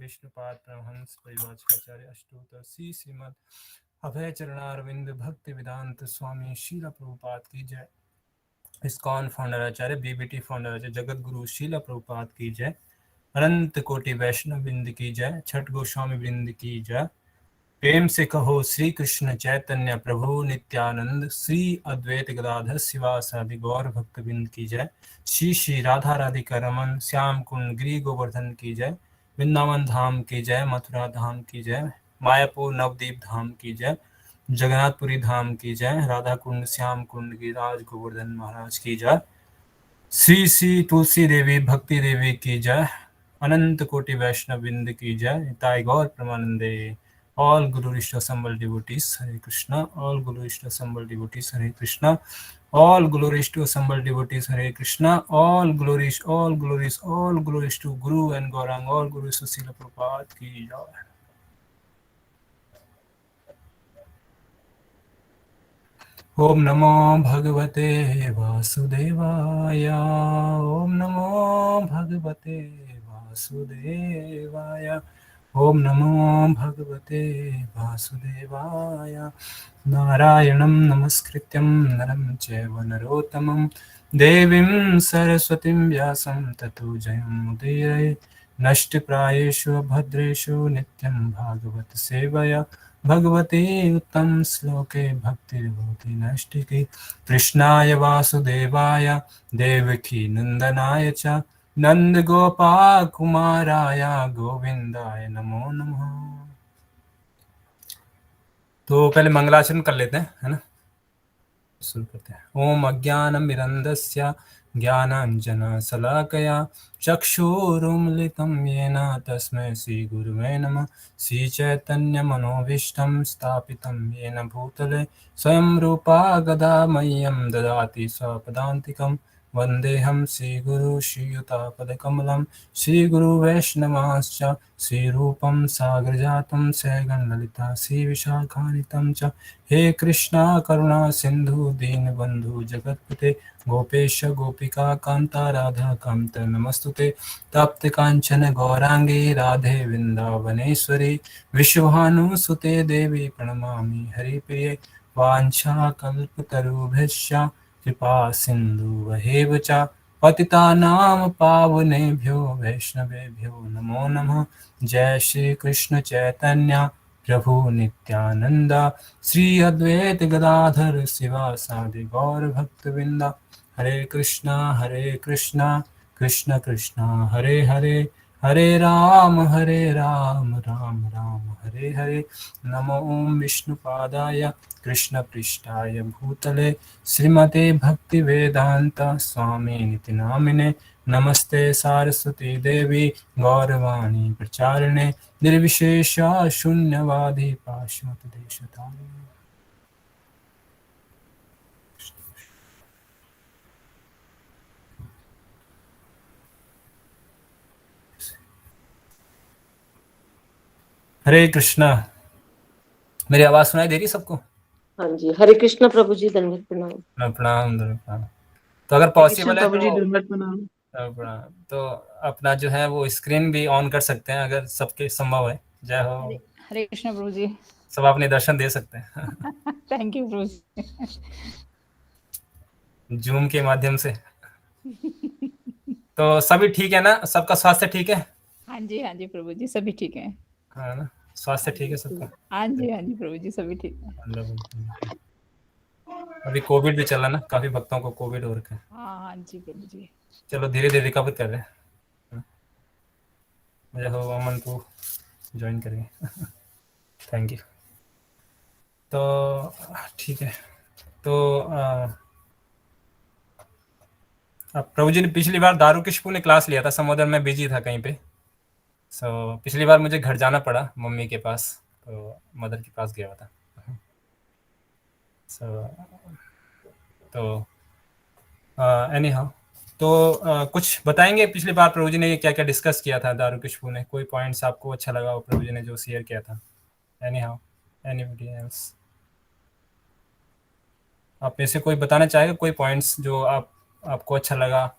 विष्णुपाद परमहंस परिव्राजकाचार्य अष्टोत्तर श्रीमद अभय चरणारविंद भक्ति वेदांत स्वामी शीला प्रभुपाद की जय। इस्कॉन फाउंडर आचार्य, बीबीटी फाउंडर आचार्य, जगत गुरु शीला प्रभुपाद की जय। अनंत कोटि वैष्णव वृंद की जय। छठ गोस्वामी वृंद की जय। प्रेम से कहो श्री कृष्ण चैतन्य प्रभु नित्यानंद, श्री अद्वैत गदाधर शिवासादि गौर भक्त वृंद की जय। श्री श्री राधा राधिका रमन श्याम कुंड गिरी गोवर्धन की जय। वृंदावन धाम की जय। मथुरा धाम की जय। मायापुर नवदीप धाम की जय। जगन्नाथपुरी धाम की जय। राधा कुंड श्याम कुंड गिरिराज गोवर्धन महाराज की जय। श्री श्री तुलसी देवी भक्ति देवी की जय। अनंत कोटि वैष्णव वृंद की जय। निताई गौर प्रमानंदे। All Guru Ishta assembled devotees, Hare Krishna. All Guru Ishta assembled devotees, Hare Krishna. All glories to assembled devotees, Hare Krishna. All glories to Guru and Gaurang. All glories to Srila Prabhupada ki jai. Om Namo Bhagavate Vasudevaya. Om Namo Bhagavate Vasudevaya. Om Namo Bhagavate Vasudevaya. Narayanam Namaskrityam Naram Chaiva Narottamam Devim Saraswatim Vyasam Tato Jayam Udire Nashti Prayeshu Bhadreshu Nityam Bhagavat Sevaya Bhagavate Uttam Sloke Bhakti Devoti Nashtiki Krishnaya Vasudevaya Devaki Nandanaya Cha Nand Gopal कुमाराय गोविंदाय नमो नमः। तो पहले मंगलाचरण कर लेते हैं, है ना। शुरू करते हैं। ओम अज्ञानमिरन्दस्य ज्ञानाञ्जनशलाकया चक्षुरुन्मिलितं येन तस्मै श्रीगुरुवे नमः। श्रीचैतन्यमनोभीष्टं स्थापितं येन भूतले स्वयं रूपा गदा मह्यं ददाति स्वपदान्तिकं। वन्देऽहं श्रीगुरु श्रीयुतापदकमलं श्रीगुरुवैष्णवांश्च श्रीरूपं साग्रजातं सहगणललिता श्रीविशाखान्वितं च। हे कृष्णा करुणा सिंधु दीनबंधु जगतपते गोपेश गोपिका कांता राधा कांत नमस्तुते। तप्त कांचन गौरांगी राधे वृंदावनेश्वरी विश्वभानुसुते देवी प्रणमामि हरिप्रिये। वाञ्छाकल्पतरुभ्यश्च कृपा सिन्धुभ्येव च पतितानां पावनेभ्यो वैष्णवेभ्यो नमो नमः। जय श्री कृष्ण चैतन्य प्रभु नित्यानंद श्री अद्वैत गदाधर शिवासादि गौर भक्तवृंद। हरे कृष्णा कृष्ण कृष्णा हरे हरे हरे राम राम राम हरे हरे। नमो विष्णुपादाय कृष्ण पृष्ठाय भूतले श्रीमते भक्ति वेदांत स्वामी निति नामिने। नमस्ते सारस्वती देवी गौरवाणी प्रचारिणे निर्विशेष शून्यवादी पाश्चात्यदेशतारिणे। हरे कृष्णा। मेरी आवाज सुनाई दे रही सबको? हाँ जी, हरे कृष्णा प्रभु जी, दंडवत प्रणाम। प्रणाम प्रणाम। तो अगर पॉसिबल है प्रभु जी, तो दंडवत प्रणाम। प्रणाम। तो अपना जो है वो स्क्रीन भी ऑन कर सकते हैं अगर सबके संभव है। जय हो। हरे कृष्ण प्रभु जी। सब अपने दर्शन दे सकते हैं। थैंक यू प्रभु जी। जूम के माध्यम से। तो सभी ठीक है ना? सबका स्वास्थ्य ठीक है? हाँ जी प्रभु जी, सभी ठीक है। हाँ ना, स्वास्थ्य ठीक है सबका? हाँ जी प्रभु जी, सभी ठीक है। अभी कोविड भी चला ना, काफी भक्तों को कोविड हो रखा है। हाँ जी प्रभु जी। चलो धीरे धीरे रिकवर कर रहे हैं। जय हो। अमन को ज्वाइन करेंगे। Thank you. तो ठीक है। तो प्रभु जी ने पिछली बार दारुकिशपु ने क्लास लिया था, समुद्र में बिजी था कहीं पे। पिछली बार मुझे घर जाना पड़ा मम्मी के पास, तो मदर के पास गया था। तो एनी हाउ, तो कुछ बताएंगे पिछली बार प्रभु जी ने क्या क्या डिस्कस किया था दारुकिशपु ने? कोई पॉइंट्स आपको अच्छा लगा हो प्रभु जी ने जो शेयर किया था? Any how, anybody else? आप में से कोई बताना चाहेगा कोई पॉइंट्स जो आपको अच्छा लगा?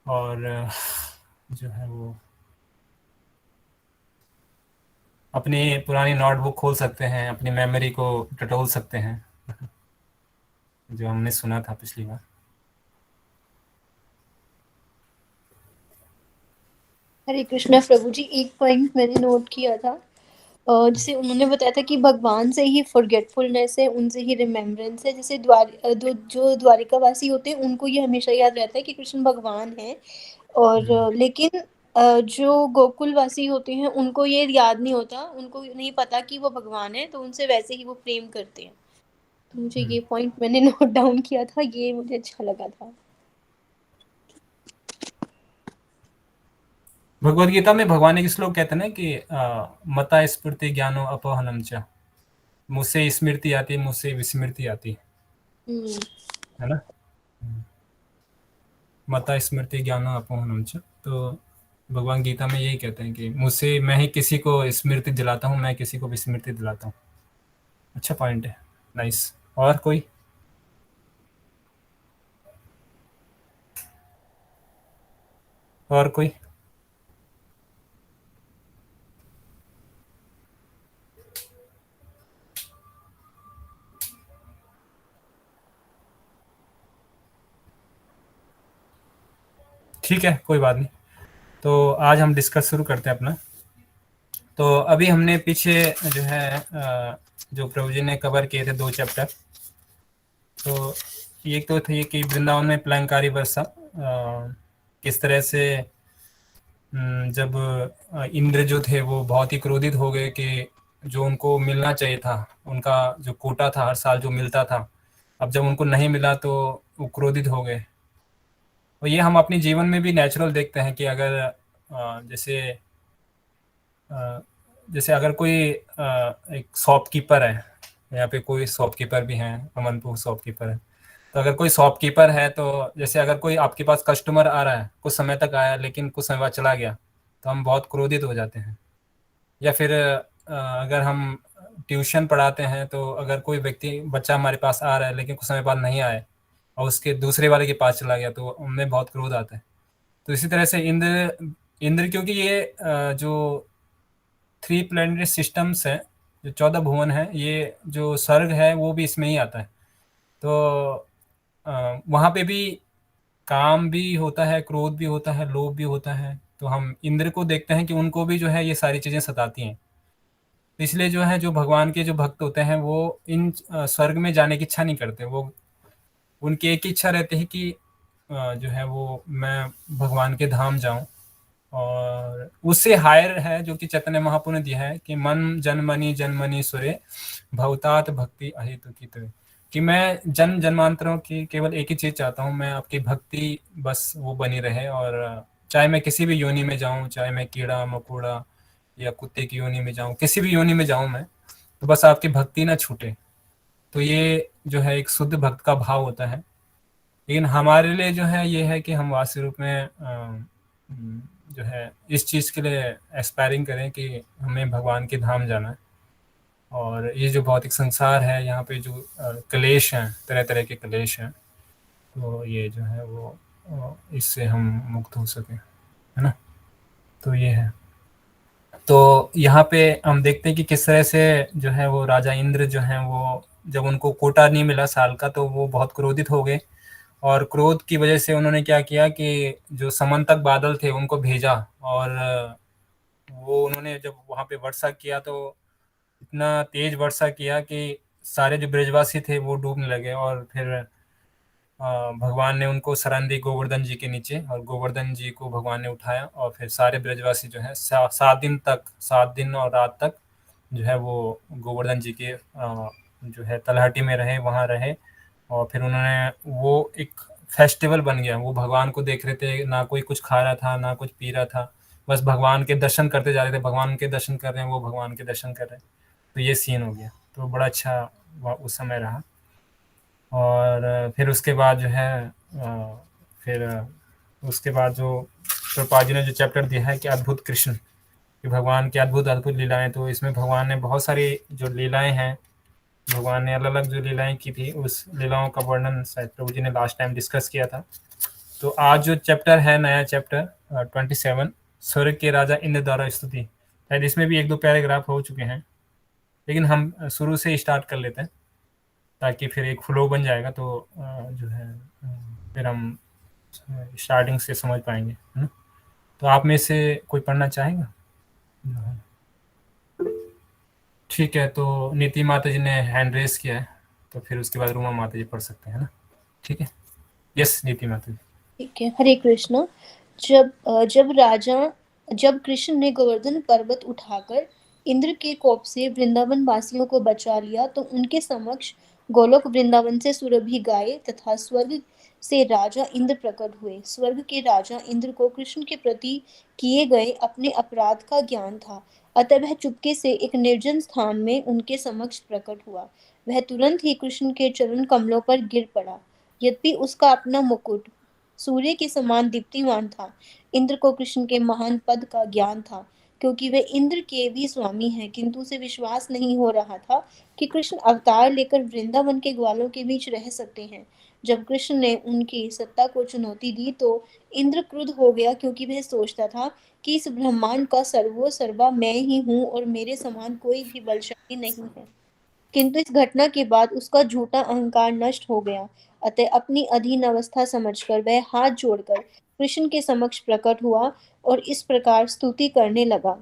और जो है वो अपनी पुरानी नोटबुक खोल सकते हैं, अपनी मेमोरी को टटोल सकते हैं जो हमने सुना था पिछली बार। हरे कृष्णा प्रभु जी, एक पॉइंट मैंने नोट किया था, जैसे उन्होंने बताया था कि भगवान से ही फॉरगेटफुलनेस है, उनसे ही रिमेम्बरेंस है। जैसे जो द्वारिकावासी होते हैं उनको ये हमेशा याद रहता है कि कृष्ण भगवान है, और लेकिन जो गोकुलवासी होते हैं उनको ये याद नहीं होता, उनको नहीं पता कि वो भगवान है, तो उनसे वैसे ही वो प्रेम करते हैं। तो मुझे ये पॉइंट मैंने नोट डाउन किया था, ये मुझे अच्छा लगा था। भगवद गीता में भगवान एक श्लोक कहते हैं ना कि मता स्मृति ज्ञानो अपहनम च, मुझसे स्मृति आती मुझसे विस्मृति आती है ना। मता स्मृति ज्ञानो अपहनम च, तो भगवान गीता में यही कहते हैं कि मुझसे, मैं ही किसी को स्मृति दिलाता हूँ, मैं किसी को विस्मृति दिलाता हूँ। अच्छा पॉइंट है, नाइस। और कोई? और कोई? ठीक है, कोई बात नहीं। तो आज हम डिस्कस शुरू करते हैं अपना। तो अभी हमने पीछे जो है जो प्रभु जी ने कवर किए थे 2 चैप्टर। तो एक तो थे कि वृंदावन में प्लंकारी वर्षा, किस तरह से जब इंद्र जो थे वो बहुत ही क्रोधित हो गए कि जो उनको मिलना चाहिए था, उनका जो कोटा था हर साल जो मिलता था, अब जब उनको नहीं मिला तो वो क्रोधित हो गए। और ये हम अपने जीवन में भी नेचुरल देखते हैं कि अगर जैसे अ, जैसे अगर कोई एक शॉपकीपर है, यहाँ पे कोई शॉपकीपर भी हैं, अमनपुर शॉपकीपर है, तो अगर कोई शॉपकीपर है तो जैसे अगर कोई आपके पास कस्टमर आ रहा है, कुछ समय तक आया लेकिन कुछ समय बाद चला गया, तो हम बहुत क्रोधित हो जाते हैं। या फिर अगर हम ट्यूशन पढ़ाते हैं तो अगर कोई व्यक्ति बच्चा हमारे पास आ रहा है लेकिन कुछ समय बाद नहीं आया और उसके दूसरे वाले के पास चला गया, तो उनमें बहुत क्रोध आता है। तो इसी तरह से इंद्र इंद्र क्योंकि ये जो 3 प्लेनेटरी सिस्टम्स हैं, जो 14 भुवन है, ये जो सर्ग है वो भी इसमें ही आता है। तो वहाँ पे भी काम भी होता है, क्रोध भी होता है, लोभ भी होता है। तो हम इंद्र को देखते हैं कि उनको भी जो है ये सारी चीज़ें सताती हैं। तो इसलिए जो है, जो भगवान के जो भक्त होते हैं वो इन स्वर्ग में जाने की इच्छा नहीं करते। वो उनकी एक ही इच्छा रहती है कि जो है वो मैं भगवान के धाम जाऊं। और उससे हायर है जो कि चैतन्य महाप्रभु ने दिया है कि मन जन्मनि जन्मनि सुरे भवतात भक्ति अहेतु की तुय, कि मैं जन्म जन्मांतरों की केवल एक ही चीज चाहता हूँ, मैं आपकी भक्ति बस वो बनी रहे। और चाहे मैं किसी भी योनि में जाऊं, चाहे मैं कीड़ा मकोड़ा या कुत्ते की योनि में जाऊं, किसी भी योनि में जाऊं मैं, तो बस आपकी भक्ति ना छूटे। तो ये जो है एक शुद्ध भक्त का भाव होता है। लेकिन हमारे लिए जो है ये है कि हम वास्तविक रूप में जो है इस चीज़ के लिए एस्पायरिंग करें कि हमें भगवान के धाम जाना है। और ये जो भौतिक संसार है, यहाँ पे जो क्लेश हैं, तरह तरह के क्लेश हैं, तो ये जो है वो इससे हम मुक्त हो सकें, है ना। तो ये है। तो यहाँ पे हम देखते हैं कि किस तरह से जो है वो राजा इंद्र जो है वो जब उनको कोटा नहीं मिला साल का, तो वो बहुत क्रोधित हो गए। और क्रोध की वजह से उन्होंने क्या किया कि जो समंतक बादल थे उनको भेजा। और वो उन्होंने जब वहाँ पे वर्षा किया तो इतना तेज वर्षा किया कि सारे जो ब्रजवासी थे वो डूबने लगे। और फिर भगवान ने उनको शरण दी गोवर्धन जी के नीचे, और गोवर्धन जी को भगवान ने उठाया। और फिर सारे ब्रजवासी जो है 7 दिन और रात तक जो है वो गोवर्धन जी के जो है तलहटी में रहे, वहाँ रहे। और फिर उन्होंने वो एक फेस्टिवल बन गया, वो भगवान को देख रहे थे, ना कोई कुछ खा रहा था ना कुछ पी रहा था, बस भगवान के दर्शन करते जा रहे थे। भगवान के दर्शन कर रहे हैं, वो भगवान के दर्शन कर रहे हैं। तो ये सीन हो गया, तो बड़ा अच्छा उस समय रहा। और फिर उसके बाद जो है फिर उसके बाद जो प्रभुपाद जी ने जो चैप्टर दिया है कि अद्भुत कृष्ण, कि भगवान की अद्भुत अद्भुत लीलाएं, तो इसमें भगवान ने बहुत सारी जो लीलाएं हैं, भगवान ने अलग अलग जो लीलाएं की थी, उस लीलाओं का वर्णन शायद प्रभु जी ने लास्ट टाइम डिस्कस किया था। तो आज जो चैप्टर है, नया चैप्टर 27, स्वर्ग के राजा इंद्र द्वारा स्तुति, शायद इसमें भी 1-2 पैराग्राफ हो चुके हैं, लेकिन हम शुरू से ही स्टार्ट कर लेते हैं ताकि फिर एक फ्लो बन जाएगा। तो जो है फिर हम स्टार्टिंग से समझ पाएंगे, है ना। तो आप में से कोई पढ़ना चाहेगा? ठीक है, तो नीति माता जी ने हैंड रेस किया है, तो फिर उसके बाद रूमा माता जी पढ़ सकते हैं ना। ठीक है, यस नीति माता जी। ठीक है। हरे कृष्ण। जब कृष्ण ने गोवर्धन पर्वत उठाकर इंद्र के कोप से वृंदावन वासियों को बचा लिया, तो उनके समक्ष गोलोक वृंदावन से सुरभि गाय तथा स्वर्ग से राजा इंद्र प्रकट हुए। स्वर्ग के राजा इंद्र को कृष्ण के प्रति किए गए अपने अपराध का ज्ञान था, अतः वह चुपके से एक निर्जन स्थान में उनके समक्ष प्रकट हुआ। वह तुरंत ही कृष्ण के चरण कमलों पर गिर पड़ा। यद्यपि उसका अपना मुकुट सूर्य के समान दीप्तिमान था, इंद्र को कृष्ण के महान पद का ज्ञान था, क्योंकि वे इंद्र के भी स्वामी हैं, किंतु उसे विश्वास नहीं हो रहा था कि कृष्ण अवतार लेकर वृंदावन के ग्वालों के बीच रह सकते हैं। जब कृष्ण ने उनकी सत्ता को चुनौती दी तो इंद्र क्रुद्ध हो गया, क्योंकि वह सोचता था कि इस ब्रह्मांड का सर्वा मैं ही हूँ और मेरे समान कोई भी बलशाली नहीं है। किंतु इस घटना के बाद उसका झूठा अहंकार नष्ट हो गया, अतः अपनी अधीन अवस्था समझकर वह हाथ जोड़कर कृष्ण के समक्ष प्रकट हुआ और इस प्रकार स्तुति करने लगा।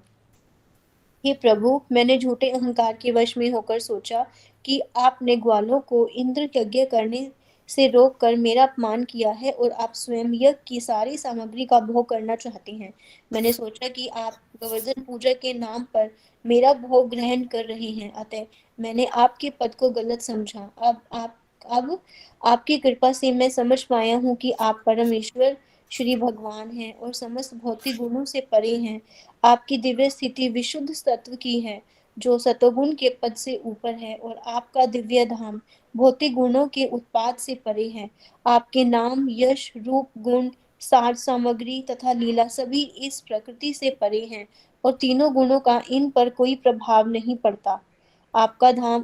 हे प्रभु, मैंने झूठे अहंकार के वश में होकर सोचा कि आपने ग्वालों को इंद्र यज्ञ करने से रोककर मेरा अपमान किया है और आप स्वयं यज्ञ की सारी सामग्री का भोग करना चाहते हैं। मैंने सोचा कि आप गोवर्धन पूजा के नाम पर मेरा भोग ग्रहण कर रहे हैं, अतः मैंने आपके पद को गलत समझा। अब आप अब आपकी कृपा से मैं समझ पाया हूँ कि आप परमेश्वर श्री भगवान हैं और समस्त भौतिक गुणों से परे हैं। आपकी दिव्य स्थिति विशुद्ध सत्व की है, जो सतोगुण के पद से ऊपर है, और आपका दिव्य धाम भौतिक गुणों के उत्पाद से परे है। आपके नाम, यश, रूप, गुण, साज सामग्री तथा लीला सभी इस प्रकृति से परे हैं, और तीनों गुणों का इन पर कोई प्रभाव नहीं पड़ता। आपका धाम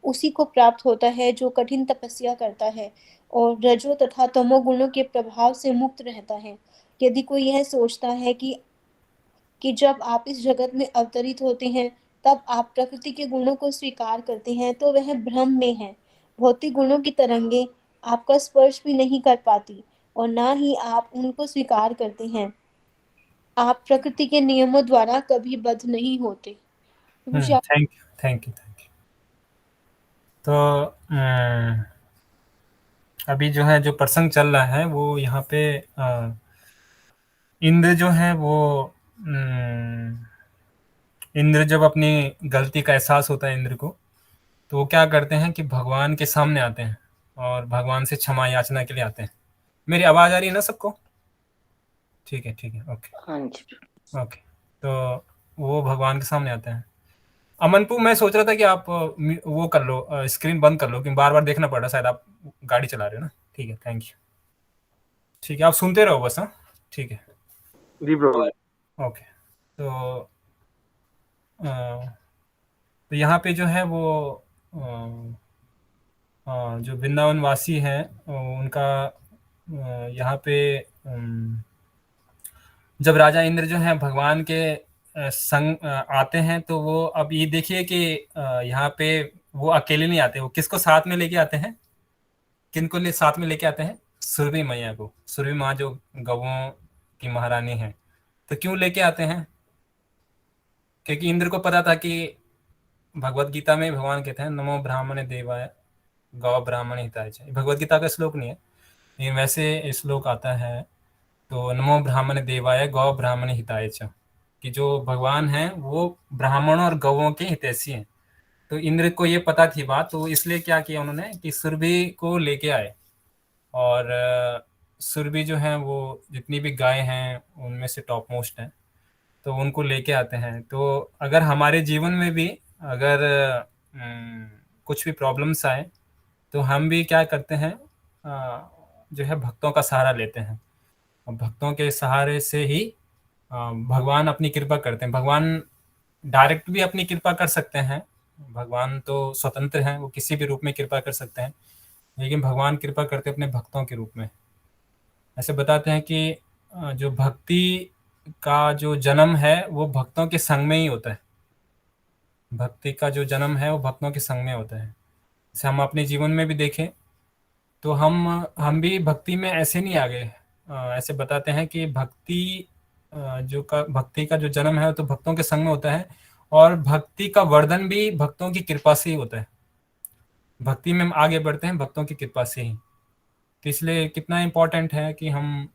उसी को प्राप्त होता है जो कठिन तपस्या करता है और रजो तथा तमो गुणों के प्रभाव से मुक्त रहता है। यदि कोई यह सोचता है कि जब आप इस जगत में अवतरित होते हैं तब आप प्रकृति के गुणों को स्वीकार करते हैं, तो वह भ्रम में है। भौतिक गुणों की तरंगे आपका स्पर्श भी नहीं कर पाती और ना ही आप उनको स्वीकार करते हैं। आप प्रकृति के नियमों द्वारा कभी बद्ध नहीं होते। मुझे thank you, thank you, thank you. तो अभी जो है जो प्रसंग चल रहा है वो यहाँ पे इंद्र जो है वो इंद्र जब अपनी गलती का एहसास होता है इंद्र को, तो वो क्या करते हैं कि भगवान के सामने आते हैं और भगवान से क्षमा याचना के लिए आते हैं। मेरी आवाज आ रही है ना सबको? ठीक है, ठीक है, ओके हाँ जी। ओके। तो वो भगवान के सामने आते हैं। अमनपू, मैं सोच रहा था कि आप वो कर लो, स्क्रीन बंद कर लो, क्योंकि बार बार देखना पड़ रहा है, शायद आप गाड़ी चला रहे हो ना। ठीक है, थैंक यू। ठीक है, आप सुनते रहो बस। हाँ, ठीक है जी प्रभु। ओके। तो यहाँ पे जो है वो जो वृंदावन वासी हैं उनका यहाँ पे जब राजा इंद्र जो है भगवान के संग आते हैं, तो वो अब ये देखिए कि यहाँ पे वो अकेले नहीं आते, वो किसको साथ में लेके आते हैं? किनको साथ में लेके आते हैं? सुरभि मैया को। सुरभि माँ जो गवों की महारानी है। तो क्यों लेके आते हैं? क्योंकि इंद्र को पता था कि भगवत गीता में भगवान कहते हैं नमो ब्राह्मण देवाय गौ ब्राह्मण हिताय च। भगवत गीता का श्लोक नहीं है, लेकिन वैसे श्लोक आता है। तो नमो ब्राह्मण देवाय गौ ब्राह्मण हिताय च, कि जो भगवान हैं वो ब्राह्मणों और गौों के हितैषी हैं। तो इंद्र को ये पता थी बात, तो इसलिए क्या किया उन्होंने कि सुरभि को लेके आए। और सुरभि जो है वो जितनी भी गाय हैं उनमें से टॉप मोस्ट हैं, तो उनको लेके आते हैं। तो अगर हमारे जीवन में भी अगर कुछ भी प्रॉब्लम्स आए, तो हम भी क्या करते हैं, जो है भक्तों का सहारा लेते हैं। और भक्तों के सहारे से ही भगवान अपनी कृपा करते हैं। भगवान डायरेक्ट भी अपनी कृपा कर सकते हैं, भगवान तो स्वतंत्र हैं, वो किसी भी रूप में कृपा कर सकते हैं, लेकिन भगवान कृपा करते अपने भक्तों के रूप में। ऐसे बताते हैं कि जो भक्ति का जो जन्म है वो भक्तों के संग में ही होता है। भक्ति का जो जन्म है वो भक्तों के संग में होता है। जैसे हम अपने जीवन में भी देखें तो हम भी भक्ति में ऐसे नहीं आ गए। ऐसे बताते हैं कि भक्ति का जो जन्म है तो भक्तों के संग में होता है, और भक्ति का वर्धन भी भक्तों की कृपा से ही होता है। भक्ति में हम आगे बढ़ते हैं भक्तों की कृपा से ही। तो इसलिए कितना इम्पोर्टेंट है कि हम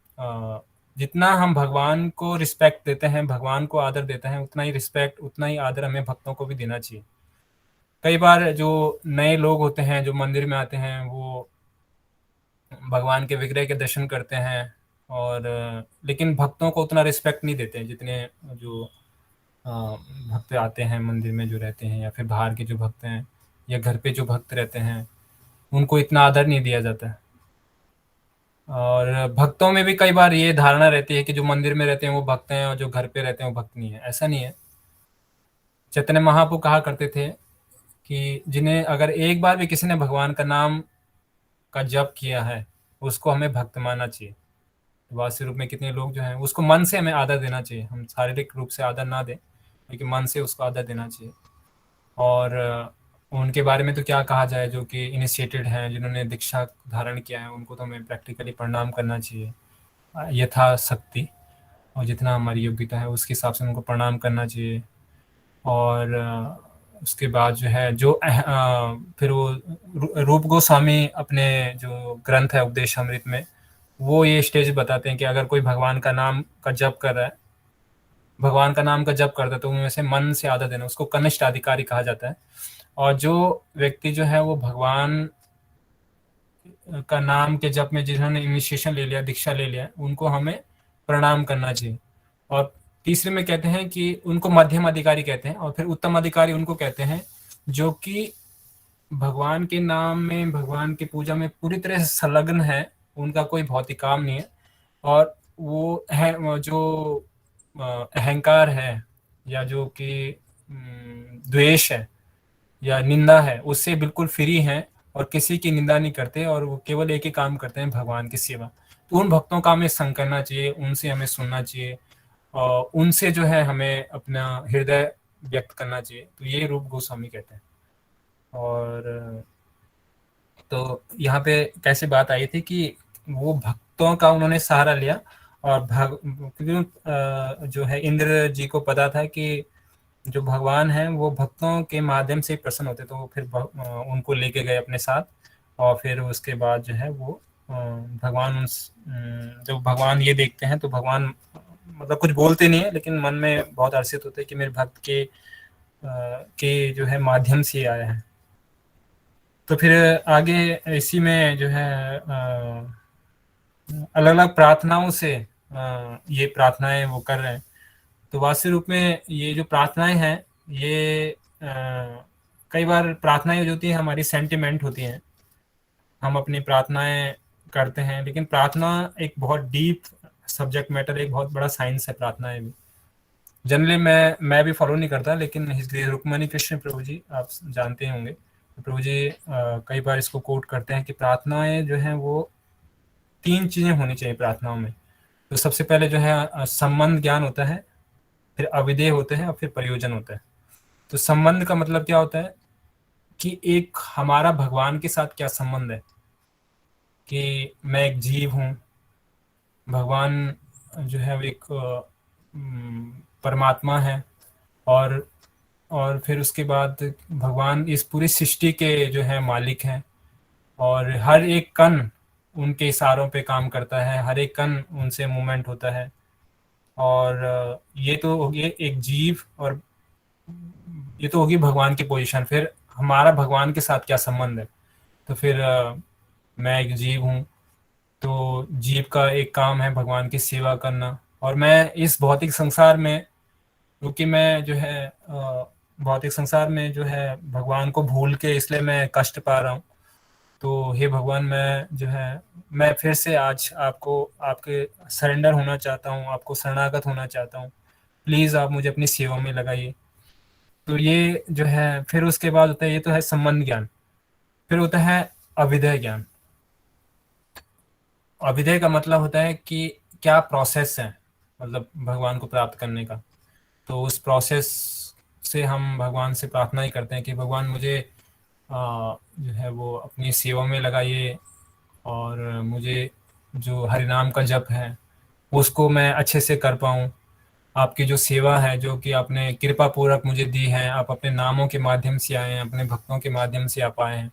जितना हम भगवान को रिस्पेक्ट देते हैं, भगवान को आदर देते हैं, उतना ही रिस्पेक्ट, उतना ही आदर हमें भक्तों को भी देना चाहिए। कई बार जो नए लोग होते हैं जो मंदिर में आते हैं, वो भगवान के विग्रह के दर्शन करते हैं, और लेकिन भक्तों को उतना रिस्पेक्ट नहीं देते हैं जितने जो भक्त आते हैं मंदिर में जो रहते हैं, या फिर बाहर के जो भक्त हैं, या घर पे जो भक्त रहते हैं, उनको इतना आदर नहीं दिया जाता है। और भक्तों में भी कई बार ये धारणा रहती है कि जो मंदिर में रहते हैं वो भक्त हैं और जो घर पे रहते हैं वो भक्त नहीं है। ऐसा नहीं है। चैतन्य महाप्रभु कहा करते थे कि जिन्हें अगर एक बार भी किसी ने भगवान का नाम का जप किया है, उसको हमें भक्त मानना चाहिए। वास्तविक रूप में कितने लोग जो हैं उसको मन से हमें आदर देना चाहिए। हम शारीरिक रूप से आदर ना दें, लेकिन मन से उसको आदर देना चाहिए। और उनके बारे में तो क्या कहा जाए, जो कि इनिशिएटेड हैं, जिन्होंने दीक्षा धारण किया है, उनको तो हमें प्रैक्टिकली प्रणाम करना चाहिए यथाशक्ति, और जितना हमारी योग्यता है उसके हिसाब से उनको प्रणाम करना चाहिए। और उसके बाद जो है फिर वो रूप गोस्वामी अपने जो ग्रंथ है उपदेश अमृत में, वो ये स्टेज बताते हैं कि अगर कोई भगवान का नाम का जप कर रहा है, भगवान का नाम का जप करता है, तो उनमें से मन से आदर देना, उसको कनिष्ठ अधिकारी कहा जाता है। और जो व्यक्ति जो है वो भगवान का नाम के जप में जिन्होंने इनिशिएशन ले लिया, दीक्षा ले लिया, उनको हमें प्रणाम करना चाहिए। और तीसरे में कहते हैं कि उनको मध्यम अधिकारी कहते हैं, और फिर उत्तम अधिकारी उनको कहते हैं जो कि भगवान के नाम में, भगवान की पूजा में पूरी तरह से संलग्न है, उनका कोई भौतिक काम नहीं है, और वो है वो जो अहंकार है या जो कि द्वेष है या निंदा है उससे बिल्कुल फ्री हैं, और किसी की निंदा नहीं करते, और वो केवल एक ही काम करते हैं, भगवान की सेवा। तो उन भक्तों का हमें संग करना चाहिए, उनसे हमें सुनना चाहिए, और उनसे जो है हमें अपना हृदय व्यक्त करना चाहिए। तो ये रूप गोस्वामी कहते हैं। और तो यहाँ पे कैसे बात आई थी कि वो भक्तों का उन्होंने सहारा लिया, और क्योंकि जो है इंद्र जी को पता था कि जो भगवान हैं वो भक्तों के माध्यम से प्रसन्न होते, तो वो फिर उनको लेके गए अपने साथ, और फिर उसके बाद जो है वो भगवान जब भगवान ये देखते हैं तो भगवान मतलब कुछ बोलते नहीं है, लेकिन मन में बहुत हर्षित होते हैं कि मेरे भक्त के जो है माध्यम से आया है। तो फिर आगे इसी में जो है अलग अलग प्रार्थनाओं से ये प्रार्थनाएं वो कर रहे हैं। तो वास्तविक रूप में ये जो प्रार्थनाएं हैं ये कई बार प्रार्थनाएं जो होती हैं हमारी सेंटिमेंट होती हैं, हम अपनी प्रार्थनाएं करते हैं, लेकिन प्रार्थना एक बहुत डीप सब्जेक्ट मैटर, एक बहुत बड़ा साइंस है प्रार्थनाएं भी। जनरली मैं भी फॉलो नहीं करता, लेकिन इसलिए रुक्मणी कृष्ण प्रभु जी आप जानते होंगे, प्रभु जी कई बार इसको कोट करते हैं कि प्रार्थनाएं जो हैं वो 3 चीजें होनी चाहिए प्रार्थनाओं में। तो सबसे पहले जो है संबंध ज्ञान होता है, फिर अविधेय होते हैं, और फिर प्रयोजन होता है। तो संबंध का मतलब क्या होता है कि एक हमारा भगवान के साथ क्या संबंध है, कि मैं एक जीव हूँ, भगवान जो है वो एक परमात्मा है, और फिर उसके बाद भगवान इस पूरी सृष्टि के जो है मालिक हैं, और हर एक कण उनके इशारों पे काम करता है, हर एक कण उनसे मूवमेंट होता है। और ये तो होगी एक जीव, और ये तो होगी भगवान की पोजीशन। फिर हमारा भगवान के साथ क्या संबंध है, तो फिर मैं एक जीव हूँ, तो जीव का एक काम है भगवान की सेवा करना, और मैं इस भौतिक संसार में, क्योंकि मैं जो है भौतिक संसार में जो है भगवान को भूल के इसलिए मैं कष्ट पा रहा हूँ। तो हे भगवान, मैं फिर से आज आपको आपके सरेंडर होना चाहता हूँ, आपको शरणागत होना चाहता हूँ, प्लीज़ आप मुझे अपनी सेवा में लगाइए। तो ये जो है फिर उसके बाद होता है, ये तो है संबंध ज्ञान। फिर होता है अविधेय ज्ञान। अविधेय का मतलब होता है कि क्या प्रोसेस है, मतलब भगवान को प्राप्त करने का। तो उस प्रोसेस से हम भगवान से प्रार्थना ही करते हैं कि भगवान मुझे जो है वो अपनी सेवा में लगाइए, और मुझे जो हरिनाम का जप है उसको मैं अच्छे से कर पाऊँ। आपकी जो सेवा है जो कि आपने कृपा पूर्वक मुझे दी है, आप अपने नामों के माध्यम से आए हैं, अपने भक्तों के माध्यम से आप आए हैं,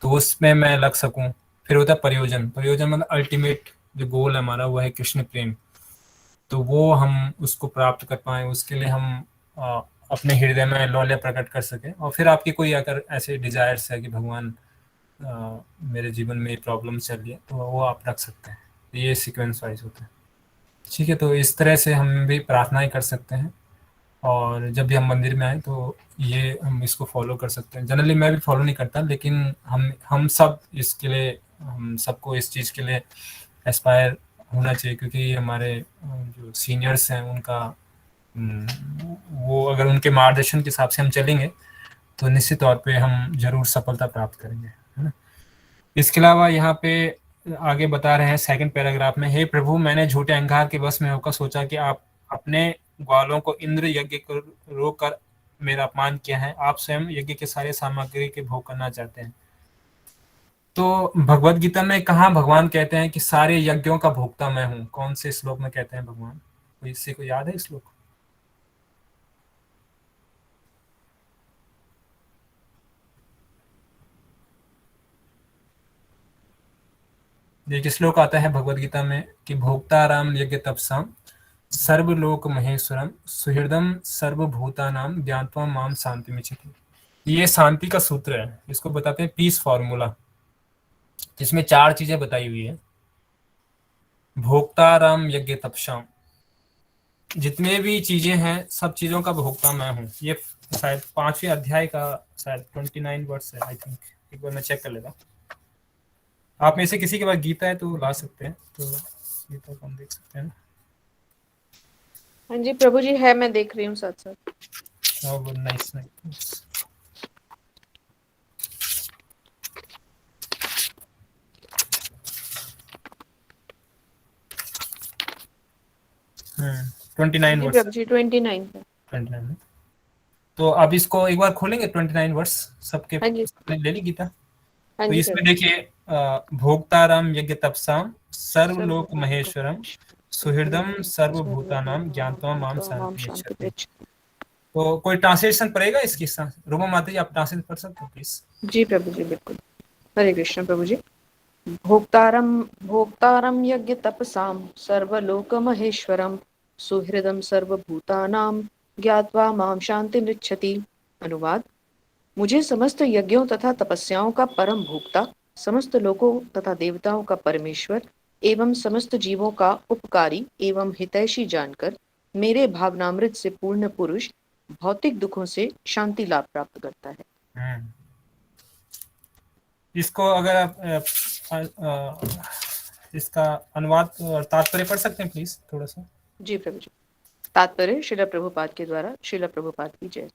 तो उसमें मैं लग सकूं। फिर होता है प्रयोजन। प्रयोजन मतलब अल्टीमेट जो गोल है हमारा वो है कृष्ण प्रेम। तो वो हम उसको प्राप्त कर पाएँ, उसके लिए हम अपने हृदय में लौल्य प्रकट कर सकें। और फिर आपकी कोई अगर ऐसे डिजायर्स है कि भगवान मेरे जीवन में प्रॉब्लम चल रही है, तो वो आप रख सकते हैं। ये सीक्वेंस वाइज होता है, ठीक है। तो इस तरह से हम भी प्रार्थनाएं कर सकते हैं, और जब भी हम मंदिर में आए तो ये हम इसको फॉलो कर सकते हैं। जनरली मैं भी फॉलो नहीं करता, लेकिन हम सब इसके लिए, हम सबको इस चीज़ के लिए एस्पायर होना चाहिए, क्योंकि हमारे जो सीनियर्स हैं उनका वो अगर उनके मार्गदर्शन के हिसाब से हम चलेंगे तो निश्चित तौर पे हम जरूर सफलता प्राप्त करेंगे, है ना। इसके अलावा यहाँ पे आगे बता रहे हैं सेकंड पैराग्राफ में, हे प्रभु, मैंने झूठे अहंकार के वश में होकर सोचा कि आप अपने ग्वालों को इंद्र यज्ञ को रोककर मेरा अपमान किया है, आप स्वयं यज्ञ के सारे सामग्री के भोग करना चाहते हैं। तो भगवत गीता में कहाँ भगवान कहते हैं कि सारे यज्ञों का भोक्ता मैं हूँ? कौन से श्लोक में कहते हैं भगवान? कोई किसी को याद है श्लोक? देखिए श्लोक आता है भगवत गीता में कि भोक्ता राम यज्ञ तपसाम सर्वलोक महेश्वरम सुहृदम सर्वभूतानाम ज्ञात्वा माम शांति मिच्छति। ये शांति का सूत्र है, इसको बताते हैं पीस फॉर्मूला। जिसमें 4 चीजें बताई हुई है। भोक्ताराम यज्ञ तपस्याम, जितने भी चीजें हैं सब चीजों का भोक्ता मैं हूँ। ये शायद 5वें अध्याय का शायद 29 वर्स है आई थिंक, एक बार मैं चेक कर लेता हूँ। आप में से किसी के पास गीता है तो ला सकते हैं, तो गीता को हम देख सकते हैं। हाँ जी प्रभु जी, है, मैं देख रही हूँ साथ साथ। Nice nice. हम्म, 29 जी वर्स। प्रभु जी 29 पे। 29। तो अब इसको एक बार खोलेंगे 29 वर्स सबके। हाँ जी। सबने ले ली गीता। हाँ तो जी इसमें प्रभु। देखिए, भोक्ताराम यज्ञ तपसाम सर्वलोक महेश्वरम सुहृदम सर्वभूतानाम ज्ञात्वा माम शांति इच्छति। तो कोई ट्रांसलेशन पड़ेगा इसकी साथ? रूमा माता जी आप ट्रांसलेट कर सकते हो प्लीज? जी प्रभु जी बिल्कुल। हरे कृष्ण प्रभु जी। भोक्तारम भोक्तारम यज्ञ तपसाम सर्वलोक महेश्वरम सुहृदम सर्वभूतानां ज्ञात्वा माम शांति मृच्छति। अनुवाद: मुझे समस्त यज्ञों तथा तपस्याओं का परम भोक्ता, समस्त लोकों तथा देवताओं का परमेश्वर एवं समस्त जीवों का उपकारी एवं हितैषी जानकर मेरे भावनामृत से पूर्ण पुरुष भौतिक दुखों से शांति लाभ प्राप्त करता है। इसको अगर आप इसका अनुवाद और तात्पर्य पढ़ सकते हैं प्लीज थोड़ा सा? जी प्रभु जी। तात्पर्य श्रील प्रभुपाद के द्वारा। श्रील प्रभुपाद की जय।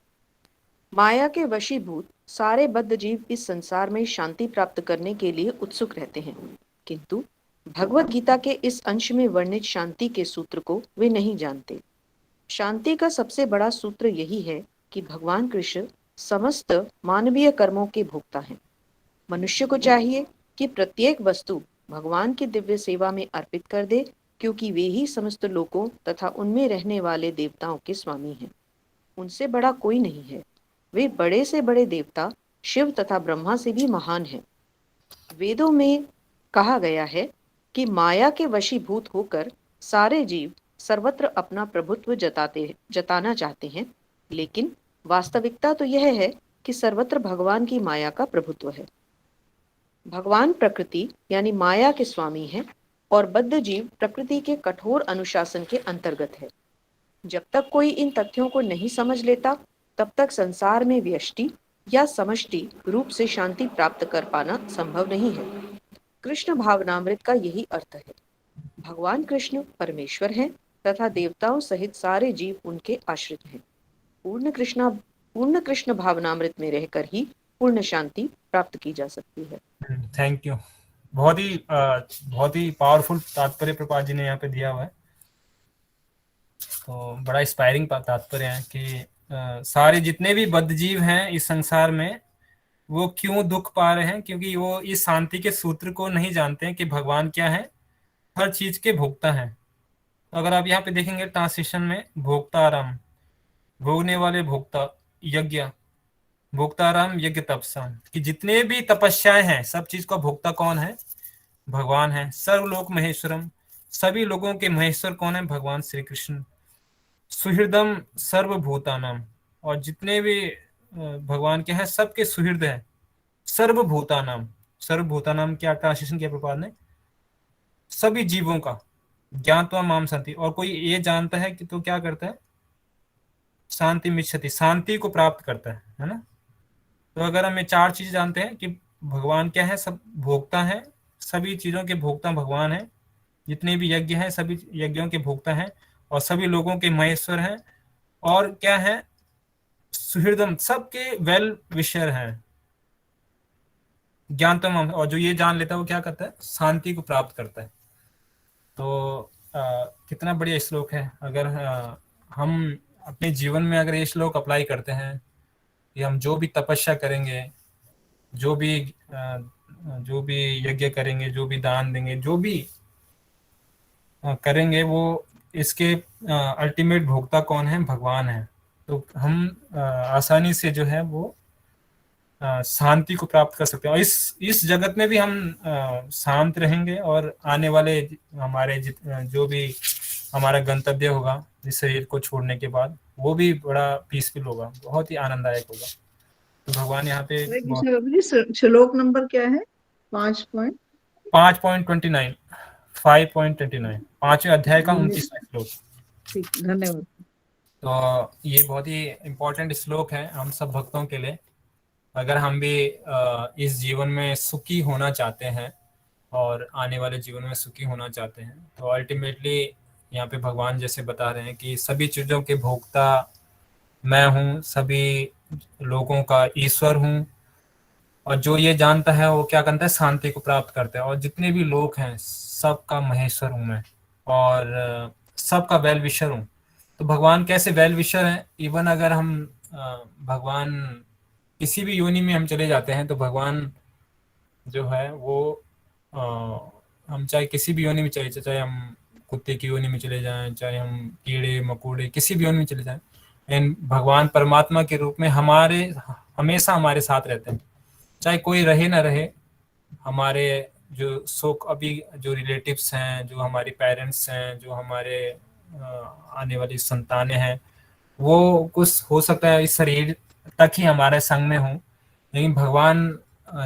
माया के वशीभूत सारे बद्ध जीव इस संसार में शांति प्राप्त करने के लिए उत्सुक रहते हैं, किंतु भगवत गीता के इस अंश में वर्णित शांति के सूत्र को वे नहीं जानते। शांति का सबसे बड़ा सूत्र यही है कि भगवान कृष्ण समस्त मानवीय कर्मों के भोक्ता हैं। मनुष्य को चाहिए कि प्रत्येक वस्तु भगवान की दिव्य सेवा में अर्पित कर दे, क्योंकि वे ही समस्त लोकों तथा उनमें रहने वाले देवताओं के स्वामी हैं। उनसे बड़ा कोई नहीं है। वे बड़े से बड़े देवता शिव तथा ब्रह्मा से भी महान हैं। वेदों में कहा गया है कि माया के वशीभूत होकर सारे जीव सर्वत्र अपना प्रभुत्व जताना चाहते हैं, लेकिन वास्तविकता तो यह है कि सर्वत्र भगवान की माया का प्रभुत्व है। भगवान प्रकृति यानी माया के स्वामी हैं और बद्ध जीव प्रकृति के कठोर अनुशासन के अंतर्गत है। जब तक कोई इन तथ्यों को नहीं समझ लेता, तब तक संसार में व्यष्टि या समष्टि रूप से शांति प्राप्त कर पाना संभव नहीं है। कृष्ण भावनामृत का यही अर्थ है। भगवान कृष्ण परमेश्वर हैं तथा देवताओं सहित सारे जीव उनके आश्रित हैं। पूर्ण कृष्ण भावनामृत में रहकर ही पूर्ण शांति प्राप्त की जा सकती है। Thank you. बहुत ही पावरफुल तात्पर्य प्रभुपाद जी ने यहाँ पे दिया हुआ है। तो बड़ा इंस्पायरिंग तात्पर्य है कि सारे जितने भी बद्ध जीव हैं इस संसार में वो क्यों दुख पा रहे हैं, क्योंकि वो इस शांति के सूत्र को नहीं जानते हैं कि भगवान क्या है, हर चीज के भोक्ता हैं। तो अगर आप यहाँ पे देखेंगे ट्रांसलेशन में भोक्ताराम, भोगने वाले भोक्ता, यज्ञ भोक्ताराम यज्ञ तपसा, कि जितने भी तपस्याएं हैं सब चीज का भोक्ता कौन है? भगवान है। सर्वलोक महेश्वरम, सभी लोगों के महेश्वर कौन है? भगवान श्री कृष्ण। सुहृदम सर्वभूतानाम, और जितने भी भगवान के हैं सबके सुहृद है। सर्वभूतानाम, सर्वभूतानाम क्या ट्रांसलेशन किया प्रभुपाद ने? सभी जीवों का। ज्ञात्वा माम शांति, और कोई ये जानता है कि तो क्या करता है? शांति मिच्छति, शांति को प्राप्त करता है ना? तो अगर हम ये 4 चीज जानते हैं कि भगवान क्या है, सब भोक्ता है, सभी चीजों के भोक्ता भगवान है, जितने भी यज्ञ हैं सभी यज्ञों के भोक्ता हैं, और सभी लोगों के महेश्वर हैं, और क्या है? सुहृदम, सबके वेल विशर हैं। ज्ञानतम, और जो ये जान लेता है वो क्या करता है? शांति को प्राप्त करता है। तो कितना बढ़िया श्लोक है। अगर हम अपने जीवन में अगर ये श्लोक अप्लाई करते हैं कि हम जो भी तपस्या करेंगे, जो भी यज्ञ करेंगे, जो भी दान देंगे, जो भी करेंगे, वो इसके अल्टीमेट भोक्ता कौन है? भगवान है। तो हम आसानी से जो है वो शांति को प्राप्त कर सकते हैं, और इस जगत में भी हम शांत रहेंगे, और आने वाले हमारे जो भी हमारा गंतव्य होगा इस शरीर को छोड़ने के बाद, वो भी बड़ा पीसफुल होगा, बहुत ही आनंददायक होगा। तो भगवान यहाँ पे श्लोक नंबर क्या है? 5.29 5.29 5वें अध्याय का 29वां श्लोक। ठीक, धन्यवाद। तो ये बहुत ही इम्पोर्टेंट श्लोक है हम सब भक्तों के लिए। अगर हम भी इस जीवन में सुखी होना चाहते हैं और आने वाले जीवन में सुखी होना चाहते हैं तो अल्टीमेटली यहाँ पे भगवान जैसे बता रहे हैं कि सभी चीज़ों के भोक्ता मैं हूँ, सभी लोगों का ईश्वर हूँ, और जो ये जानता है वो क्या करता है, शांति को प्राप्त करता है। और जितने भी लोग हैं सबका महेश्वर हूँ मैं, और सबका वेल विशर हूँ। तो भगवान कैसे वेल विशर हैं? इवन अगर हम भगवान किसी भी योनि में हम चले जाते हैं तो भगवान जो है वो हम चाहे किसी भी योनि में चले जाए, चाहे हम कुत्ते की योनि में चले जाएं, चाहे हम कीड़े मकोड़े किसी भी योनि में चले जाएं, लेकिन भगवान परमात्मा के रूप में हमेशा हमारे साथ रहते हैं। चाहे कोई रहे ना रहे, हमारे जो सुख अभी जो रिलेटिव्स हैं, जो हमारे पेरेंट्स हैं, जो हमारे आने वाली संतानें हैं, वो कुछ हो सकता है इस शरीर तक ही हमारे संग में हों, लेकिन भगवान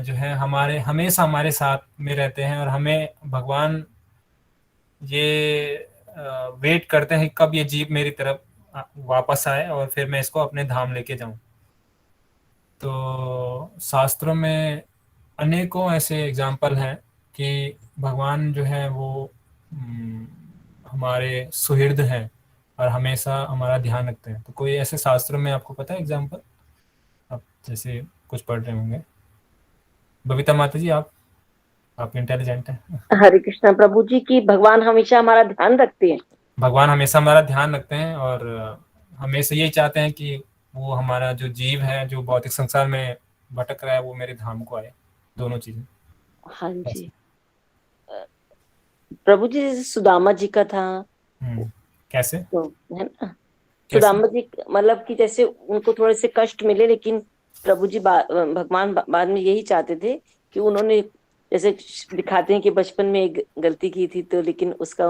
जो है हमेशा हमारे साथ में रहते हैं। और हमें भगवान ये वेट करते हैं कब ये जीव मेरी तरफ वापस आए और फिर मैं इसको अपने धाम लेके जाऊं। तो शास्त्रों में अनेकों ऐसे एग्जाम्पल हैं कि भगवान जो है वो हमारे सुहृद हैं और हमेशा हमारा ध्यान रखते हैं। तो कोई ऐसे शास्त्रों में आपको पता है एग्जाम्पल? आप जैसे कुछ पढ़ रहे होंगे। बबीता माता जी, आप इंटेलिजेंट हैं। हरे कृष्णा प्रभु जी की भगवान हमेशा हमारा ध्यान रखते हैं। भगवान हमेशा हमारा ध्यान रखते हैं और हमेशा यही चाहते हैं कि वो हमारा जो जीव है जो भौतिक संसार में भटक रहा है वो मेरे धाम को आए। दोनों चीजें। हाँ जी प्रभु जी, जैसे सुदामा जी का था। कैसे? तो है ना, सुदामा जी मतलब कि जैसे उनको थोड़े से कष्ट मिले, लेकिन प्रभु जी भगवान बाद में यही चाहते थे कि उन्होंने जैसे दिखाते हैं कि बचपन में एक गलती की थी, तो लेकिन उसका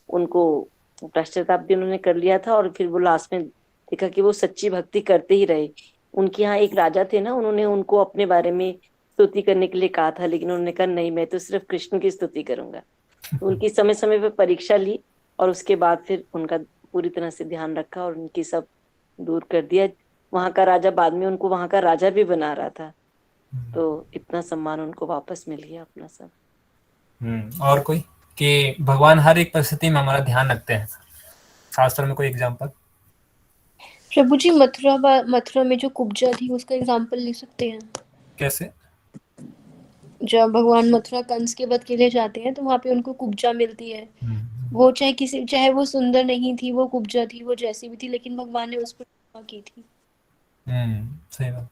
उनको पश्चाताप भी उन्होंने कर लिया था, और फिर वो लास्ट में देखा कि वो सच्ची भक्ति करते ही रहे। उनके यहाँ एक राजा थे ना, उन्होंने उनको अपने बारे में स्तुति करने के लिए कहा था, लेकिन उन्होंने कहा नहीं, मैं तो सिर्फ कृष्ण की स्तुति करूंगा। तो उनकी समय समय पर परीक्षा ली और उसके बाद फिर उनका पूरी तरह से ध्यान रखा और उनकी सब दूर कर दिया। वहां का राजा बाद में उनको वहां का राजा भी बना रहा था, तो इतना सम्मान उनको वापस मिल गया अपना सब। और कोई कि भगवान हर एक परिस्थिति में हमारा ध्यान रखते हैं? शास्त्र में कोई एग्जांपल? प्रभु जी मथुरा में जो कुब्जा थी उसका एग्जांपल ले सकते हैं। कैसे? जब भगवान मथुरा कंस के वध के लिए जाते हैं तो वहाँ पे उनको कुब्जा मिलती है। वो चाहे वो सुंदर नहीं थी, वो कुब्जा थी, वो जैसी भी थी, लेकिन भगवान ने उस पर कृपा की थी। सही बात।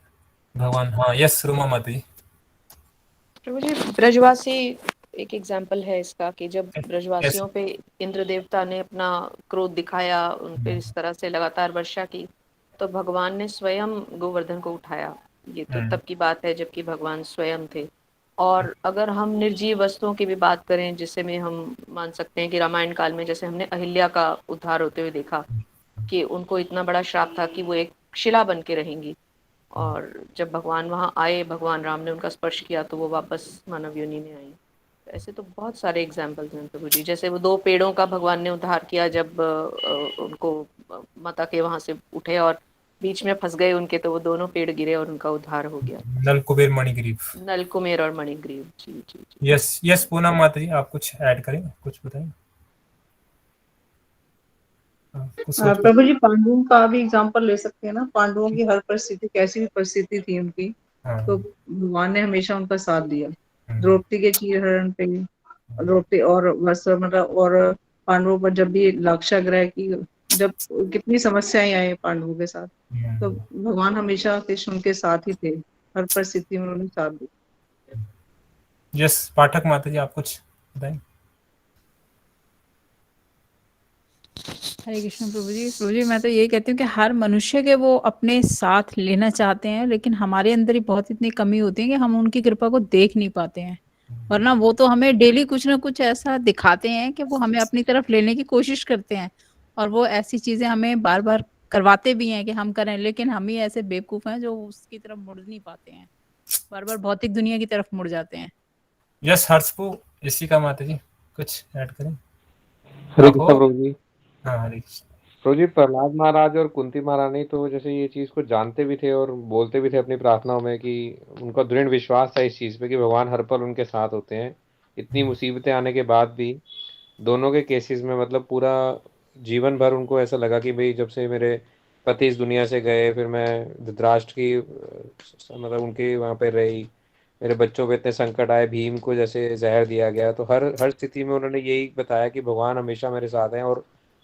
भगवान, हाँ, यस रूमा माती। प्रभु जी, ब्रजवासी एक एग्जाम्पल है इसका कि जब ब्रजवासियों पे इंद्र देवता ने अपना क्रोध दिखाया, उन पे इस तरह से लगातार वर्षा की, तो भगवान ने स्वयं गोवर्धन को उठाया। ये तो तब की बात है जबकि भगवान स्वयं थे। और अगर हम निर्जीव वस्तुओं की भी बात करें, जिससे में हम मान सकते हैं कि रामायण काल में जैसे हमने अहिल्या का उद्धार होते हुए देखा कि उनको इतना बड़ा श्राप था कि वो एक शिला बन के रहेंगी, और जब भगवान वहाँ आए, भगवान राम ने उनका स्पर्श किया तो वो वापस मानव योनि में आई। ऐसे तो बहुत सारे एग्जाम्पल्स हैं प्रभु जी। जैसे वो 2 पेड़ों का भगवान ने उद्धार किया जब उनको माता के वहां से उठे और बीच में फंस गए उनके, तो वो दोनों पेड़ गिरे और उनका उद्धार हो गया। नलकुबेर मणिग्रीव। नलकुमेर और मणिग्रीव। जी जी जी। यस पूनम माता जी, आप कुछ ऐड करेंगे, कुछ बताएंगे? प्रभु जी पांडवों का भी एग्जांपल ले सकते हैं ना। पांडवों की हर परिस्थिति, कैसी भी परिस्थिति थी उनकी, तो भगवान ने हमेशा उनका साथ दिया। द्रौपदी के चीरहरण पे द्रौपदी और बस मतलब और पांडवों पर जब भी लाक्षागृह की जब कितनी समस्याएं आई पांडवों के साथ, तो भगवान हमेशा कृष्ण उनके साथ ही थे, हर परिस्थिति में उन्होंने साथ दिया। यस पाठक माता जी, आप कुछ बताएंगे? हरे कृष्ण प्रभु जी, मैं तो यही कहती हूँ कि हर मनुष्य के वो अपने साथ लेना चाहते हैं, लेकिन हमारे अंदर ही बहुत इतनी कमी होती है कि हम उनकी कृपा को देख नहीं पाते हैं। वरना वो तो हमें डेली कुछ ना कुछ ऐसा दिखाते हैं कि वो हमें अपनी तरफ लेने की कोशिश करते हैं, और वो ऐसी चीजें हमें बार बार करवाते भी हैं कि हम करें, लेकिन हम ही ऐसे बेवकूफ हैं जो उसकी तरफ मुड़ नहीं पाते हैं, बार बार भौतिक दुनिया की तरफ मुड़ जाते हैं। यस हर्षपू इसी का माता जी कुछ ऐड करें। हरे आप कृष्णा हो? प्रभु जी। हाँ हरे कृष्ण। प्रभु जी, प्रहलाद महाराज और कुंती महारानी तो जैसे ये चीज को जानते भी थे और बोलते भी थे अपनी प्रार्थनाओं में कि उनका दृढ़ विश्वास था इस चीज पे कि भगवान हर पल उनके साथ होते हैं। इतनी मुसीबतें आने के बाद भी दोनों के केसेस में मतलब पूरा जीवन भर उनको ऐसा लगा कि भाई जब से मेरे पति इस दुनिया से गए, फिर मैं धृतराष्ट्र की मतलब उनके वहाँ पे रही, मेरे बच्चों पे इतने संकट आए, भीम को जैसे जहर दिया गया, तो हर हर स्थिति में उन्होंने यही बताया कि भगवान हमेशा मेरे साथ हैं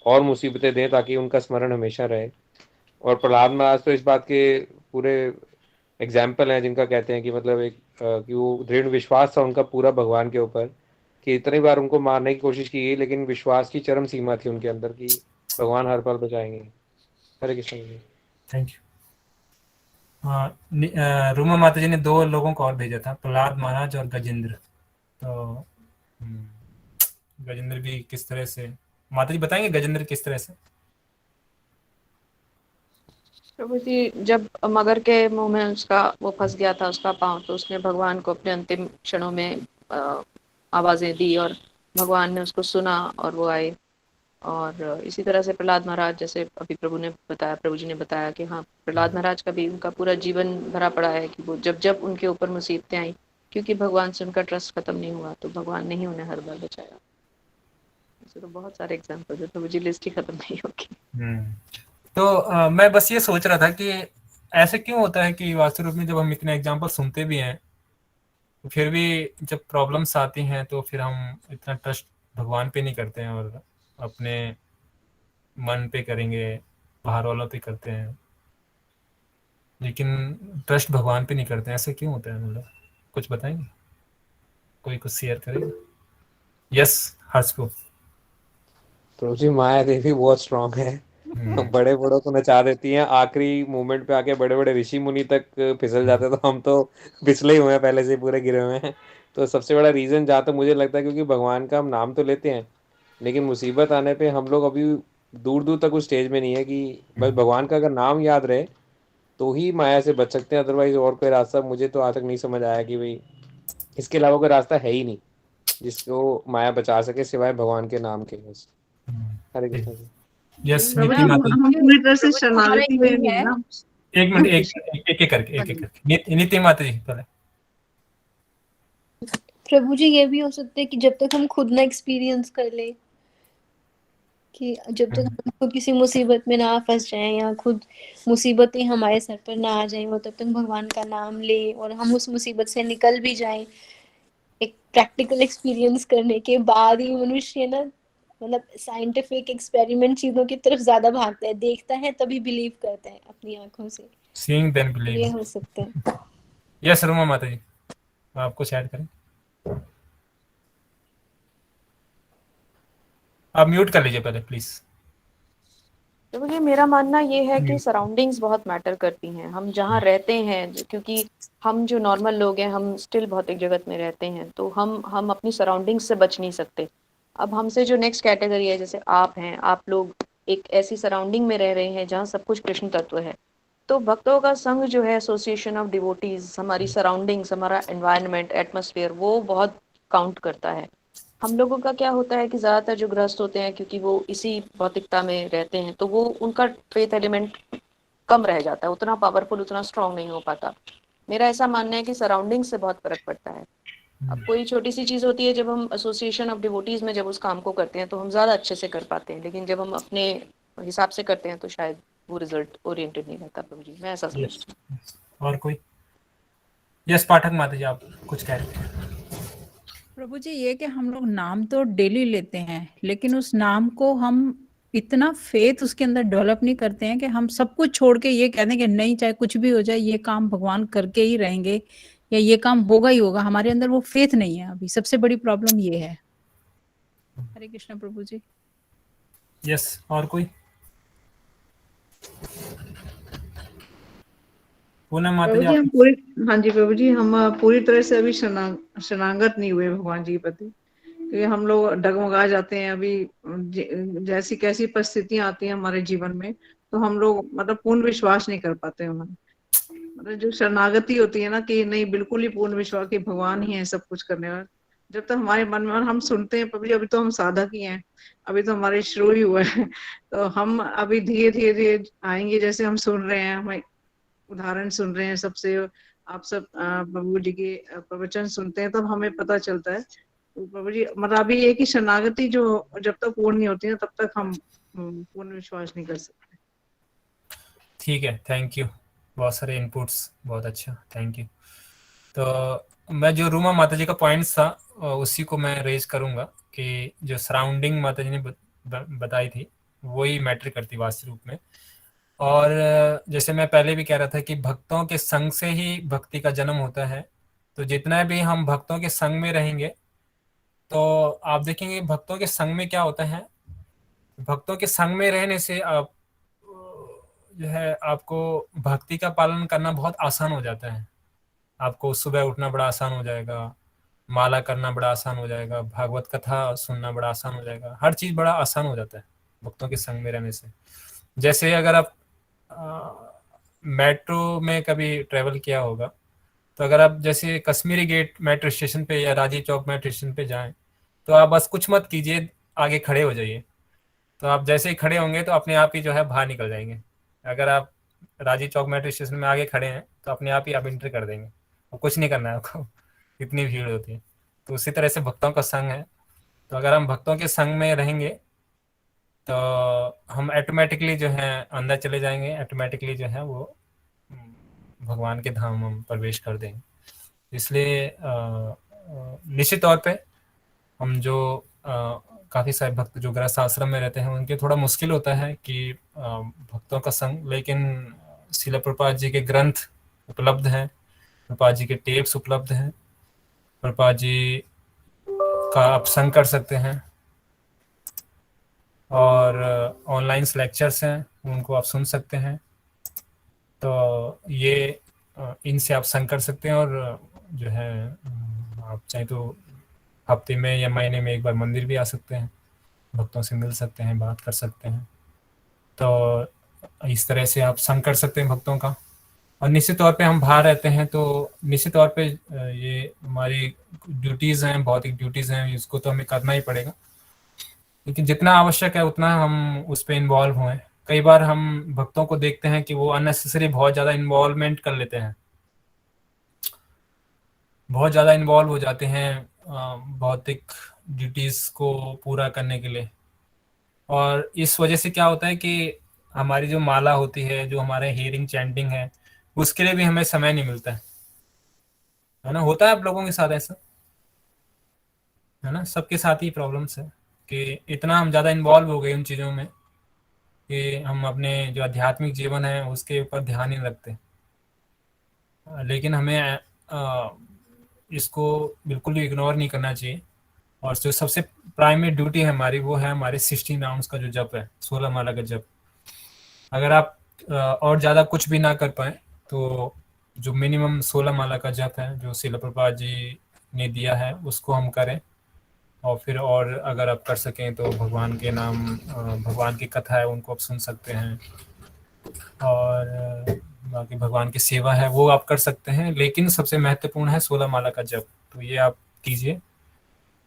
और मुसीबतें दें ताकि उनका स्मरण हमेशा रहे। और प्रहलाद महाराज तो इस बात के पूरे एग्जाम्पल हैं जिनका कहते हैं कि मतलब कि वो दृढ़ विश्वास था उनका पूरा भगवान के ऊपर कि इतनी बार उनको मारने की कोशिश की गई लेकिन विश्वास की चरम सीमा थी उनके अंदर कि भगवान हर पल बचाएंगे। हरे कृष्ण जी। Thank you. रूमा माता जी ने 2 लोगों को और भेजा था, प्रहलाद महाराज और गजेंद्र। तो गजेंद्र भी किस तरह से, माता जी बताएंगे गजेंद्र किस तरह से? प्रभु जी, जब मगर के मुंह में उसका वो फंस गया था उसका पांव, तो उसने भगवान को अपने अंतिम क्षणों में आवाजें दी और भगवान ने उसको सुना और वो आए। और इसी तरह से प्रहलाद महाराज, जैसे अभी प्रभु जी ने बताया कि हाँ, प्रहलाद महाराज का भी उनका पूरा जीवन भरा पड़ा है कि वो जब जब उनके ऊपर मुसीबतें आई, क्योंकि भगवान से उनका ट्रस्ट खत्म नहीं हुआ, तो भगवान ने ही उन्हें हर बार बचाया। ऐसे तो बहुत सारे एग्जाम्पल है, प्रभु जी लिस्ट ही खत्म नहीं होगी। तो मैं बस ये सोच रहा था कि ऐसे क्यों होता है कि वास्तव रूप में जब हम इतने एग्जाम्पल सुनते भी हैं तो फिर भी जब प्रॉब्लम्स आती हैं तो फिर हम इतना ट्रस्ट भगवान पे नहीं करते हैं और अपने मन पे करेंगे, बाहर वालों पे करते हैं, लेकिन ट्रस्ट भगवान पे नहीं करते हैं। ऐसे क्यों होता है? मतलब कुछ बताएंगे, कोई कुछ शेयर करेगा? यस हर्षपू। प्रभु जी, माया देवी बहुत स्ट्रांग है। बड़े बड़ों को नचा देती हैं, आखिरी मोमेंट पे आके बड़े बड़े ऋषि मुनि तक फिसल जाते हैं, तो हम तो फिसले ही हुए हैं, पहले से ही पूरे गिरे हुए हैं। तो सबसे बड़ा रीजन जहाँ तक मुझे लगता है क्योंकि भगवान का हम नाम तो लेते हैं लेकिन मुसीबत आने पे हम लोग अभी दूर दूर तक उस स्टेज में नहीं है कि बस भगवान का अगर नाम याद रहे तो ही माया से बच सकते हैं, अदरवाइज और कोई रास्ता मुझे तो आज तक नहीं समझ आया कि भाई इसके अलावा कोई रास्ता है ही नहीं जिसको माया बचा सके सिवाय भगवान के नाम के। बस। हरे कृष्ण जी। यस प्रभु नीति जी, माता जी। हम पूरी तरह से हमारा शरणागति में यही नहीं है। है ना। एक मिनट, एक एक करके नीति माता जी पहले। प्रभु जी, ये भी हो सकता है कि जब तक हम खुद ना एक्सपीरियंस कर ले, कि जब तक हम खुद किसी मुसीबत में ना फंस जाएं या खुद मुसीबतें हमारे सर पर ना आ जाएं, वो तब तक भगवान का नाम ले और हम उस मुसीबत से निकल भी जाएं, एक प्रैक्टिकल एक्सपीरियंस करने के बाद ही मनुष्य ना, मतलब साइंटिफिक एक्सपेरिमेंट चीजों की तरफ ज्यादा भागता है, देखता है तभी बिलीव करता है अपनी आंखों से। सीइंग देन ये बिलीव। हो सकता है। यस रूमा माता जी, आप कुछ ऐड करें। आप म्यूट कर लीजिए पहले प्लीज। तो मुझे मेरा मानना ये है कि सराउंडिंग्स बहुत मैटर करती हैं, हम जहाँ रहते हैं, क्योंकि हम जो नॉर्मल लोग हैं हम स्टिल भौतिक जगत में रहते हैं, तो हम अपनी सराउंडिंग्स से बच नहीं सकते। अब हमसे जो नेक्स्ट कैटेगरी है, जैसे आप हैं, आप लोग एक ऐसी सराउंडिंग में रह रहे हैं जहाँ सब कुछ कृष्ण तत्व है, तो भक्तों का संघ जो है, एसोसिएशन ऑफ डिवोटीज, हमारी सराउंडिंग्स, हमारा एनवायरनमेंट, एटमॉस्फेयर, वो बहुत काउंट करता है। हम लोगों का क्या होता है कि ज़्यादातर जो गृहस्थ होते हैं, क्योंकि वो इसी भौतिकता में रहते हैं, तो वो उनका फेथ एलिमेंट कम रह जाता है, उतना पावरफुल, उतना स्ट्रांग नहीं हो पाता। मेरा ऐसा मानना है कि सराउंडिंग से बहुत फर्क पड़ता है। अब कोई छोटी सी चीज़ होती है, जब हम एसोसिएशन ऑफ डिवोटीज में जब उस काम को करते हैं तो हम ज़्यादा अच्छे से कर पाते हैं, लेकिन जब हम अपने हिसाब से करते हैं तो शायद वो रिजल्ट ओरिएंटेड नहीं रहता। प्रभु जी, मैं ऐसा समझती हूँ। और कोई? यस पाठक माता जी, आप कुछ कह रहे थे। प्रभु जी, ये कि हम लोग नाम तो डेली लेते हैं लेकिन उस नाम को हम इतना फेथ उसके अंदर डेवलप नहीं करते हैं कि हम सब कुछ छोड़ के ये कहते हैं कि नहीं, चाहे कुछ भी हो जाए ये काम भगवान करके ही रहेंगे या ये काम होगा ही होगा। हमारे अंदर वो फेथ नहीं है। अभी सबसे बड़ी प्रॉब्लम ये है। हरे कृष्ण प्रभु जी। यस और कोई? पूनम माता प्रभु जी जी, आप। हम पूरी, हाँ जी प्रभु जी, हम पूरी तरह से अभी शरणागत नहीं हुए भगवान जी के प्रति, क्योंकि हम लोग डगमगा जाते हैं अभी। जैसी कैसी परिस्थितियां आती हैं हमारे जीवन में, तो हम लोग मतलब पूर्ण विश्वास नहीं कर पाते हैं। मतलब जो शरणागति होती है ना, कि नहीं बिल्कुल ही पूर्ण विश्वास कि भगवान ही है सब कुछ करने वाला, जब तक हमारे मन में, और हम सुनते हैं प्रभु जी, अभी तो हम साधक ही हैं, अभी तो हमारे शुरू ही हुए हैं, तो हम अभी धीरे धीरे धीरे आएंगे। जैसे हम सुन रहे हैं, हम उदाहरण सुन रहे हैं सबसे, आप सब प्रभु जी के प्रवचन सुनते हैं, तब हमें पता चलता है। तो प्रभु जी मतलब अभी ये कि शरणागति जो जब तक पूर्ण नहीं होती है तब तक हम पूर्ण विश्वास नहीं कर सकते। ठीक है, थैंक यू, बहुत सारे इनपुट्स, बहुत अच्छा, थैंक यू। तो मैं जो रूमा माता जी का पॉइंट्स था उसी को मैं रेज करूंगा कि जो सराउंडिंग माता जी ने बताई थी वही मैटर करती वास्तविक रूप में। और जैसे मैं पहले भी कह रहा था कि भक्तों के संग से ही भक्ति का जन्म होता है। तो जितना भी हम भक्तों के संग में रहेंगे तो आप देखेंगे भक्तों के संग में क्या होता है, भक्तों के संग में रहने से आप जो है आपको भक्ति का पालन करना बहुत आसान हो जाता है। आपको सुबह उठना बड़ा आसान हो जाएगा, माला करना बड़ा आसान हो जाएगा, भागवत कथा सुनना बड़ा आसान हो जाएगा, हर चीज़ बड़ा आसान हो जाता है भक्तों के संग में रहने से। जैसे अगर आप मेट्रो में कभी ट्रेवल किया होगा तो अगर आप जैसे कश्मीरी गेट मेट्रो स्टेशन पे या राजीव चौक मेट्रो स्टेशन पे जाएं तो आप बस कुछ मत कीजिए, आगे खड़े हो जाइए। तो आप जैसे ही खड़े होंगे तो अपने आप ही जो है बाहर निकल जाएंगे। अगर आप राजीव चौक मेट्रो स्टेशन में आगे खड़े हैं तो अपने आप ही आप एंट्री कर देंगे और कुछ नहीं करना है आपको, इतनी भीड़ होती है। तो उसी तरह से भक्तों का संग है। तो अगर हम भक्तों के संग में रहेंगे तो हम ऑटोमेटिकली जो है अंदर चले जाएंगे, ऑटोमेटिकली जो है वो भगवान के धाम हम प्रवेश कर देंगे। इसलिए निश्चित तौर पे हम जो काफ़ी सारे भक्त जो गृहस्थ आश्रम में रहते हैं उनके थोड़ा मुश्किल होता है कि भक्तों का संग, लेकिन श्रील प्रभुपाद जी के ग्रंथ उपलब्ध हैं, प्रभुपाद जी के टेप्स उपलब्ध हैं, प्रभुपाद जी का आप संग कर सकते हैं और ऑनलाइन लेक्चर्स हैं उनको आप सुन सकते हैं। तो ये इनसे आप संग कर सकते हैं और जो है आप चाहे तो हफ्ते में या महीने में एक बार मंदिर भी आ सकते हैं, भक्तों से मिल सकते हैं, बात कर सकते हैं। तो इस तरह से आप संग कर सकते हैं भक्तों का। और निश्चित तौर पे हम बाहर रहते हैं तो निश्चित तौर पे ये हमारी ड्यूटीज़ हैं, भौतिक ड्यूटीज़ हैं, इसको तो हमें करना ही पड़ेगा, लेकिन जितना आवश्यक है उतना हम उस पर इन्वॉल्व हों। कई बार हम भक्तों को देखते हैं कि वो अननेसेसरी बहुत ज़्यादा इन्वॉल्वमेंट कर लेते हैं, बहुत ज़्यादा इन्वॉल्व हो जाते हैं भौतिक ड्यूटीज़ को पूरा करने के लिए। और इस वजह से क्या होता है कि हमारी जो माला होती है, जो हमारे हियरिंग चैंटिंग है, उसके लिए भी हमें समय नहीं मिलता है ना। होता है आप लोगों के साथ ऐसा, है ना, सबके साथ ही प्रॉब्लम्स है कि इतना हम ज़्यादा इन्वॉल्व हो गए उन चीज़ों में कि हम अपने जो आध्यात्मिक जीवन है उसके ऊपर ध्यान नहीं रखते। लेकिन हमें इसको बिल्कुल भी इग्नोर नहीं करना चाहिए। और जो सबसे प्राइमरी ड्यूटी है हमारी वो है हमारे 16 राउंड्स का जो जप है, 16 माला का जप। अगर आप और ज़्यादा कुछ भी ना कर पाए तो जो मिनिमम 16 माला का जप है जो श्रील प्रभुपाद जी ने दिया है उसको हम करें। और फिर और अगर आप कर सकें तो भगवान के नाम, भगवान की कथा है उनको आप सुन सकते हैं, और बाकी भगवान की सेवा है वो आप कर सकते हैं। लेकिन सबसे महत्वपूर्ण है 16 माला का जप, तो ये आप कीजिए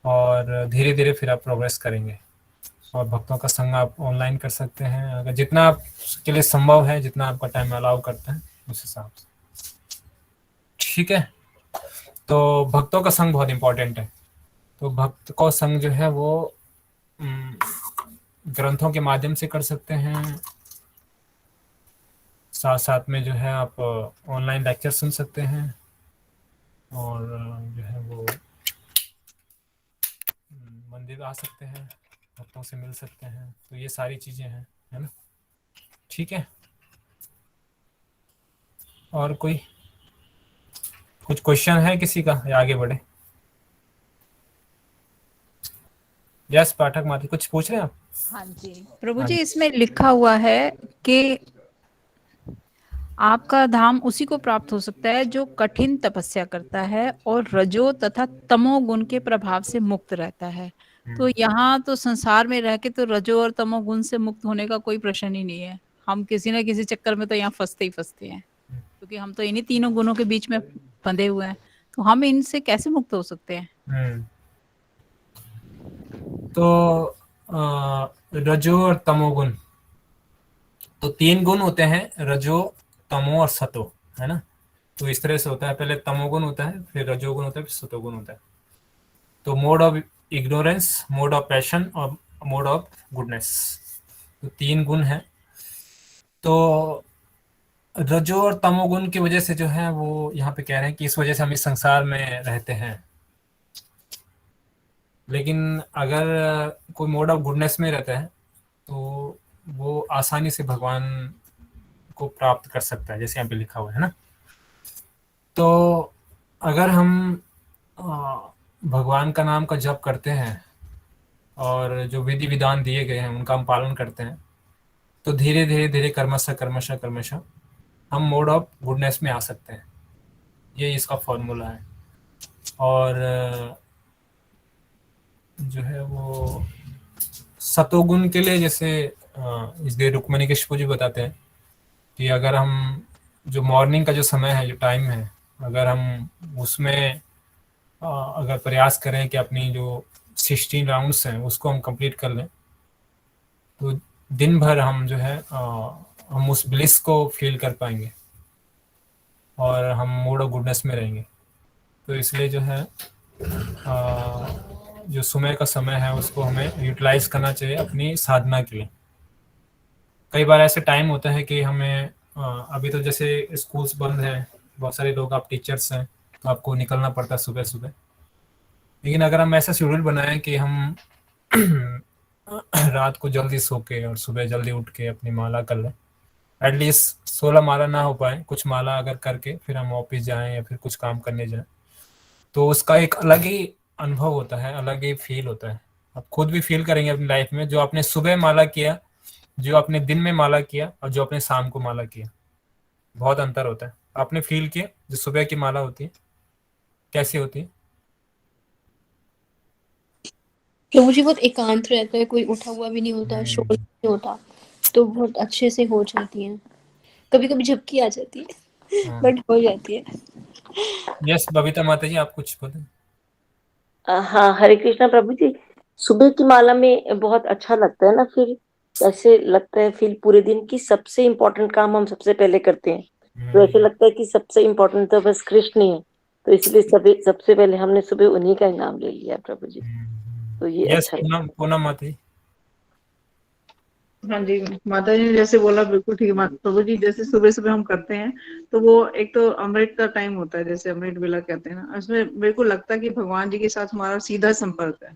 और धीरे धीरे फिर आप प्रोग्रेस करेंगे। और भक्तों का संग आप ऑनलाइन कर सकते हैं, अगर जितना आपके लिए संभव है, जितना आपका टाइम अलाउ करता है उस हिसाब से, ठीक है। तो भक्तों का संग बहुत इम्पोर्टेंट है। तो भक्त को संग जो है वो ग्रंथों के माध्यम से कर सकते हैं, साथ साथ में जो है आप ऑनलाइन लेक्चर सुन सकते हैं, और जो है वो मंदिर आ सकते हैं, भक्तों से मिल सकते हैं। तो ये सारी चीज़ें हैं, है ना, ठीक है। और कोई कुछ क्वेश्चन है किसी का या आगे बढ़े? यस पाठक माता कुछ पूछ रहे हैं आप? हाँ जी प्रभु जी, इसमें लिखा हुआ है कि आपका धाम उसी को प्राप्त हो सकता है जो कठिन तपस्या करता है और रजो तथा तमो गुण के प्रभाव से मुक्त रहता है। तो यहाँ तो संसार में रह के तो रजो और तमो गुण से मुक्त होने का कोई प्रश्न ही नहीं है। हम किसी न किसी चक्कर में तो यहाँ फंसते ही फंसते हैं, क्योंकि हम तो इन्हीं तीनों गुणों के बीच में बंधे हुए हैं। तो हम इनसे कैसे मुक्त हो सकते हैं? तो रजो और तमोगुण, तो 3 गुण होते हैं, रजो, तमो और सतो, है ना। तो इस तरह से होता है, पहले तमोगुण होता है, फिर रजोगुण होता है, फिर सतोगुण होता है। तो mode of ignorance, mode of passion और मोड ऑफ गुडनेस, तो 3 गुण हैं। तो रजो और तमोगुण की वजह से जो है वो यहाँ पे कह रहे हैं कि इस वजह से हम इस संसार में रहते हैं। लेकिन अगर कोई मोड ऑफ गुडनेस में रहता है तो वो आसानी से भगवान को प्राप्त कर सकता है, जैसे यहाँ पे लिखा हुआ है ना। तो अगर हम भगवान का नाम का जप करते हैं और जो विधि विधान दिए गए हैं उनका हम पालन करते हैं, तो धीरे धीरे धीरे कर्मशः कर्मशः कर्मशः हम मोड ऑफ गुडनेस में आ सकते हैं। ये इसका फॉर्मूला है। और जो है वो सतोगुण के लिए, जैसे इसलिए रुक्मणी कश्यप जी बताते हैं कि अगर हम जो मॉर्निंग का जो समय है, जो टाइम है, अगर हम उसमें अगर प्रयास करें कि अपनी जो 16 राउंड्स हैं उसको हम कंप्लीट कर लें, तो दिन भर हम जो है हम उस ब्लिस को फील कर पाएंगे और हम मूड ऑफ गुडनेस में रहेंगे। तो इसलिए जो है जो सुबह का समय है उसको हमें यूटिलाइज करना चाहिए अपनी साधना के लिए। कई बार ऐसे टाइम होता है कि हमें अभी तो जैसे स्कूल्स बंद हैं, बहुत सारे लोग आप टीचर्स हैं तो आपको निकलना पड़ता है सुबह सुबह। लेकिन अगर हम ऐसा शेड्यूल बनाएं कि हम रात को जल्दी सो के और सुबह जल्दी उठ के अपनी माला कर लें, एटलीस्ट 16 माला ना हो पाए, कुछ माला अगर करके फिर हम ऑफिस जाएं या फिर कुछ काम करने जाएं, तो उसका एक अलग ही अनुभव होता है, अलग ही फील होता है। आप खुद भी फील करेंगे अपनी लाइफ में, जो आपने सुबह माला किया, जो आपने दिन में माला किया और जो आपने शाम को माला किया, बहुत अंतर होता है। आपने फील किया जो सुबह की माला होती है कैसी होती है? प्रभु जी बहुत एकांत रहता है, कोई उठा हुआ भी नहीं होता, शोर नहीं होता, तो बहुत अच्छे से हो जाती है। कभी कभी झपकी आ जाती है बट हो जाती है। यस बबीता माता जी, आप कुछ बोले? हाँ, हरे कृष्णा प्रभु जी। सुबह की माला में बहुत अच्छा लगता है ना, फिर ऐसे लगता है फिर पूरे दिन की सबसे इम्पोर्टेंट काम हम सबसे पहले करते हैं, तो ऐसे लगता है कि सबसे इम्पोर्टेंट तो बस कृष्ण ही है, तो इसलिए सबसे पहले हमने सुबह उन्हीं का नाम ले लिया प्रभु जी, तो ये यस अच्छा पूनम माता जी। हाँ जी, माता जी ने जैसे बोला बिल्कुल ठीक है प्रभु जी। जैसे सुबह सुबह हम करते हैं तो वो एक तो अमृत का टाइम होता है, जैसे अमृत वेला कहते हैं ना, उसमें बिल्कुल लगता है कि भगवान जी के साथ हमारा सीधा संपर्क है,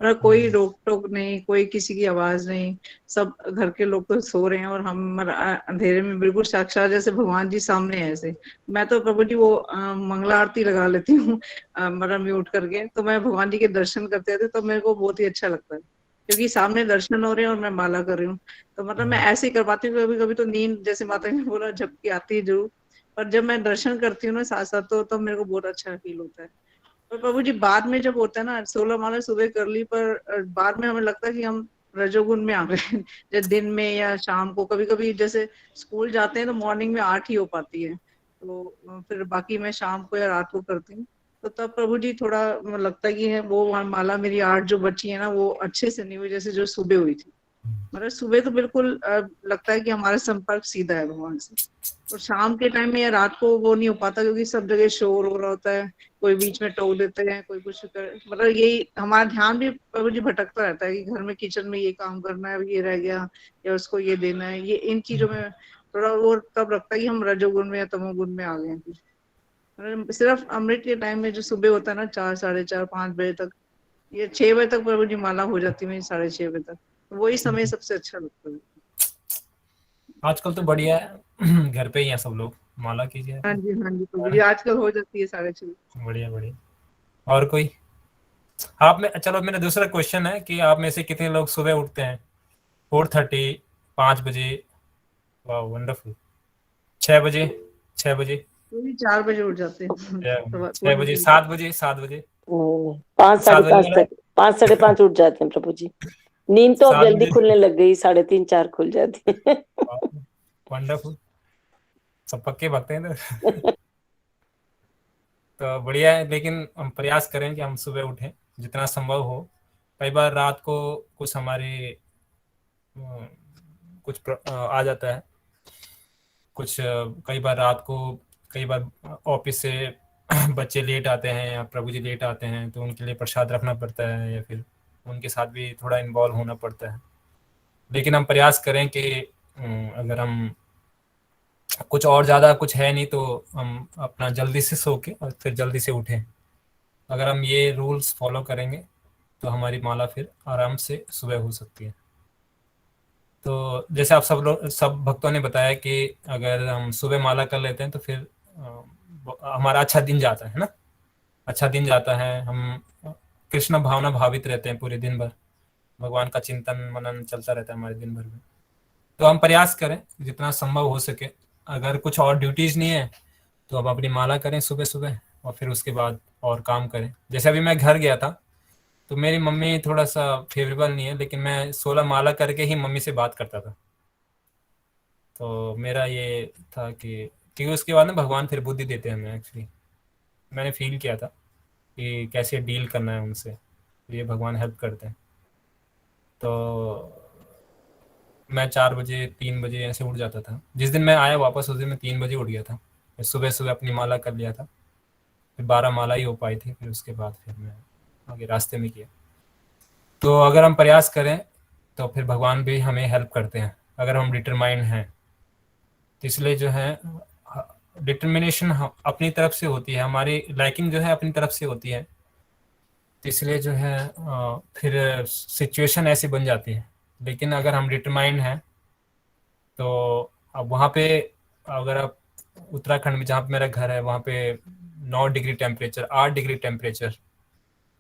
और कोई रोक टोक नहीं, कोई किसी की आवाज नहीं, सब घर के लोग तो सो रहे हैं और हम अंधेरे में बिल्कुल साक्षात जैसे भगवान जी सामने है। ऐसे मैं तो प्रभु जी वो मंगला आरती लगा लेती हूँ मतलब म्यूट करके, तो मैं भगवान जी के दर्शन करते थे तो मेरे को बहुत ही अच्छा लगता है, क्योंकि सामने दर्शन हो रहे हैं और मैं माला कर रही हूँ। तो मतलब मैं ऐसे ही करवाती हूँ। कभी कभी तो नींद, जैसे माता ने बोला, झपकी आती है जरूर, पर जब मैं दर्शन करती हूँ ना साथ साथ, तो मेरे को बहुत अच्छा फील होता है। और प्रभु जी बाद में जब होता है ना, 16 माला सुबह कर ली, पर बाद में हमें लगता है कि हम रजोगुण में आ गए जैसे दिन में या शाम को। कभी कभी जैसे स्कूल जाते हैं तो मॉर्निंग में 8 ही हो पाती है, तो फिर बाकी मैं शाम को या रात को करती हूँ। तो तब प्रभु जी थोड़ा लगता है कि है वो माला मेरी 8 जो बची है ना, वो अच्छे से नहीं हुई जैसे जो सुबह हुई थी। मतलब सुबह तो बिल्कुल लगता है कि हमारा संपर्क सीधा है भगवान से, और शाम के टाइम में या रात को वो नहीं हो पाता, क्योंकि सब जगह शोर हो रहा होता है, कोई बीच में टोक देते हैं, कोई कुछ कर, मतलब यही हमारा ध्यान भी प्रभु जी भटकता रहता है कि घर में किचन में ये काम करना है, ये रह गया, या उसको ये देना है, ये इन चीजों में थोड़ा वो तब लगता है कि हम रजोगुण में या तमोगुण में आ गए हैं। मतलब सिर्फ अमृत के टाइम में जो सुबह होता है ना, 4, 4:30, 5 बजे तक, ये 6 बजे तक प्रभु जी माला हो जाती है, 6:30 बजे तक, वही समय सबसे अच्छा लगता है। आजकल तो बढ़िया है घर पे ही है सब लोग, माला कीजिए। हाँ जी प्रभु जी, आजकल हो जाती है 6:30। बढ़िया बढ़िया। और कोई आप में, चलो मेरा दूसरा क्वेश्चन है कि आप में से कितने लोग सुबह उठते हैं 4:30, 5 बजे? वाह वंडरफुल। 6 बजे, 6 बजे, वो भी 4 बजे उठ जाते हैं 6 बजे, 7 बजे, 7 बजे, 5, 7 बजे 5:30 तक, 5, 5:30 उठ जाते हैं प्रभु जी। नींद तो अब 7 जल्दी बजे खुलने लग गई, 3:30, 4 खुल जाती है। वंडरफुल, सब पक्के भक्त हैं इधर। तो बढ़िया है, लेकिन हम प्रयास करें कि हम सुबह उठें जितना संभव हो। कई बार रात को कुछ हमारे आ जाता है, कुछ कई बार रात को, कई बार ऑफिस से बच्चे लेट आते हैं या प्रभु जी लेट आते हैं, तो उनके लिए प्रसाद रखना पड़ता है या फिर उनके साथ भी थोड़ा इन्वॉल्व होना पड़ता है। लेकिन हम प्रयास करें कि अगर हम कुछ और ज़्यादा कुछ है नहीं तो हम अपना जल्दी से सो के और फिर जल्दी से उठें। अगर हम ये रूल्स फॉलो करेंगे तो हमारी माला फिर आराम से सुबह हो सकती है। तो जैसे आप सब भक्तों ने बताया कि अगर हम सुबह माला कर लेते हैं तो फिर हमारा अच्छा दिन जाता है ना, अच्छा दिन जाता है, हम कृष्ण भावना भावित रहते हैं पूरे दिन भर, भगवान का चिंतन मनन चलता रहता है हमारे दिन भर में। तो हम प्रयास करें जितना संभव हो सके, अगर कुछ और ड्यूटीज नहीं है तो हम अपनी माला करें सुबह सुबह और फिर उसके बाद और काम करें। जैसे अभी मैं घर गया था तो मेरी मम्मी थोड़ा सा फेवरेबल नहीं है, लेकिन मैं 16 माला करके ही मम्मी से बात करता था। तो मेरा ये था कि क्योंकि उसके बाद ना भगवान फिर बुद्धि देते हैं हमें। एक्चुअली मैंने फील किया था कि कैसे डील करना है उनसे, तो ये भगवान हेल्प करते हैं। तो मैं 4 बजे 3 बजे ऐसे उठ जाता था। जिस दिन मैं आया वापस उस दिन मैं 3 बजे उठ गया था, सुबह सुबह अपनी माला कर लिया था, फिर 12 माला ही हो पाई थी, फिर उसके बाद फिर मैं आगे रास्ते में किया। तो अगर हम प्रयास करें तो फिर भगवान भी हमें हेल्प करते हैं अगर हम डिटरमाइंड हैं। तो इसलिए जो है डिटर्मिनेशन अपनी तरफ से होती है, हमारी लाइकिंग जो है अपनी तरफ से होती है। तो इसलिए जो है फिर सिचुएशन ऐसी बन जाती है। लेकिन अगर हम डिटरमाइंड हैं तो अब वहाँ पे, अगर आप उत्तराखंड में जहाँ पे मेरा घर है वहाँ पे 9 डिग्री टेम्परेचर, 8 डिग्री टेम्परेचर,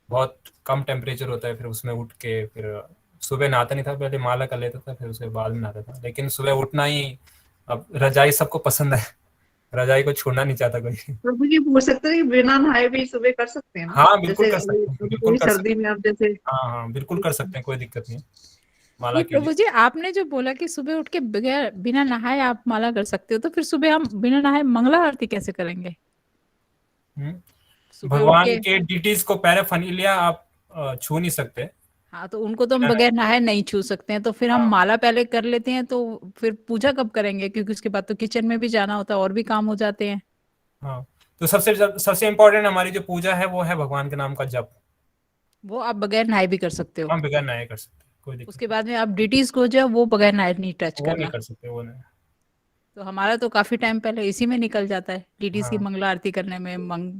बहुत कम टेम्परेचर होता है। फिर उसमें उठ के फिर सुबह नहाता नहीं था, पहले माला कर लेता था फिर उसके बाद में नहाता था। लेकिन सुबह उठना ही, अब रजाई सबको पसंद है, रजाई को छोड़ना नहीं चाहता कोई। प्रभु जी पूछ सकते हैं कि बिना नहाए भी सुबह कर सकते हैं ना? हाँ बिल्कुल जैसे कर सकते हैं, बिल्कुल पूरी कर सर्दी सकते में आप जैसे हैं। हाँ हाँ बिल्कुल कर सकते हैं, कोई दिक्कत नहीं माला ये के लिए। प्रभु जी आपने जो बोला कि सुबह उठ के बगैर बिना नहाए आप माला कर सकते हो, तो फिर सुबह हम बिना नहाए मंगला आरती कैसे करेंगे? सुबह उठ भगवान के के डिटीज को पैराफर्नालिया आप छू नहीं सकते। हाँ, तो उनको तो हम बगैर नहाए नहीं छू सकते हैं, तो फिर हम हाँ माला पहले कर लेते हैं, तो फिर पूजा कब करेंगे? क्योंकि उसके बाद तो किचन में भी जाना होता है और भी काम हो जाते हैं। हाँ, तो सबसे इम्पोर्टेंट हमारी जो पूजा है वो है भगवान के नाम का जप। वो आप बगैर नहाए भी कर सकते हो। हम बगैर नहाए कर सकते हैं, कोई दिक्कत उसके बाद में आप डिटीज को जो है वो बगैर नहाए नहीं टच नहीं, वो नहीं करना। कर सकते, वो नहीं। तो हमारा तो काफी टाइम पहले इसी में निकल जाता है, डिटीज की हाँ मंगला आरती करने में,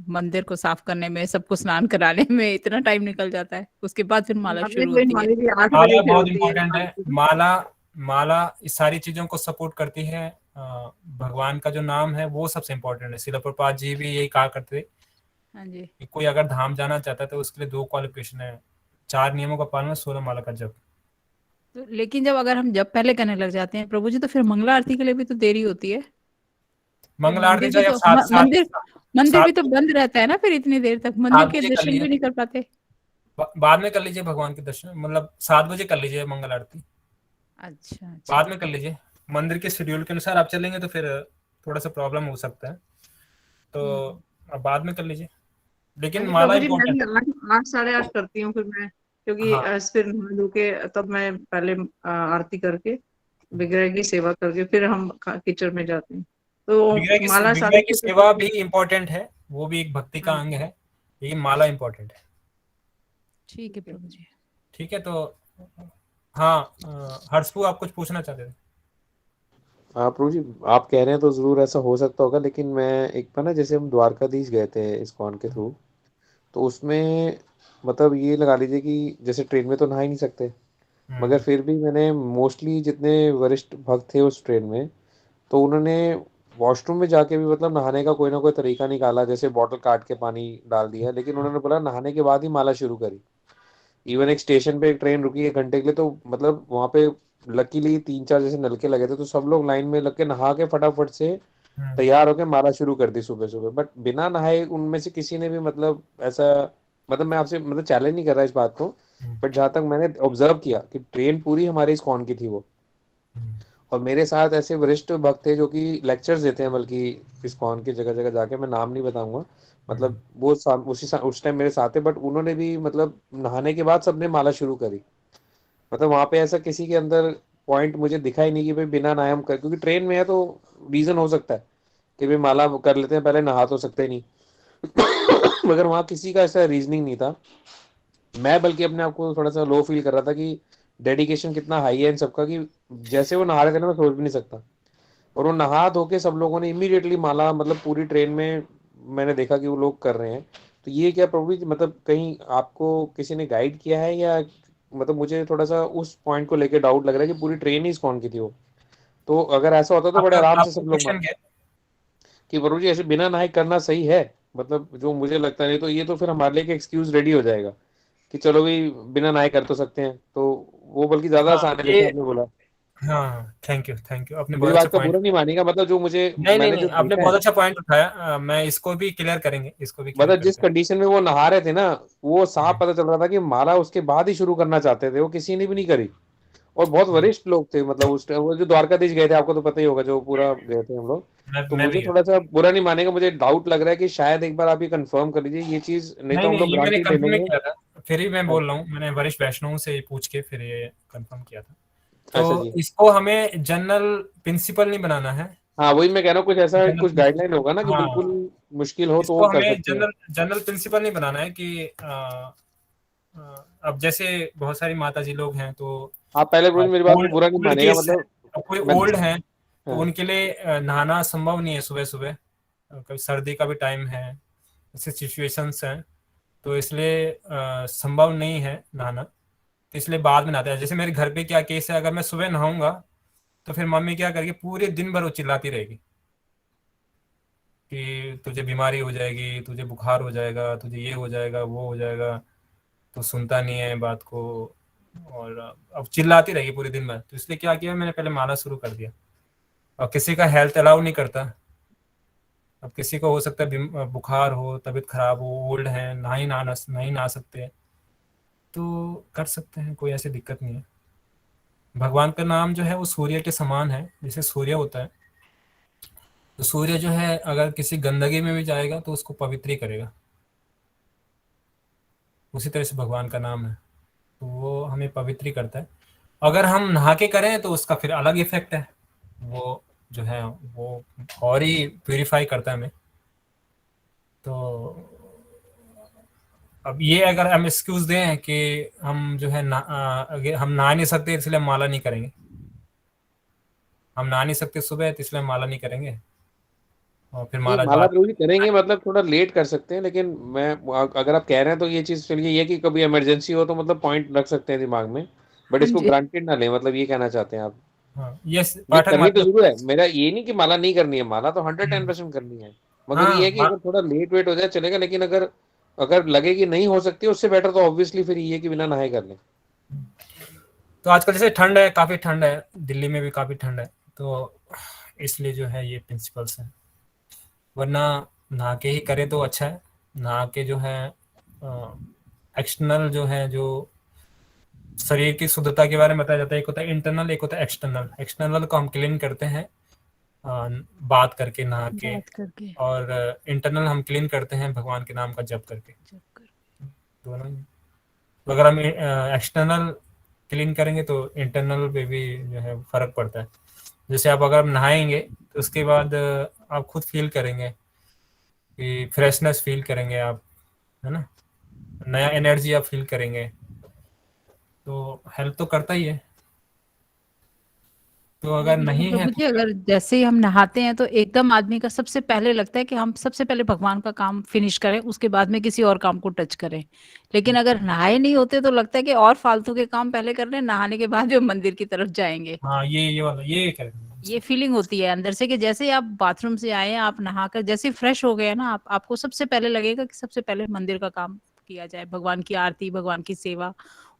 मंदिर को साफ करने में, सबको स्नान कराने में इतना टाइम निकल जाता है। उसके बाद फिर माला बाद में शुरू कोई होती है। हमारी भी 8 बजे माला फिर बहुत होती है इम्पोर्टेंट है। आरती। माला माला इस सारी चीजों को सपोर्ट करती है। भगवान का जो नाम है वो सबसे इम्पोर्टेंट है। श्रील प्रभुपाद जी भी यही कहा करते थे हाँ जी। कि कोई अगर धाम जाना चाहता है तो उसके लिए 2 क्वालिफिकेशन है, 4 नियमों का पालन, 16 माला का जप। तो लेकिन जब अगर हम जब पहले करने लग जाते हैं प्रभु जी, तो फिर मंगला आरती के लिए भी तो देरी होती है। फिर मंगल आरती मंदिर भी जब तो सात सात मंदिर भी सात तो बंद रहता है ना फिर इतनी देर तक, मंदिर 7 के बजे कर दर्शन लीजिए, भी नहीं कर पाते। बाद में कर लीजिए भगवान के दर्शन, मतलब 7 बजे कर लीजिए मंगल आरती, अच्छा अच्छा। बाद में कर लीजिए। मंदिर के शेड्यूल के अनुसार आप चलेंगे तो फिर थोड़ा सा प्रॉब्लम हो सकता है, तो आप बाद में कर लीजिए, लेकिन नहीं माला प्रभु जी, मैं इम्पोर्टेंट। भी 8 साढ़े 8 करती हूँ फिर मैं, क्योंकि हाँ फिर नहा धो के तब मैं पहले आरती करके विग्रह की सेवा करके फिर हम किचन में जाते हैं। तो माला विग्रह साढ़े की 6 सेवा भी इम्पोर्टेंट है, वो भी एक भक्ति का हाँ। अंग है, लेकिन माला इम्पोर्टेंट है। ठीक है प्रभु जी। ठीक है, तो हाँ हर्षपू आप कुछ पूछना चाहते थे? हाँ प्रभु जी, आप कह रहे हैं तो जरूर ऐसा हो सकता होगा, लेकिन मैं एक बार ना, जैसे हम द्वारकाधीश गए थे इस्कॉन के थ्रू, तो उसमें मतलब ये लगा लीजिए कि जैसे ट्रेन में तो नहा ही नहीं सकते, मगर फिर भी मैंने मोस्टली जितने वरिष्ठ भक्त थे उस ट्रेन में, तो उन्होंने वॉशरूम में जाके भी मतलब नहाने का कोई ना कोई तरीका निकाला, जैसे बॉटल काट के पानी डाल दिया, लेकिन उन्होंने बोला नहाने के बाद ही माला शुरू करी। इवन एक स्टेशन पे एक ट्रेन रुकी 1 घंटे के लिए, तो मतलब वहां पे लकीली 3-4 जैसे नलके लगे थे, तो सब लोग लाइन में लग के नहा के फटाफट से तैयार होके माला शुरू कर दी सुबह सुबह। बट बिना नहाए उनमें से किसी ने भी मतलब ऐसा, मतलब मैं आपसे मतलब चैलेंज नहीं कर रहा इस बात को, बट जहां तक मैंने ऑब्जर्व किया कि ट्रेन पूरी हमारे इस्कॉन की थी वो, और मेरे साथ ऐसे वरिष्ठ भक्त थे जो कि लेक्चर्स देते हैं, बल्कि इस्कॉन की जगह जगह जाके, मैं नाम नहीं बताऊंगा, मतलब वो उस टाइम मेरे साथ थे, बट उन्होंने भी मतलब नहाने के बाद सबने माला शुरू करी। मतलब वहां पे ऐसा किसी के अंदर पॉइंट मुझे दिखा ही नहीं कि भाई बिना नहाए हम कर, क्योंकि ट्रेन में है तो रीजन हो सकता है कि भाई माला कर लेते हैं पहले, नहा तो सकते नहीं। मगर वहां किसी का ऐसा रीजनिंग नहीं था। मैं बल्कि अपने आप को थोड़ा सा लो फील कर रहा था कि डेडिकेशन कितना हाई है इन सबका, कि जैसे वो नहा रहे थे ना, मैं सोच भी नहीं सकता। और वो नहा धो के सब लोगों ने इमीडिएटली माला, मतलब पूरी ट्रेन में मैंने देखा कि वो लोग कर रहे हैं। तो ये क्या प्रभु जी, मतलब कहीं आपको किसी ने गाइड किया है, या मतलब मुझे थोड़ा सा उस पॉइंट को लेके डाउट लग रहा है कि पूरी ट्रेन ही इस्कॉन की थी वो। तो अगर ऐसा होता तो बड़े आपका आराम से आपका सब लोग क्वेश्चन क्या है? कि प्रभु जी ऐसे बिना नहाए करना सही है, मतलब जो मुझे लगता नहीं, तो ये तो फिर हमारे लिए एक एक्सक्यूज रेडी हो जाएगा कि चलो भाई बिना नहाए कर तो सकते हैं, तो वो बल्कि ज्यादा हाँ आसान है ये जैसे आपने बोला। हाँ, थैंक यू, आपने मेरी बहुत अच्छा बात का पॉइंट। बुरा नहीं मानिएगा, मतलब जो मुझे, नहीं नहीं मैंने नहीं, जो आपने देखा है, बहुत अच्छा पॉइंट उठाया। मैं इसको भी क्लियर करेंगे, इसको भी क्लियर मतलब जिस करते हैं। कंडीशन में वो नहा रहे थे ना, वो साफ पता चल रहा था कि माला उसके बाद ही शुरू करना चाहते थे, वो किसी ने भी नहीं करी। और बहुत वरिष्ठ लोग थे, मतलब उस टाइम वो जो द्वारकाधीश गए थे, आपको तो पता ही होगा, जो पूरा गए थे हम लोग। तो मैं भी मुझे गया। थोड़ा सा बुरा नहीं मानेगा, मुझे डाउट लग रहा है कि शायद एक बार आप ये कंफर्म कर लीजिए ये चीज, नहीं तो नहीं हम नहीं, लोग ये मैंने ग्रांटेड ले कंफर्म नहीं लेंगे। किया था, फिर ही मैं हाँ, बोल रहा हूँ, मैंने वरिष्ठ वैष्णव से पूछ के फिर ये कंफर्म किया था। अच्छा तो जी। इसको हमें जनरल प्रिंसिपल नहीं बनाना है। हाँ वही मैं कह रहा हूँ, कुछ ऐसा जनरल कुछ गाइडलाइन होगा ना कि बिल्कुल हाँ, मुश्किल हो तो इसको वो कर हमें सकते हैं। जनरल जनरल प्रिंसिपल नहीं बनाना है कि अब जैसे बहुत सारी माता जी लोग हैं, तो आप पहले रोज मेरी बात को ओल्ड बुरा नहीं ओल्ड मानेगा, केस है, मतलब अब कोई मैं, ओल्ड है तो हाँ, उनके लिए नहाना संभव नहीं है सुबह सुबह। कभी सर्दी का भी टाइम है, ऐसे सिचुएशंस हैं, तो इसलिए संभव नहीं है नहाना, तो इसलिए बाद में नहाते हैं। जैसे मेरे घर पे क्या केस है, अगर मैं सुबह नहाऊंगा तो फिर मम्मी क्या करेगी, पूरे दिन भर वो चिल्लाती रहेगी कि तुझे बीमारी हो जाएगी, तुझे बुखार हो जाएगा, तुझे ये हो जाएगा, वो हो जाएगा, तो सुनता नहीं है बात को। और अब चिल्लाती रहेगी पूरे दिन भर, तो इसलिए क्या किया, मैंने पहले मारना शुरू कर दिया। और किसी का हेल्थ अलाउ नहीं करता। अब किसी को हो सकता है बुखार हो, तबीयत खराब हो, ओल्ड है, नहीं नहा सकते, तो कर सकते हैं, कोई ऐसी दिक्कत नहीं है। भगवान का नाम जो है वो सूर्य के समान है, जैसे सूर्य होता है, तो सूर्य जो है अगर किसी गंदगी में भी जाएगा तो उसको पवित्र ही करेगा, उसी तरह से भगवान का नाम है, तो वो हमें पवित्र ही करता है। अगर हम नहा के करें तो उसका फिर अलग इफेक्ट है, वो जो है वो और ही प्यूरिफाई करता है हमें। तो अब ये अगर हम एक्सक्यूज दें कि हम जो है अगर हम नहा नहीं सकते इसलिए हम माला नहीं करेंगे, हम नहा नहीं सकते सुबह तो इसलिए हम माला नहीं करेंगे, और फिर नहीं माला माला बाद प्रभु जी करेंगे, मतलब थोड़ा लेट कर सकते हैं, लेकिन मैं, अगर आप कह रहे हैं तो ये चीज चलिए, ये कि कभी इमरजेंसी हो तो मतलब पॉइंट रख सकते हैं दिमाग में, बट हाँ इसको जी। ग्रांटेड ना लें, मतलब ये कहना चाहते हैं आप। हाँ, यस नहीं पाठक करनी तो माता। जरूर है, मेरा ये नहीं कि माला नहीं करनी है, माला तो 110% करनी है। मगर ये हाँ है कि अगर थोड़ा लेट वेट हो जाए चलेगा, लेकिन अगर अगर लगे कि नहीं हो सकती, उससे बेटर तो ऑब्वियसली फिर ये है कि बिना नहाए कर लें। तो आजकल जैसे ठंड है, काफी ठंड है, दिल्ली में भी काफी ठंड है, तो इसलिए जो है ये प्रिंसिपल्स हैं। वरना नहा के ही करें तो अच्छा है। नहा के जो है एक्सटर्नल जो है, जो शरीर की शुद्धता के बारे में बताया जाता है, एक होता है इंटरनल, एक होता है एक्सटर्नल। एक्सटर्नल को हम क्लीन करते हैं बात करके, नहा के, बात करके और इंटरनल हम क्लीन करते हैं भगवान के नाम का जप करके, जब कर दोनों ही। तो अगर हम एक्सटर्नल क्लीन करेंगे तो इंटरनल पे भी जो है फर्क पड़ता है। जैसे आप अगर नहाएंगे तो उसके बाद आप खुद फील करेंगे कि फ्रेशनेस फील करेंगे आप, है ना, नया एनर्जी आप फील करेंगे, तो हेल्प तो करता ही है। तो अगर नहीं है प्रभु तो जी, अगर जैसे ही हम नहाते हैं तो एकदम आदमी का सबसे पहले लगता है कि हम सबसे पहले भगवान का काम फिनिश करें, उसके बाद में किसी और काम को टच करें। लेकिन अगर नहाए नहीं होते तो लगता है कि और फालतू के काम पहले कर रहे हैं, नहाने के बाद जो मंदिर की तरफ जाएंगे। हाँ, ये वाला ये करेंगे। ये फीलिंग होती है अंदर से कि जैसे ही आप बाथरूम से आए हैं, आप नहाकर जैसे फ्रेश हो गए हैं ना, आपको सबसे पहले लगेगा कि सबसे पहले मंदिर का काम किया जाए, भगवान की आरती, भगवान की सेवा।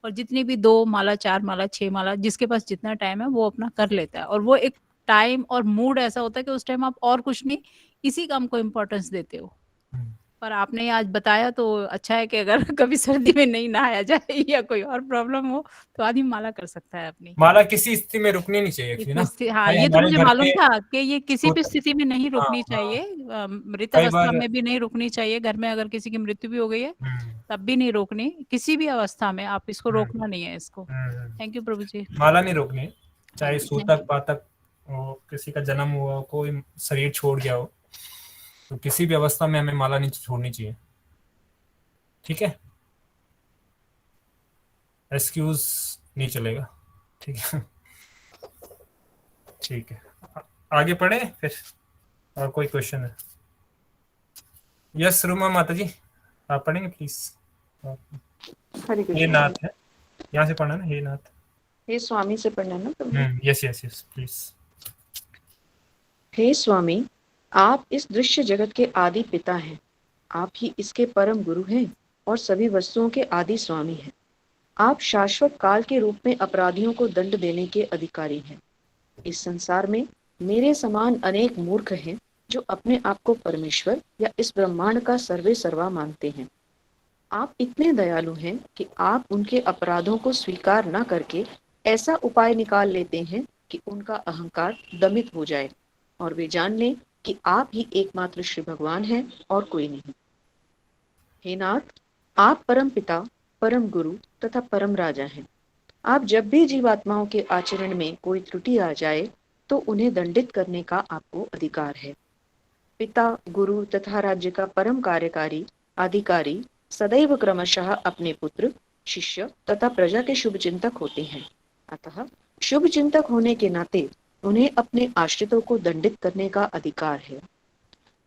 और जितनी भी 2 माला, 4 माला, 6 माला, जिसके पास जितना टाइम है वो अपना कर लेता है। और वो एक टाइम और मूड ऐसा होता है कि उस टाइम आप और कुछ नहीं, इसी काम को इम्पोर्टेंस देते हो। पर आपने आज बताया तो अच्छा है कि अगर कभी सर्दी में नहीं नहाया जाए या कोई और प्रॉब्लम हो तो आदमी माला कर सकता है अपनी। माला किसी स्थिति में रुकनी नहीं चाहिए एक्चुअली ना। हाँ, भाई ये तो हमारे मुझे घर मालूम पे था कि ये किसी भी होता- स्थिति में नहीं हाँ रुकनी हाँ, चाहिए, मृत कई अवस्था बार में भी नहीं रुकनी चाहिए, घर में अगर किसी की मृत्यु भी हो गई है हम्म, तब भी नहीं रोकनी, किसी भी अवस्था में आप इसको हम्म, रोकना नहीं है इसको। थैंक यू प्रभु जी। माला नहीं रोकनी है, हाँ चाहे जी, थैंक सूतक यू। पातक हो, किसी का जन्म हुआ हो, कोई शरीर छोड़ गया हो, तो किसी भी अवस्था में हमें माला नहीं छोड़नी चाहिए। ठीक है, एक्सक्यूज नहीं चलेगा। ठीक है, ठीक है, आगे पढ़े फिर, और कोई क्वेश्चन है? यस रूमा माता जी, आप पढ़ेंगे प्लीज। हरे हे कृष्ण। नाथ है, यहाँ से पढ़ना ना, हे नाथ। हे स्वामी से पढ़ना ना प्रभु। Yes yes yes please. हे स्वामी, आप इस दृश्य जगत के आदि पिता हैं। आप ही इसके परम गुरु हैं और सभी वस्तुओं के आदि स्वामी हैं। आप शाश्वत काल के रूप में अपराधियों को दंड देने के अधिकारी हैं। इस संसार में मेरे समान अनेक मूर्ख हैं जो अपने आप को परमेश्वर या इस ब्रह्मांड का सर्वे सर्वा मानते हैं। आप इतने दयालु हैं कि आप उनके अपराधों को स्वीकार न करके ऐसा उपाय निकाल लेते हैं कि उनका अहंकार दमित हो जाए और वे जान लें कि आप ही एकमात्र श्री भगवान हैं और कोई नहीं। हे नाथ, आप परम पिता, परम गुरु तथा परम राजा हैं। आप जब भी जीवात्माओं के आचरण में कोई त्रुटि आ जाए तो उन्हें दंडित करने का आपको अधिकार है। पिता, गुरु तथा राज्य का परम कार्यकारी अधिकारी सदैव क्रमशः अपने पुत्र, शिष्य तथा प्रजा के शुभ चिंतक होते हैं। अतः शुभ चिंतक होने के नाते उन्हें अपने आश्रितों को दंडित करने का अधिकार है।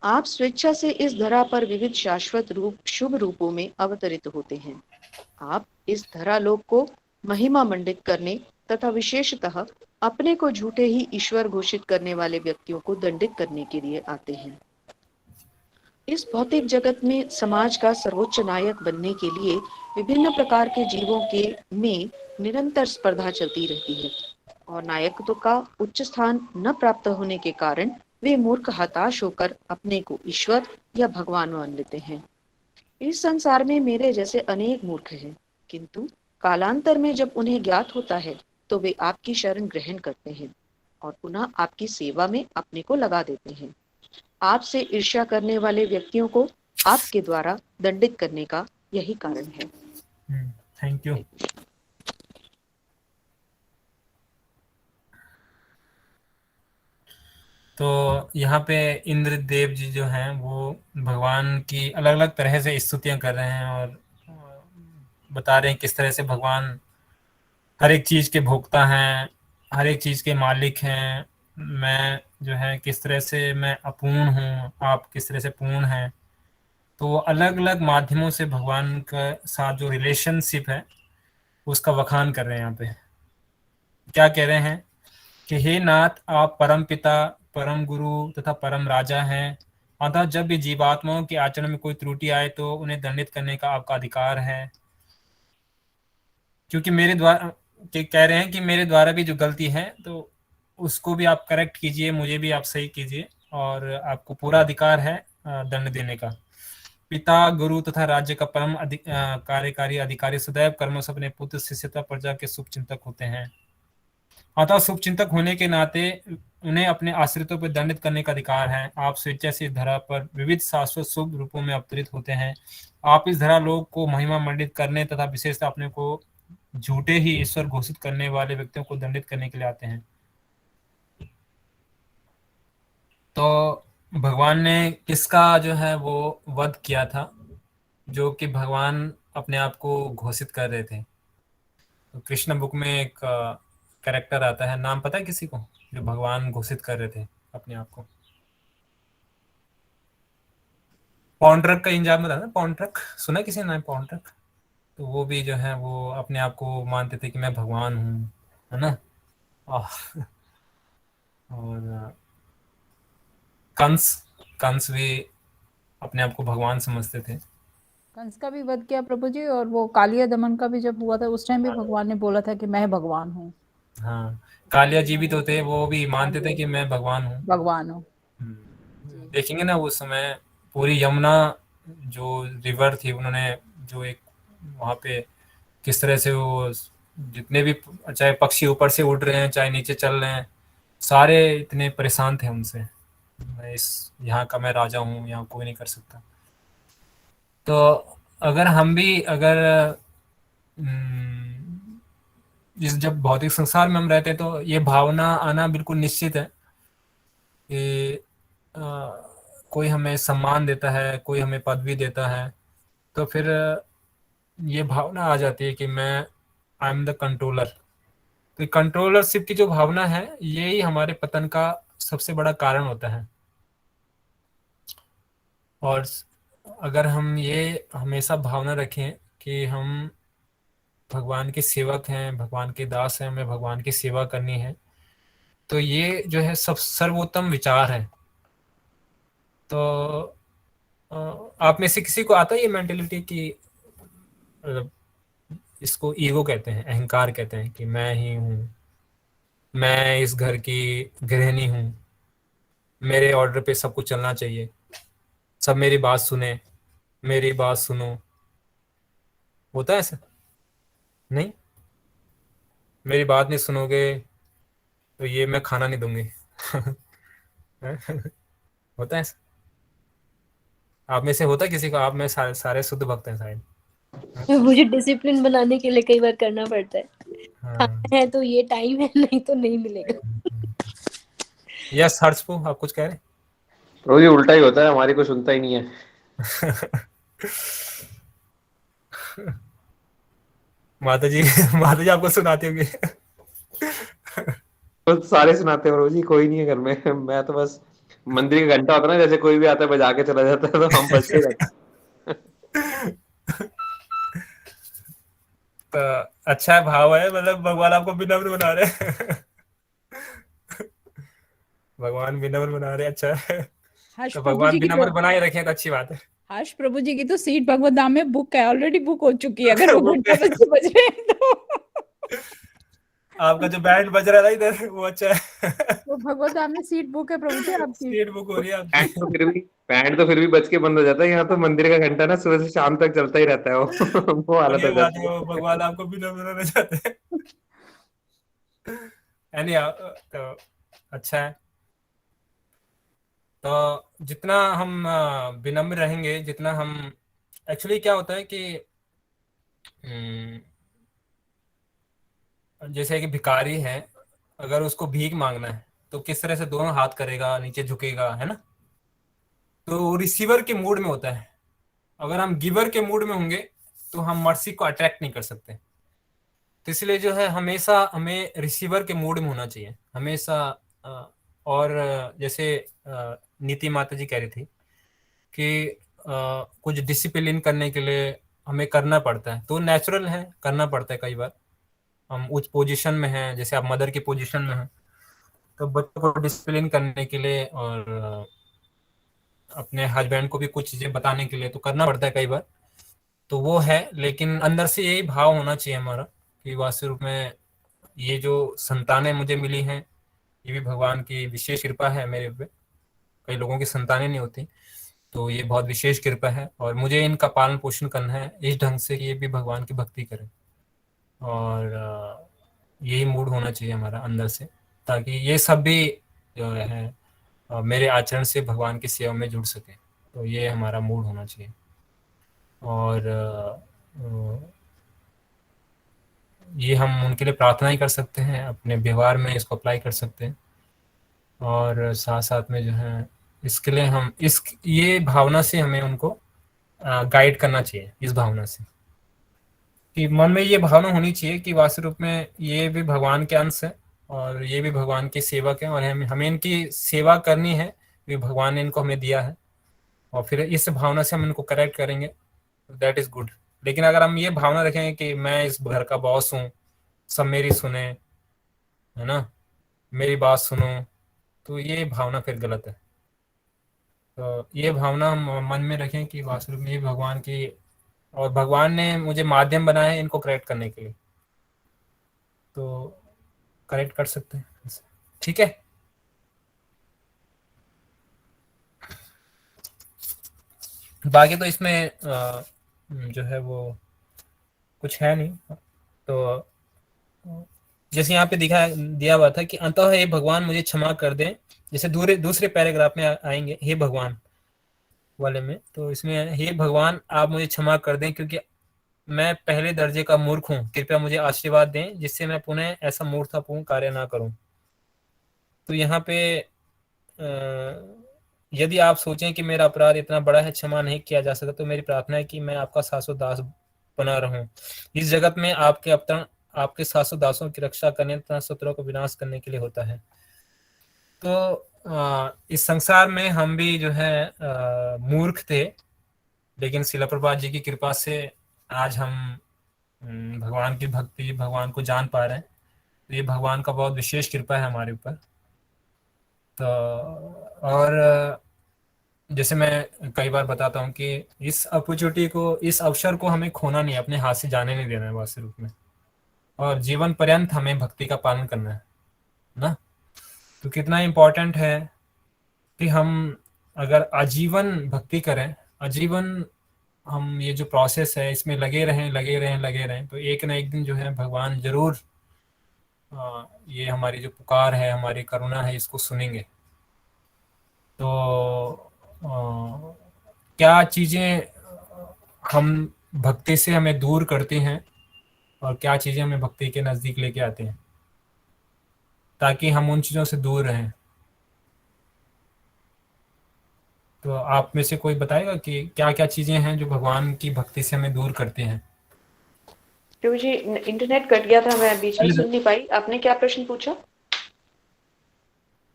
आप स्वेच्छा से इस धरा पर विविध शाश्वत रूप शुभ रूपों में अवतरित होते हैं। आप इस धरालोक को महिमा मंडित करने तथा विशेषतः अपने को झूठे ही ईश्वर घोषित करने वाले व्यक्तियों को दंडित करने के लिए आते हैं। इस भौतिक जगत में समाज का सर्वोच्च नायक बनने के लिए विभिन्न प्रकार के जीवों के में निरंतर स्पर्धा चलती रहती है और नायकत्व का उच्च स्थान न प्राप्त होने के कारण वे मूर्ख हताश होकर अपने को ईश्वर या भगवान मान लेते हैं। इस संसार में मेरे जैसे अनेक मूर्ख हैं, किंतु कालांतर में जब उन्हें ज्ञात होता है तो वे आपकी शरण ग्रहण करते हैं और पुनः आपकी सेवा में अपने को लगा देते हैं। आपसे ईर्ष्या करने वाले व्यक्तियों को आपके द्वारा दंडित करने का यही कारण है। Thank you. तो यहाँ पे इंद्र देव जी जो हैं वो भगवान की अलग अलग तरह से स्तुतियां कर रहे हैं और बता रहे हैं किस तरह से भगवान हर एक चीज के भोक्ता हैं, हर एक चीज के मालिक हैं। मैं जो है किस तरह से मैं अपूर्ण हूँ, आप किस तरह से पूर्ण हैं। तो अलग अलग माध्यमों से भगवान का साथ जो रिलेशनशिप है उसका वखान कर रहे हैं। यहाँ पे क्या कह रहे हैं कि हे नाथ, आप परम पिता, परम गुरु तथा परम राजा हैं। अतः जब भी जीवात्माओं के आचरण में कोई त्रुटि आए तो उन्हें दंडित करने का आपका अधिकार है। क्योंकि मेरे द्वारा कह रहे हैं कि मेरे द्वारा भी जो गलती है तो उसको भी आप करेक्ट कीजिए, मुझे भी आप सही कीजिए और आपको पूरा अधिकार है दंड देने का। पिता, गुरु तथा राज्य का परम कार्यकारी अधिकारी सदैव कर्मों से अपने पुत्र, शिष्य तथा प्रजा के शुभ चिंतक होते हैं। अतः शुभ चिंतक होने के नाते उन्हें अपने आश्रितों पर दंडित करने का अधिकार है। आप स्वेच्छा से इस धरा पर विविध शाश्वत शुभ रूपों में अवतरित होते हैं। आप इस धरा लोक को महिमा मंडित करने तथा विशेषतः अपने को झूठे ही ईश्वर घोषित करने वाले व्यक्तियों को दंडित करने के लिए आते हैं। तो भगवान ने किसका जो है वो वध किया था, जो कि भगवान अपने आप को घोषित कर रहे थे। तो कृष्ण बुक में एक कैरेक्टर आता है, नाम पता है किसी को, जो भगवान घोषित कर रहे थे अपने आप को? पौंड्रक का इंजाम बता, पौंड्रक सुना है किसी ने नाम पौंड्रक? तो वो भी जो है वो अपने आप को मानते थे कि मैं भगवान हूँ, है ना। और कंस भी अपने आप को भगवान समझते थे। कंस का भी वध किया प्रभु जी, और वो कालिया दमन का भी जब हुआ था उस टाइम भी भगवान ने बोला था कि मैं भगवान हूँ। हाँ, कालिया जी भी तो थे, वो भी मानते थे कि मैं भगवान हूँ। भगवान हूँ। देखेंगे ना उस समय पूरी यमुना जो रिवर थी, उन्होंने जो एक वहाँ पे किस तरह से वो जितने भी चाहे पक्षी ऊपर से उड़ रहे हैं चाहे नीचे चल रहे हैं, सारे इतने परेशान थे उनसे। मैं इस यहाँ का मैं राजा हूँ, यहाँ कोई नहीं कर सकता। तो अगर हम भी अगर इस जब भौतिक संसार में हम रहते हैं तो ये भावना आना बिल्कुल निश्चित है कि कोई हमें सम्मान देता है, कोई हमें पदवी देता है, तो फिर ये भावना आ जाती है कि मैं आई एम द कंट्रोलर। तो कंट्रोलरशिप की जो भावना है यही हमारे पतन का सबसे बड़ा कारण होता है। और अगर हम ये हमेशा भावना रखें कि हम भगवान के सेवक हैं, भगवान के दास हैं, हमें भगवान की सेवा करनी है, तो ये जो है सब सर्वोत्तम विचार है। तो आप में से किसी को आता है ये मेंटेलिटी की, मतलब इसको ईगो कहते हैं, अहंकार कहते हैं कि मैं ही हूँ, मैं इस घर की गृहिणी हूँ, मेरे ऑर्डर पे सब कुछ चलना चाहिए, सब मेरी बात सुने, मेरी बात सुनो। होता है ऐसा? नहीं, मेरी बात नहीं सुनोगे तो ये मैं खाना नहीं दूंगी। होता है ऐसा? आप में से होता है किसी को? आप में सारे शुद्ध भक्त हैं शायद। मुझे डिसिप्लिन बनाने के लिए कई बार करना पड़ता है। हाँ। खाना है तो ये टाइम है, नहीं तो नहीं मिलेगा। यस हर्षपू, आप कुछ कह रहे हैं? रोज उल्टा ही होता है, हमारी कोई सुनता ही नहीं है। माता जी माता जी आपको सुनाती होंगी। तो सारे सुनाते हैं रोज ही, कोई नहीं है घर में। मैं तो बस मंदिर का घंटा होता है ना, जैसे कोई भी आता है बजा के चला जाता है, तो हम बजते ही रहते हैं। तो अच्छा है, भाव है, मतलब भगवान आपको विनम्र बना रहे हैं। भगवान विनम्र बना रहे, अच्छा है। हर्ष तो प्रभु भगवान जी की विनम्र तो बनाए रखें तो अच्छी बात है। हर्ष प्रभु जी की तो सीट भगवत धाम में बुक है, ऑलरेडी बुक हो चुकी है, अगर वो वो घंटा बज रहे हैं तो। आपका जो बैंड बज रहा था इधर वो अच्छा है। वो भगवत धाम में सीट बुक है प्रभु जी आपकी। सीट बुक हो रही है बैंड आपकी। तो फिर भी बैंड तो फिर भी बज के बंद हो जाता है। यहाँ तो मंदिर का घंटा ना सुबह से शाम तक चलता ही रहता है। वो हालत बढ़िया हो बात जाती है, वो है। भगवान आपको विनम्र बनाना चाहते हैं। यानी तो अच्छा है। तो जितना हम विनम्र रहेंगे, जितना हम एक्चुअली क्या होता है कि हम्म, जैसे कि भिखारी है, अगर उसको भीख मांगना है तो किस तरह से दोनों हाथ करेगा, नीचे झुकेगा, है ना? तो वो रिसीवर के मूड में होता है। अगर हम गिवर के मूड में होंगे तो हम मर्सी को अट्रैक्ट नहीं कर सकते। तो इसलिए जो है हमेशा हमें रिसीवर के मूड में होना चाहिए हमेशा। और जैसे नीति माता जी कह रही थी कि कुछ डिसिप्लिन करने के लिए हमें करना पड़ता है, तो नेचुरल है, करना पड़ता है कई बार। हम उच्च पोजीशन में हैं, जैसे आप मदर की पोजीशन में हैं, तो बच्चों को डिसिप्लिन करने के लिए और अपने हस्बैंड को भी कुछ चीज़ें बताने के लिए तो करना पड़ता है कई बार। तो वो है, लेकिन अंदर से यही भाव होना चाहिए हमारा कि वास्तव रूप में ये जो संतानें मुझे मिली हैं ये भी भगवान की विशेष कृपा है मेरे पे। कई लोगों की संतानें नहीं होती, तो ये बहुत विशेष कृपा है और मुझे इनका पालन पोषण करना है इस ढंग से कि ये भी भगवान की भक्ति करें। और यही मूड होना चाहिए हमारा अंदर से, ताकि ये सब भी जो है मेरे आचरण से भगवान की सेवा में जुड़ सके। तो ये हमारा मूड होना चाहिए। और ये हम उनके लिए प्रार्थना ही कर सकते हैं, अपने व्यवहार में इसको अप्लाई कर सकते हैं। और साथ साथ में जो है इसके लिए हम ये भावना से हमें उनको गाइड करना चाहिए, इस भावना से कि मन में ये भावना होनी चाहिए कि वास्तव रूप में ये भी भगवान के अंश है और ये भी भगवान के सेवक हैं और हमें इनकी सेवा करनी है, कि भगवान ने इनको हमें दिया है। और फिर इस भावना से हम इनको करेक्ट करेंगे, दैट इज गुड। लेकिन अगर हम ये भावना रखेंगे कि मैं इस घर का बॉस हूँ, सब मेरी सुने, है ना, मेरी बात सुनो, तो ये भावना फिर गलत है। तो ये भावना हम मन में रखें कि वास्तव में ये भगवान की, और भगवान ने मुझे माध्यम बनाया है इनको करेक्ट करने के लिए, तो करेक्ट कर सकते हैं। ठीक है। बाकी तो इसमें जो है वो कुछ है नहीं। तो जैसे यहाँ पे दिया हुआ था कि अंतः हे भगवान मुझे क्षमा कर दें, जैसे दूसरे पैराग्राफ में आएंगे हे भगवान वाले में, तो इसमें हे भगवान आप मुझे क्षमा कर दें क्योंकि मैं पहले दर्जे का मूर्ख हूँ, कृपया मुझे आशीर्वाद दें जिससे मैं पुनः ऐसा मूर्खतापूर्ण कार्य ना करूं। तो यहाँ पे यदि आप सोचें कि मेरा अपराध इतना बड़ा है, क्षमा नहीं किया जा सकता, तो मेरी प्रार्थना है कि मैं आपका शाश्वत दास बना रहूं। इस जगत में आपके अवतरण आपके शाश्वत दासों की रक्षा करने तथा शत्रुओं को विनाश करने के लिए होता है। तो इस संसार में हम भी जो है मूर्ख थे, लेकिन शिला प्रभुपाद जी की कृपा से आज हम भगवान की भक्ति, भगवान को जान पा रहे हैं। तो ये भगवान का बहुत विशेष कृपा है हमारे ऊपर। तो और जैसे मैं कई बार बताता हूँ कि इस अपॉर्चुनिटी को, इस अवसर को हमें खोना नहीं, अपने हाथ से जाने नहीं देना है वास्तव रूप में, और जीवन पर्यंत हमें भक्ति का पालन करना है ना। तो कितना इम्पोर्टेंट है कि हम अगर आजीवन भक्ति करें, आजीवन हम ये जो प्रोसेस है इसमें लगे रहें, तो एक ना एक दिन जो है भगवान जरूर ये हमारी जो पुकार है, हमारी करुणा है, इसको सुनेंगे। तो क्या चीज़ें हम भक्ति से हमें दूर करती हैं और क्या चीज़ें हमें भक्ति के नज़दीक लेके आते हैं, ताकि हम उन चीज़ों से दूर रहें। तो आप में से कोई बताएगा कि क्या क्या चीज़ें हैं जो भगवान की भक्ति से हमें दूर करते हैं? प्रभु जी इंटरनेट कट गया था, मैं बीच में सुन नहीं पाई, आपने क्या प्रश्न पूछा?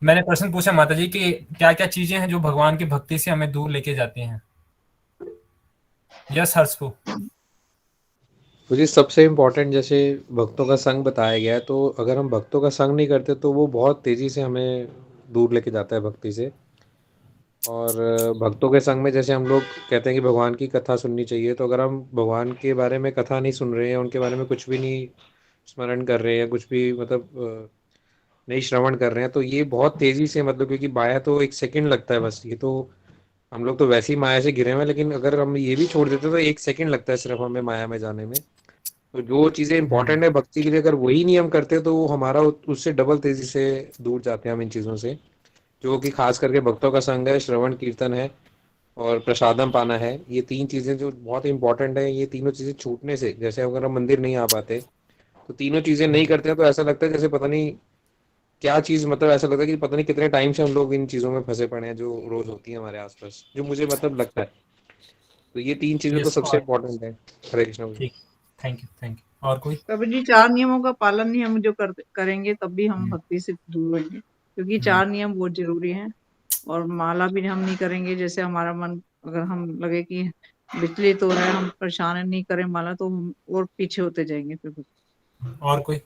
मैंने प्रश्न पूछा माता जी कि क्या क्या चीजें हैं जो भगवान की भक्ति से हमें दूर लेके जाती हैं। यस हर्षपू। मुझे सबसे इम्पोर्टेंट जैसे भक्तों का संग बताया गया है, तो अगर हम भक्तों का संग नहीं करते तो वो बहुत तेजी से हमें दूर लेके जाता है भक्ति से। और भक्तों के संग में जैसे हम लोग कहते हैं कि भगवान की कथा सुननी चाहिए, तो अगर हम भगवान के बारे में कथा नहीं सुन रहे हैं, उनके बारे में कुछ भी नहीं स्मरण कर रहे हैं, कुछ भी मतलब नहीं श्रवण कर रहे हैं, तो ये बहुत तेजी से मतलब, क्योंकि माया तो 1 सेकंड लगता है बस। ये तो हम लोग तो वैसे ही माया से घिरे हुए हैं, लेकिन अगर हम ये भी छोड़ देते तो 1 सेकंड लगता है सिर्फ हमें माया में जाने में। तो जो चीजें इंपॉर्टेंट है भक्ति के लिए, अगर वही नहीं हम करते तो वो हमारा उससे डबल तेजी से दूर जाते हैं हम इन चीजों से, जो कि खास करके भक्तों का संग है, श्रवण कीर्तन है और प्रसादम पाना है। ये 3 चीजें जो बहुत इंपॉर्टेंट है, ये तीनों चीजें छूटने से, जैसे अगर हम मंदिर नहीं आ पाते तो तीनों चीजें नहीं करते हैं, तो ऐसा लगता है जैसे पता नहीं क्या चीज, मतलब ऐसा लगता है कि पता नहीं कितने टाइम से हम लोग इन चीजों में फंसे पड़े हैं जो रोज होती है हमारे आसपास, जो मुझे मतलब लगता है। तो ये 3 चीजें तो यस सबसे इम्पोर्टेंट है। हरे कृष्ण। ठीक, थैंक यू। और कोई? प्रभु जी 4 नियमों का पालन ही हम जो करेंगे तब भी हम भक्ति से दूर होंगे, क्योंकि 4 नियम बहुत जरूरी हैं। और माला भी हम नहीं करेंगे, जैसे हमारा मन अगर हम लगे कि विचलित हो रहा है, हम परेशान नहीं करें माला, तो हम और पीछे होते जाएंगे प्रभु। और कोई?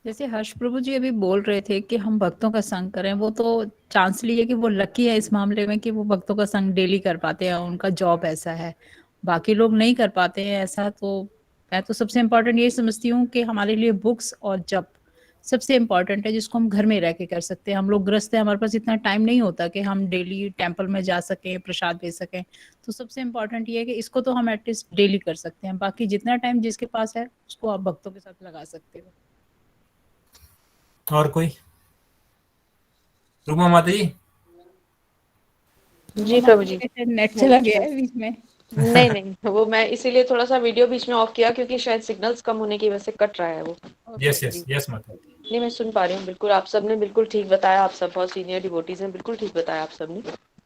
जैसे हर्ष प्रभु जी अभी बोल रहे थे कि हम भक्तों का संग करें, वो तो चांस लिए कि वो लकी है इस मामले में कि वो भक्तों का संग डेली कर पाते हैं, उनका जॉब ऐसा है, बाकी लोग नहीं कर पाते हैं ऐसा। तो मैं तो सबसे इम्पोर्टेंट ये समझती हूँ कि हमारे लिए बुक्स और जप सबसे इम्पोर्टेंट है, जिसको हम घर में रह के कर सकते हैं। हम लोग ग्रस्त हैं, हमारे पास इतना टाइम नहीं होता कि हम डेली टेम्पल में जा सकें, प्रसाद दे सकें। तो सबसे इम्पोर्टेंट ये है कि इसको तो हम एटलीस्ट डेली कर सकते हैं, बाकी जितना टाइम जिसके पास है उसको आप भक्तों के साथ लगा सकते हो। और कोई? रुमा माता जी। जी प्रभु जी। नेट चला गया है बीच में। नहीं, वो मैं इसीलिए थोड़ा सा वीडियो बीच में ऑफ किया, क्योंकि शायद सिग्नल्स कम होने की वजह से कट रहा है वो। यस माता। नहीं, मैं सुन पा रही हूँ बिल्कुल, आप सबने बिल्कुल ठीक बताया, आप सब बहुत सीनियर डिवोटीज हैं, बिल्कुल ठीक बताया आप सबने।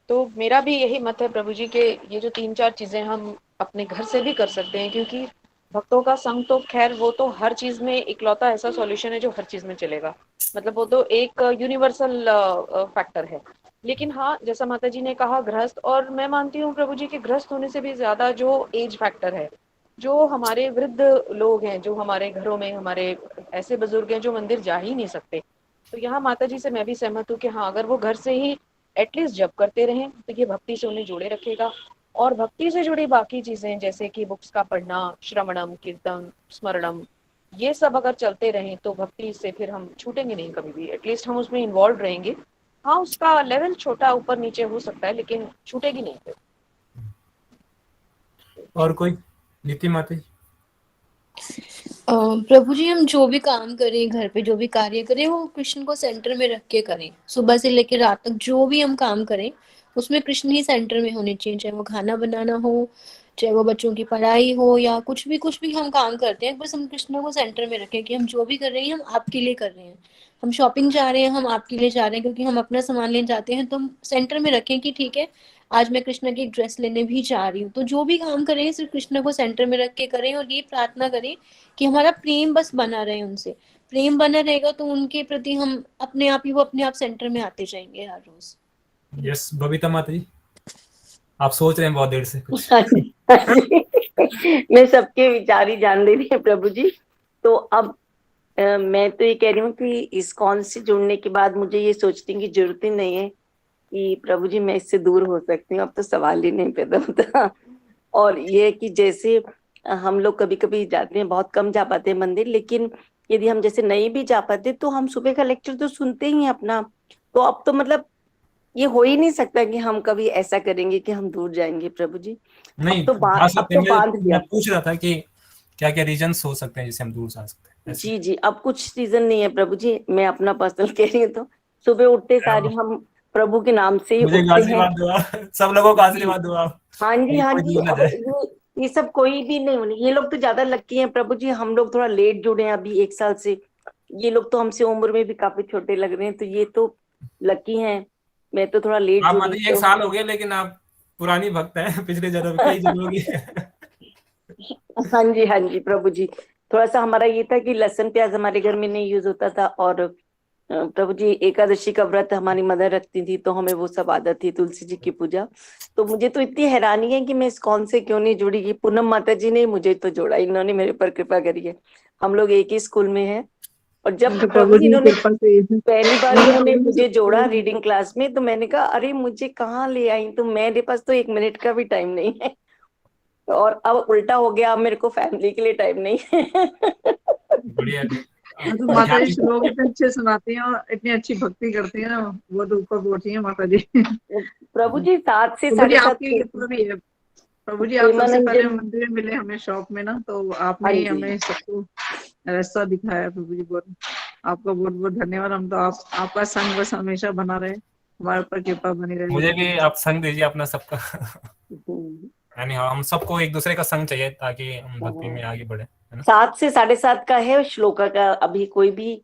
तो मेरा भी यही मत है प्रभु जी के ये जो 3-4 चीजें हम अपने घर से भी कर सकते हैं, क्योंकि भक्तों का संग तो खैर वो तो हर चीज में इकलौता ऐसा सॉल्यूशन है जो हर चीज में चलेगा, मतलब वो तो एक यूनिवर्सल फैक्टर है। लेकिन हाँ, जैसा माता जी ने कहा गृहस्थ, और मैं मानती हूँ प्रभु जी के गृहस्थ होने से भी ज्यादा जो एज फैक्टर है, जो हमारे वृद्ध लोग हैं, जो हमारे घरों में हमारे ऐसे बुजुर्ग हैं जो मंदिर जा ही नहीं सकते, तो यहाँ माता जी से मैं भी सहमत हूँ कि हाँ, अगर वो घर से ही एटलीस्ट जब करते रहें तो ये भक्ति से उन्हें जोड़े रखेगा। और भक्ति से जुड़ी बाकी चीजें जैसे कि बुक्स का पढ़ना, श्रवणम, कीर्तन, स्मरणम, ये सब अगर चलते रहें तो भक्ति से फिर हम छूटेंगे नहीं कभी भी, एटलीस्ट हम उसमें इन्वॉल्व रहेंगे। हाँ, उसका लेवल छोटा ऊपर नीचे हो सकता है, लेकिन छूटेगी नहीं फिर। और कोई? नीति माता जी। प्रभु जी, हम जो भी काम करें, घर पे जो भी कार्य करें, वो कृष्ण को सेंटर में रख के करें। सुबह से लेकर रात तक जो भी हम काम करें, उसमें कृष्ण ही सेंटर में होने चाहिए। चाहे वो खाना बनाना हो, चाहे वो बच्चों की पढ़ाई हो, या कुछ भी हम काम करते हैं, बस हम कृष्ण को सेंटर में रखें कि हम जो भी कर रहे हैं हम आपके लिए कर रहे हैं। हम शॉपिंग जा रहे हैं, हम आपके लिए जा रहे हैं, क्योंकि हम अपना सामान लेने जाते हैं, तो हम सेंटर में रखें कि ठीक है, आज मैं कृष्ण की एक ड्रेस लेने भी जा रही हूँ। तो जो भी काम करें सिर्फ कृष्ण को सेंटर में रख के करें, और ये प्रार्थना करें कि हमारा प्रेम बस बना रहे उनसे। प्रेम बना रहेगा तो उनके प्रति हम अपने आप ही, वो अपने आप सेंटर में आते जाएंगे हर रोज। यस, बबीता माता जी, आप सोच रहे हैं बहुत देर से कुछ। हाँ जी, हाँ जी। मैं सबके विचार ही जान ले रही है प्रभु जी। तो अब मैं तो ये कह रही हूँ कि इस्कॉन से जुड़ने के बाद मुझे ये सोचने की जरूरत ही नहीं है कि प्रभु जी मैं इससे दूर हो सकती हूँ। अब तो सवाल ही नहीं पैदा होता। और ये कि जैसे हम लोग कभी कभी जाते हैं, बहुत कम जा पाते हैं मंदिर, लेकिन यदि हम जैसे नहीं भी जा पाते तो हम सुबह का लेक्चर तो सुनते ही हैं अपना। तो अब तो मतलब ये हो ही नहीं सकता कि हम कभी ऐसा करेंगे कि हम दूर जाएंगे प्रभु जी। नहीं, अब तो बांध मैं दिया। पूछ रहा था कि क्या क्या रीजंस हो सकते हैं जिससे हम दूर जा सकते हैं ऐसे? जी जी, अब कुछ रीजन नहीं है प्रभु जी, मैं अपना पर्सनल कह रही हूँ। तो सुबह उठते सारी हम प्रभु के नाम से ही मुझे उठते हैं। आशीर्वाद दो आप, सब लोगों को आशीर्वाद दो आप। हाँ जी, हाँ कोई जी। दूर ना अब जाए। ये सब कोई भी नहीं होने, ये लोग तो ज्यादा लकी हैं प्रभु जी। हम लोग थोड़ा लेट जुड़े हैं अभी 1 साल से। ये लोग तो हमसे उम्र में भी काफी छोटे लग रहे हैं, तो ये तो लकी हैं। मैं तो थोड़ा लेट आप जुड़ी माता जी 1 तो। साल हो गए, लेकिन आप पुरानी भक्त हैं, पिछले जन्म कई जन्मों की। हाँ जी, हाँ जी प्रभु जी। थोड़ा सा हमारा ये था कि लहसुन प्याज हमारे घर में नहीं यूज होता था, और प्रभु जी एकादशी का व्रत हमारी मदर रखती थी, तो हमें वो सब आदत थी, तुलसी जी की पूजा। तो मुझे तो इतनी हैरानी है कि मैं इस्कॉन से क्यों नहीं जुड़ी। पूनम माता जी ने मुझे तो जोड़ा, इन्होंने मेरे पर कृपा करी है। हम लोग एक ही स्कूल में हैं। और जब तो प्रभु जी की इन्होंने कृपा से पहली बार नहीं, इन्होंने प्रभु जी मुझे जोड़ा से- रीडिंग क्लास में, तो मैंने कहा अरे मुझे कहाँ ले आई, तो मेरे पास तो 1 मिनट का भी टाइम नहीं है। और अब उल्टा हो गया, अब मेरे को फैमिली के लिए टाइम नहीं है। बढ़िया। तो माता जी ध्यान- श्लोक इतने अच्छे सुनाती हैं और इतनी अच्छी भक्ति करती है ना, वो तो ऊपर पहुंची है माता जी। प्रभु जी 7 से प्रभु जी 7:30 आपकी कृपा भी है। प्रभु जी आप सबसे पहले प्रेमानंदन। मंदिर में मिले हमें शॉप में ना, तो आपने हाँ ही जी, हमें सबको रास्ता दिखाया। प्रभु जी बहुत आपका बहुत बहुत धन्यवाद। हम तो आपका संग बस हमेशा बना रहे, हमारे ऊपर कृपा बनी रहे। मुझे भी आप संग दीजिए अपना सबका। हम्म। यानी हम सबको एक दूसरे का संग चाहिए ताकि हम भक्ति में आगे बढ़े, है ना? 7 से 7:30 का है श्लोका का। अभी कोई भी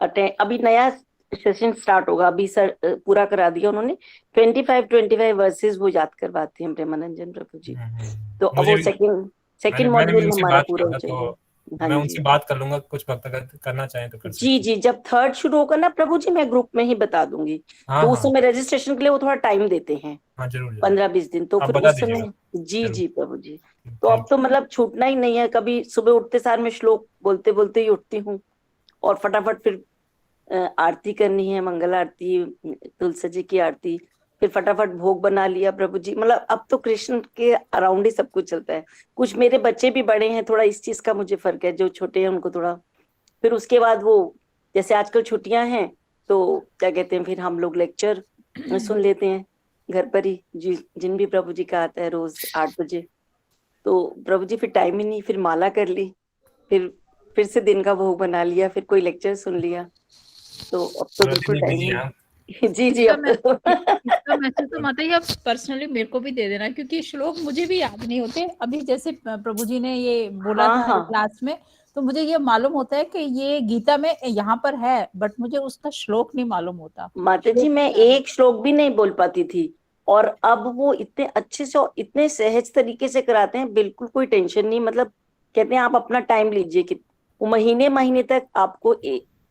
अभी नया सेशन स्टार्ट होगा। अभी सर पूरा करा दिया उन्होंने। 25 वर्सेस वो याद करवाते हैं प्रेमानंदन प्रभु जी। तो अब मुझे वो भी, सेकंड मैंने भी मॉड्यूल उनसे हमारा बात पूरा किया हो था, जाएगा। तो हाँ मैं जी, उनसे बात कर लूंगा, कुछ भक्त अगर करना चाहें तो कर जी सकते हैं। जी। जब 3rd शुरू होगा ना प्रभु जी, मैं ग्रुप में ही बता दूंगी। हाँ तो उस हाँ समय रजिस्ट्रेशन के लिए वो थोड़ा टाइम देते हैं, हाँ, जरूर जरूर 15-20 दिन। तो आप फिर बता उस दीजिएगा। समय जी जरूर। जी प्रभु जी। तो अब थैंक तो मतलब छूटना ही नहीं है। कभी सुबह उठते सार मैं श्लोक बोलते बोलते ही उठती हूँ, और फटाफट फिर आरती करनी है, मंगल आरती, तुलसी जी की आरती, फिर फटाफट भोग बना लिया प्रभु जी। मतलब अब तो कृष्ण के अराउंड ही सब कुछ चलता है। कुछ मेरे बच्चे भी बड़े हैं, थोड़ा इस चीज का मुझे फर्क है। जो छोटे हैं उनको थोड़ा, फिर उसके बाद वो जैसे आजकल छुट्टियां हैं, तो क्या कहते हैं, फिर हम लोग लेक्चर सुन लेते हैं घर पर ही। जिन भी प्रभु जी का आता है रोज 8 बजे। तो प्रभु जी फिर टाइम ही नहीं, फिर माला कर ली, फिर से दिन का भोग बना लिया, फिर कोई लेक्चर सुन लिया। तो अब तो पूरा दिन बिल्कुल ही टाइम बिजी है। नहीं। जी जी, इसका अब मैं तो इसका मैसेज तो माता जी आप पर्सनली मेरे को भी दे देना, क्योंकि श्लोक मुझे भी याद नहीं होते। अभी जैसे प्रभु जी ने ये बोला हाँ था हाँ क्लास में, तो मुझे ये मालूम होता है कि ये गीता में यहाँ पर है, बट मुझे उसका श्लोक नहीं मालूम होता। माता जी, श्लोक मैं क्या है? एक श्लोक भी नहीं बोल पाती थी, और अब वो इतने अच्छे से और इतने सहज तरीके से कराते हैं, बिल्कुल कोई टेंशन नहीं। मतलब कहते हैं आप अपना टाइम लीजिए, कि वो महीने महीने तक आपको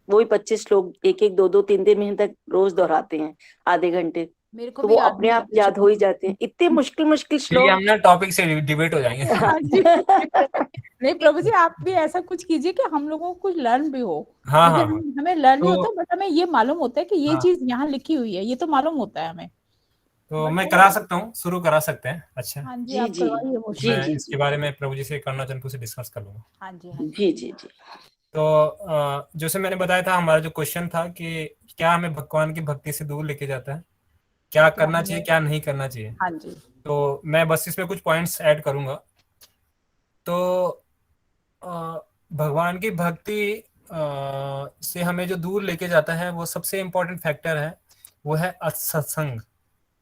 वही 25 श्लोक 1-1, 2-2, 3-3 महीने तक रोज दोहराते हैं, आधे घंटे। मेरे को तो भी वो याद अपने नहीं आप रहते याद हो ही श्लोक। जाते हैं, इतने मुश्किल मुश्किल फिर ये श्लोक। हम ना टॉपिक से डिबेट हो जाएंगे। हाँ जी। नहीं प्रभु जी, आप भी ऐसा कुछ कीजिए कि हम लोगों को कुछ लर्न भी हो। हाँ मुझे हाँ हाँ। हमें लर्न नहीं तो होता, बट हमें ये मालूम होता है कि ये हाँ, चीज यहाँ लिखी हुई है, ये तो मालूम होता है हमें। तो बट मैं वो, करा सकता हूँ, शुरू करा सकते हैं। अच्छा, हाँ जी, जी आप जी करवाइए वो जी मैं श्लोक। जी इसके बारे में प्रभु जी से करना चंपू से डिस्कस कर लूंगा। हाँ जी, हाँ जी। जी जी जी। तो जैसे मैंने बताया था, हमारा जो क्वेश्चन था कि क्या हमें भगवान की भक्ति से दूर लेके जाता है, क्या क्या करना चाहिए हमें, क्या नहीं करना चाहिए। हाँ जी, तो मैं बस इसमें कुछ पॉइंट्स ऐड करूंगा। तो भगवान की भक्ति से हमें जो दूर लेके जाता है, वो सबसे इम्पोर्टेंट फैक्टर है, वो है असत्संग,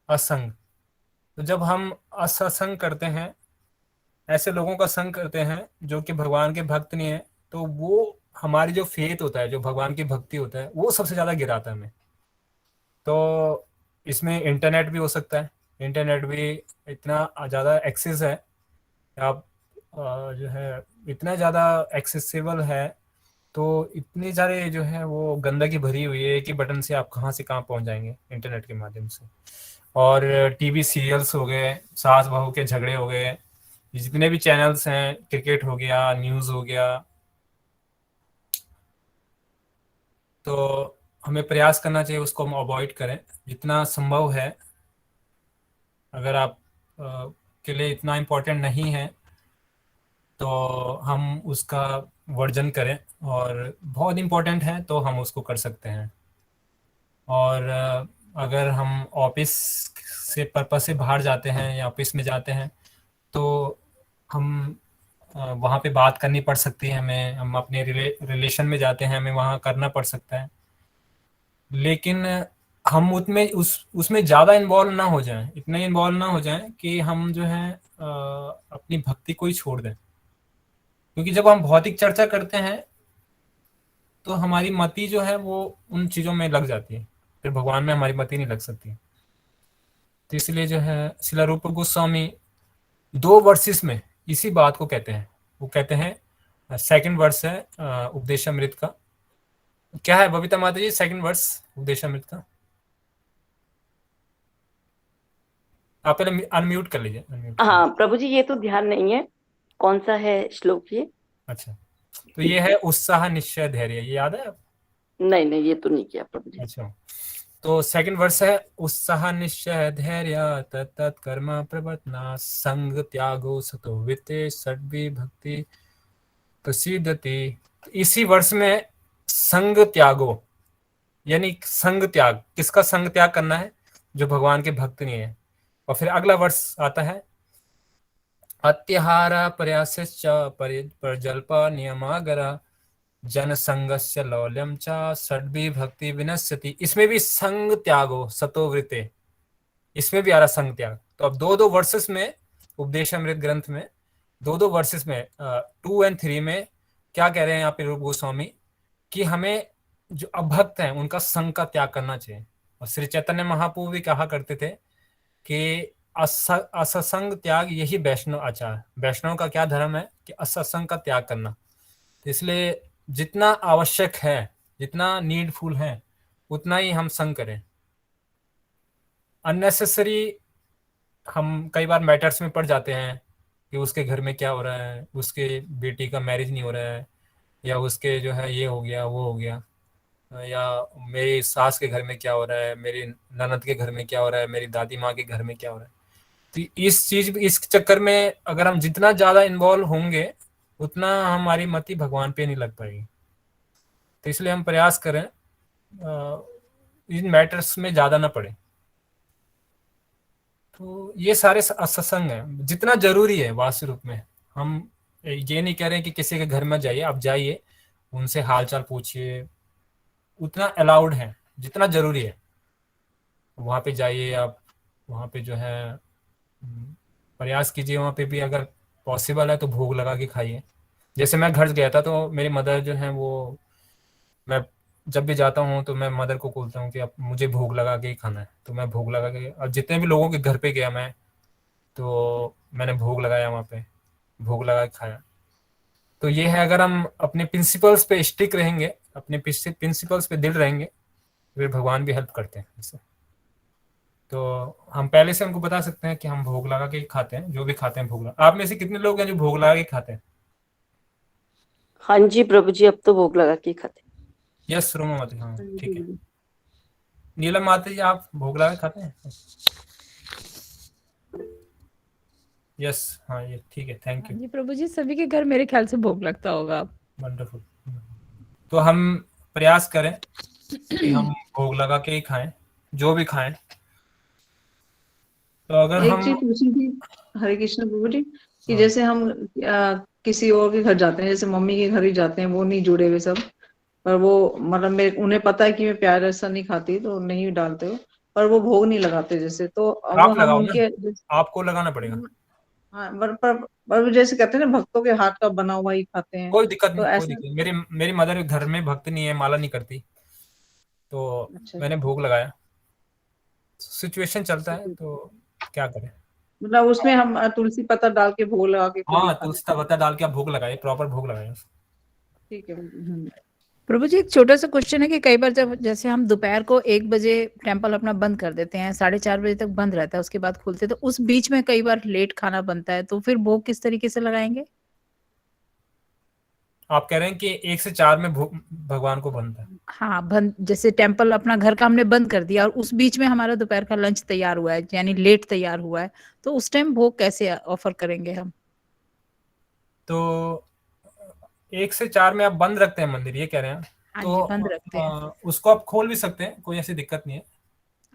असंग। तो जब हम असत्संग करते हैं, ऐसे लोगों का संग करते हैं जो कि भगवान के भक्त नहीं है, तो वो हमारी जो फेथ होता है, जो भगवान की भक्ति होता है, वो सबसे ज़्यादा गिराता है हमें। तो इसमें इंटरनेट भी हो सकता है। इंटरनेट भी इतना ज़्यादा एक्सेस है, आप जो है इतना ज़्यादा एक्सेसिबल है, तो इतनी सारे जो है वो गंदगी भरी हुई है कि बटन से आप कहाँ से कहाँ पहुँच जाएंगे इंटरनेट के माध्यम से। और टीवी सीरियल्स हो गए, सास बहू के झगड़े हो गए, जितने भी चैनल्स हैं, क्रिकेट हो गया, न्यूज़ हो गया, तो हमें प्रयास करना चाहिए उसको हम अवॉइड करें जितना संभव है। अगर आप के लिए इतना इम्पोर्टेंट नहीं है तो हम उसका वर्जन करें, और बहुत इम्पोर्टेंट है तो हम उसको कर सकते हैं। और अगर हम ऑफिस से पर्पस से बाहर जाते हैं या ऑफिस में जाते हैं, तो हम वहाँ पे बात करनी पड़ सकती है हमें, हम अपने रिलेशन में जाते हैं, हमें वहाँ करना पड़ सकता है, लेकिन हम उसमें ज़्यादा इन्वॉल्व ना हो जाएं, इतने इन्वॉल्व ना हो जाएं कि हम जो है अपनी भक्ति को ही छोड़ दें। क्योंकि जब हम भौतिक चर्चा करते हैं तो हमारी मति जो है वो उन चीज़ों में लग जाती है, फिर भगवान में हमारी मति नहीं लग सकती। तो इसलिए जो है श्रील रूप गोस्वामी 2 वर्सेस में इसी बात को कहते हैं। वो कहते हैं, सेकंड वर्स है उपदेशामृत का, क्या है बबीता माता जी सेकंड वर्स उपदेशामृत का? आप पहले अनम्यूट कर लीजिए, अनम्यूट कर हाँ प्रभु जी, ये तो ध्यान नहीं है, कौन सा है श्लोक ये? अच्छा, तो ये है उत्साह निश्चय धैर्य, ये याद है आप? नहीं नहीं, ये तो नहीं किया प्रभु जी। अच्छा, तो सेकंड वर्स है उत्साह निश्चय धैर्य तत्त कर्म प्रवर्तना संग त्यागो सतो वित्ते सद्भि भक्ति प्रसिद्धति। इसी वर्ष में संग त्यागो, यानी संग त्याग, किसका संग त्याग करना है? जो भगवान के भक्त नहीं है। और फिर अगला वर्ष आता है अत्याहार प्रयासश्च परजल्प नियमागर जन संगस्य लौल्यम च षड्भि भक्ति विनश्यति। इसमें भी संग त्यागो सतोवृते, इसमें भी आ रहा संग त्याग। तो अब 2 वर्सेस में उपदेशामृत ग्रंथ में 2 वर्सेस में 2 और 3 में क्या कह रहे हैं यहाँ पे रूप गोस्वामी कि हमें जो अभक्त हैं उनका संग का त्याग करना चाहिए। और श्री चैतन्य महाप्रभु भी कहा करते थे कि असत्संग त्याग यही वैष्णव आचार, वैष्णव का क्या धर्म है कि असत्संग का त्याग करना। तो इसलिए जितना आवश्यक है, जितना नीडफुल है, उतना ही हम संग करें। अननेसेसरी हम कई बार मैटर्स में पड़ जाते हैं कि उसके घर में क्या हो रहा है, उसके बेटी का मैरिज नहीं हो रहा है, या उसके जो है ये हो गया वो हो गया, या मेरी सास के घर में क्या हो रहा है, मेरी ननद के घर में क्या हो रहा है, मेरी दादी माँ के घर में क्या हो रहा है। तो इस चक्कर में अगर हम जितना ज़्यादा इन्वॉल्व होंगे उतना हमारी मति भगवान पे नहीं लग पाएगी। तो इसलिए हम प्रयास करें इन मैटर्स में ज़्यादा ना पड़े। तो ये सारे सत्संग हैं, जितना जरूरी है वास्तव रूप में। हम ये नहीं कह रहे कि किसी के घर में जाइए, आप जाइए उनसे हाल चाल पूछिए, उतना अलाउड है जितना जरूरी है। वहाँ पे जाइए आप, वहाँ पे जो है प्रयास कीजिए, वहाँ पे भी अगर पॉसिबल है तो भोग लगा के खाइए। जैसे मैं घर गया था तो मेरी मदर जो है वो, मैं जब भी जाता हूँ तो मैं मदर को बोलता हूँ कि अब मुझे भोग लगा के ही खाना है, तो मैं भोग लगा के, और जितने भी लोगों के घर पे गया मैं, तो मैंने भोग लगाया, वहाँ पे भोग लगा के खाया। तो ये है, अगर हम अपने प्रिंसिपल्स पे स्टिक रहेंगे, अपने प्रिंसिपल्स पे दिल रहेंगे, फिर भगवान भी हेल्प करते हैं इससे। तो हम पहले से हमको बता सकते हैं कि हम भोग लगा के खाते हैं, जो भी खाते हैं भोग लगा। आप में से कितने लोग हैं जो भोग लगा के खाते हैं? हाँ जी प्रभु जी, अब तो भोग लगा के खाते। यस रोमा माता जी, हाँ ठीक है। नीलम माता जी, आप भोग लगा के खाते हैं? यस, हाँ ये ठीक है, थैंक यू। जी प्रभु जी, सभी के घर मेरे ख्याल से भोग लगता होगा। वंडरफुल। तो हम प्रयास करें कि हम भोग लगा के ही खाएं, जो भी खाएं। तो अगर एक हम चीज पूछी थी हरे कृष्ण प्रभु जी कि हाँ, जैसे हम किसी और के घर जाते हैं, जैसे मम्मी के घर ही जाते हैं, वो नहीं जुड़े हुए सब, पर वो मतलब मेरे उन्हें पता है कि मैं प्याज लहसुन नहीं खाती तो नहीं डालते हो, पर वो भोग नहीं लगाते जैसे, तो अब आप हम लगाओ ना, उनके आपको लगाना पड़ेगा, हाँ पर वो जैसे कहते हैं ना भक्तों के हाथ का बना हुआ ही खाते हैं, कोई दिक्कत तो नहीं, कोई ऐसा। दिक्कत नहीं। मेरी मदर घर में भक्त नहीं है, माला नहीं करती, तो अच्छा मैंने भोग लगाया। सिचुएशन चलता है तो क्या करें। मतलब उसमें हम तुलसी पत्ता डाल के भोग लगा के फिर ही हाँ, खाते तुलसी हैं। का पत्ता डाल के आप भोग लगाए, प्रॉपर भोग लगाए। ठीक है। प्रभु जी एक छोटा सा क्वेश्चन है कि कई बार जब जैसे हम दोपहर को 1 बजे टेम्पल अपना बंद कर देते हैं, 4:30 बजे तक बंद रहता है, उसके बाद खुलते, तो उस बीच में कई बार लेट खाना बनता है, तो फिर भोग किस तरीके से लगाएंगे? आप कह रहे हैं कि 1 से 4 में भगवान को बनता है? हाँ, बंद, जैसे टेम्पल अपना घर का हमने बंद कर दिया और उस बीच में हमारा दोपहर का लंच तैयार हुआ है, यानी लेट तैयार हुआ है, तो उस टाइम भोग कैसे ऑफर करेंगे हम? तो 1 से 4 में आप बंद रखते हैं मंदिर, ये कह रहे हैं? हाँ तो जी, बंद रखते हैं। उसको आप खोल भी सकते हैं, कोई ऐसी दिक्कत नहीं है।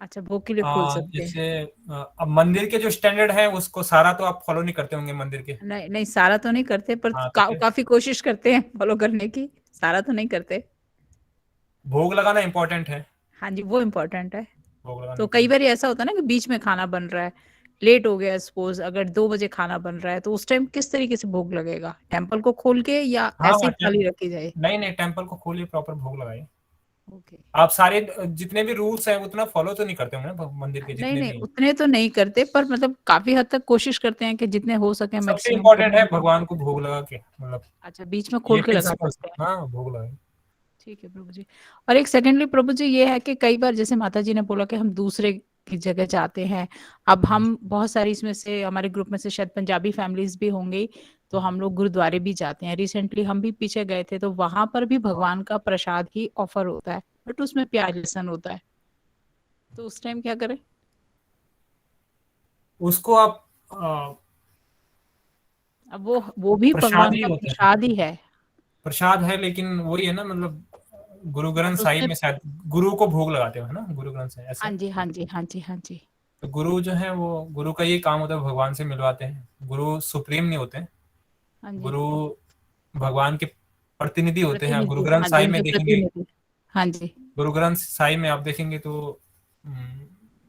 अच्छा, भोग के लिए खोल सकते हैं। जैसे अब मंदिर के जो स्टैंडर्ड है उसको सारा तो आप फॉलो नहीं करते होंगे मंदिर के। नहीं नहीं, सारा तो नहीं करते, पर हाँ, तो फिर काफी कोशिश करते हैं फॉलो करने की। सारा तो नहीं करते। भोग लगाना इंपॉर्टेंट है। हाँ जी, वो इम्पोर्टेंट है। भोग लगाना तो कई important बार ऐसा होता है ना कि बीच में खाना बन रहा है, लेट हो गया, सपोज अगर 2 बजे खाना बन रहा है, तो उस टाइम किस तरीके से भोग लगेगा? टेम्पल को खोल के या हाँ ऐसे हाँ, ही खाली रखी जाए? नहीं नहीं, टेम्पल को खोलिए, प्रॉपर भोग लगाइए। ओके। आप सारे जितने भी रूल्स हैं उतना फॉलो तो नहीं करते होंगे ना मंदिर के नहीं जितने नहीं, भी हैं? उतने तो नहीं करते, पर मतलब काफी हद तक कोशिश करते हैं कि जितने हो सके सबसे मैक्सिमम इम्पोर्टेंट करने है की। भगवान को भोग लगा के, मतलब अच्छा, बीच में ये खोल के लगा प्रिंसिपल। सकते हैं। हाँ, भोग लगाए। ठीक है प्रभु जी। और एक सेकेंडली प्रभु जी, ये है कि कई बार जैसे माता जी ने बोला कि हम दूसरे की जगह जाते हैं, अब हम बहुत सारी इसमें से हमारे ग्रुप में से शायद पंजाबी फैमिलीज भी होंगी, तो हम लोग गुरुद्वारे भी जाते हैं। रिसेंटली हम भी पीछे गए थे, तो वहां पर भी भगवान का प्रसाद ही ऑफर होता है, बट उसमें प्याज लहसुन होता है, तो उस टाइम क्या करें? उसको आप अब वो भी प्रसाद भगवान ही का होता है, प्रसाद ही है, प्रसाद है, लेकिन वही है ना, मतलब गुरु ग्रंथ बट साहिब उसमें। में शायद गुरु को भोग लगाते हो, है ना, गुरु ग्रंथ साहिब ऐसा हाँ है। जी हाँ जी हाँ जी हाँ जी। तो गुरु जो है वो, गुरु का ये काम होता है, भगवान से मिलवाते हैं। गुरु सुप्रीम नहीं होते हैं। हाँ जी। गुरु भगवान के प्रतिनिधि होते हैं। आप गुरु प्रतिनिधि, ग्रंथ हाँ जी, साहिब में उनके देखेंगे, प्रतिनिधि। हाँ जी। गुरु ग्रंथ साहिब में आप देखेंगे तो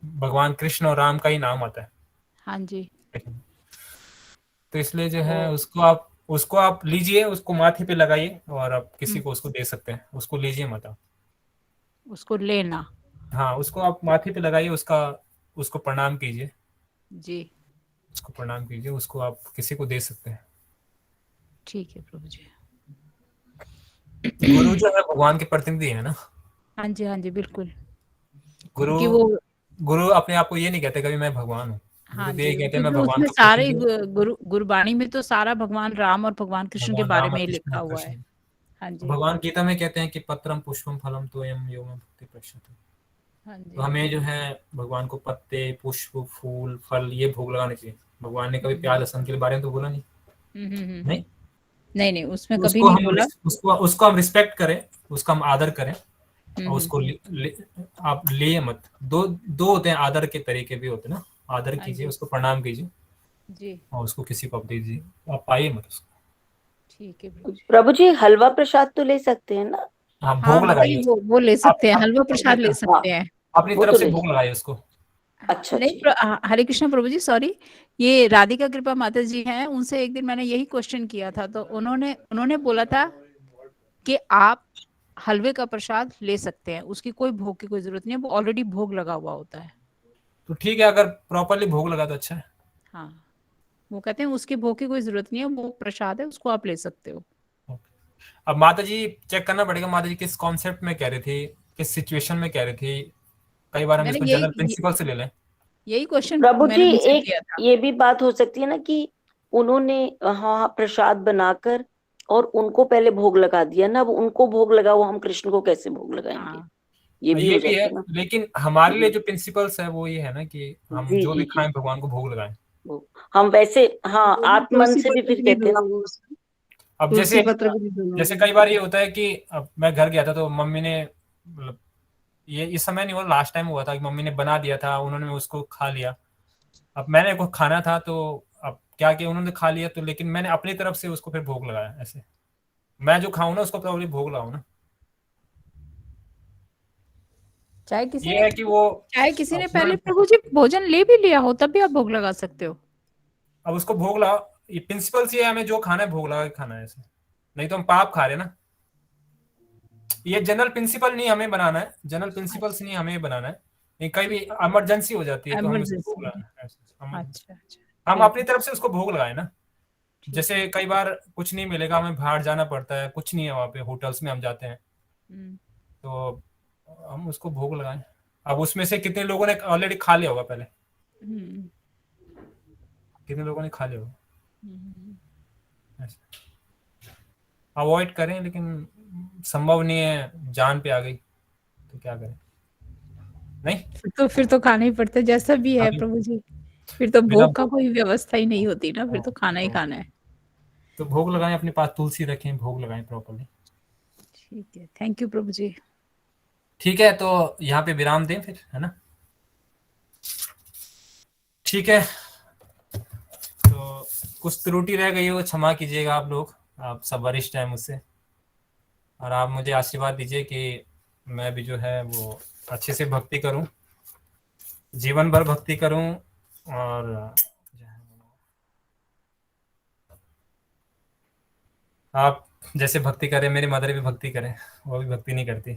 भगवान कृष्ण और राम का ही नाम आता है। हाँ जी। तो इसलिए जो है तो उसको आप लीजिए, उसको माथे पे लगाइए, और आप किसी हम्म, को उसको दे सकते हैं, उसको लीजिए मत आप। उसको लेना। हाँ, उसको आप माथे पे लगाइए, उसको प्रणाम कीजिए, जी। उसको प्रणाम कीजिए, उसको आप किसी को दे सकते हैं। ठीक है प्रभु जी। गुरु जो है भगवान के प्रतिनिधि है ना। हाँ जी हाँ जी, बिल्कुल। गुरु क्योंकि वो, गुरु अपने आप को ये नहीं कहते कभी मैं भगवान हूँ। हाँ गुरु तो जी, ये कहते हैं मैं क्योंकि भगवान उसमें का सारे प्रतिनिधि हूँ। गुरबाणी में तो सारा भगवान राम और भगवान कृष्ण के भगवान बारे राम में और ही कृष्ण लिखा है, हुआ कृष्ण है। है। हाँ तो जी। भगवान गीता में कहते हैं कि पत्रम पुष्पम फलम तोयम यो मे भक्ति प्रश्यते। हाँ तो जी। हमें जो है भगवान को पत्ते, पुष्प, फूल, फल ये भोग लगाने चाहिए। भगवान ने कभी हम्म प्याज लहसुन के बारे में तो बोला नहीं। नहीं, नहीं नहीं, उसमें तो कभी नहीं बोला। उसको हम रिस्पेक्ट करें, उसका हम आदर करें, और हम्म। उसको आप ले मत। दो दो होते हैं आदर के तरीके भी होते हैं ना। आदर हाँ कीजिए, जी। उसको प्रणाम कीजिए, जी। और उसको किसी को आप दीजिए, आप पाइए मत उसको। ठीक है प्रभु जी। प्रभु जी हलवा प्रसाद तो ले सकते हैं ना? हाँ, हाँ, भोग वही लगाइए। वो ले आप सकते हैं, हलवा प्रसाद ले हाँ, सकते हैं। अपनी वो तरफ तो से ले। भोग लगाइए उसको। अच्छा नहीं, जी। हरे कृष्ण प्रभु जी, सॉरी, ये राधिका कृपा माता जी हैं, उनसे एक दिन मैंने यही क्वेश्चन किया था, तो उन्होंने उन्होंने बोला था कि आप हलवे का प्रसाद ले सकते हैं, उसकी कोई भोग की कोई जरूरत नहीं है, वो ऑलरेडी भोग लगा हुआ होता है। तो ठीक है, अगर प्रॉपरली भोग लगा तो अच्छा है। हाँ, वो कहते हैं उसकी भोग की कोई जरूरत नहीं है, वो प्रसाद है, उसको आप ले सकते हो। अब माता जी चेक करना पड़ेगा, माता जी किस कॉन्सेप्ट में कह रही थी, किस सिचुएशन में कह रही थी। कई बार हम मैंने इसको जनरल प्रिंसिपल से ले लें। यही क्वेश्चन प्रभु जी मैंने उनसे एक किया था। ये भी बात हो सकती है ना कि उन्होंने हाँ प्रसाद बनाकर और उनको पहले भोग लगा दिया ना, अब उनको भोग लगा, वो हम कृष्ण को कैसे भोग लगाएंगे? हाँ ये भी ये हो भी है, जाता है ना। लेकिन हमारे लिए जी जो प्रिंसिपल्स है वो ये है ना कि हम जी जो जी भी जी। खाएं भगवान को भोग लगाएं। हम वैसे हाँ वो भी आत्म मन तुलसी से भी पत्र फिर भी नहीं कहते हैं ना। डलोगे उसमें, अब तुलसी जैसे पत्र भी नहीं जैसे डलोगे। कई बार ये होता है कि अब मैं घर गया था तो मम्मी ने, मतलब ये इस समय नहीं हुआ, लास्ट टाइम हुआ था कि मम्मी ने बना दिया था, उन्होंने उसको खा लिया। अब मैंने को खाना था तो अब क्या किया उन्होंने खा लिया, तो लेकिन मैंने अपनी तरफ से उसको फिर भोग लगाया। ऐसे मैं जो खाऊं ना उसको प्रॉब्ली भोग लगाऊं ना। चाहे किसी ये ने है कि वो चाहे किसी ने पहले प्रभु जी भोजन ले भी लिया हो तब भी आप भोग लगा सकते हो। अब उसको भोग लगा, ये प्रिंसिपल ये है, हमें जो खाना है भोग लगा के खाना है ऐसे, नहीं तो हम पाप खा रहे ना। ये जनरल प्रिंसिपल नहीं हमें बनाना है, जनरल प्रिंसिपल्स नहीं हमें बनाना है। नहीं कहीं भी इमरजेंसी हो जाती है तो हम उसको भोग लगाना है ऐसे। अच्छा हम अपनी तरफ से उसको भोग लगाए ना। जैसे कई बार कुछ नहीं मिलेगा, हमें बाहर जाना पड़ता है, कुछ नहीं है वहाँ पे, होटल्स में हम जाते हैं तो हम उसको भोग लगाएं। अब उसमें से कितने लोगों ने ऑलरेडी खा लिया होगा पहले, कितने लोगों ने खा लिया होगा। अवॉइड करें, लेकिन संभव नहीं है, जान पे आ गई तो क्या करें। नहीं तो फिर तो खाना ही पड़ता है जैसा भी है प्रभु जी, फिर तो बिना भोग का कोई व्यवस्था ही नहीं होती ना, फिर तो खाना ही खाना है। तो भोग लगाएं, अपने पास तुलसी रखें, भोग लगाएं प्रॉपर्ली। ठीक है, थैंक यू प्रभु जी। ठीक है, तो यहाँ पे विराम दें फिर, है ना। ठीक है, तो कुछ त्रुटि रह गई हो क्षमा कीजिएगा आप लोग, आप सब वरिष्ठ हैं मुझसे, और आप मुझे आशीर्वाद दीजिए कि मैं भी जो है वो अच्छे से भक्ति करूं, जीवन भर भक्ति करूं। और आप जैसे भक्ति करें, मेरी मदर भी भक्ति करें, वो भी भक्ति नहीं करती।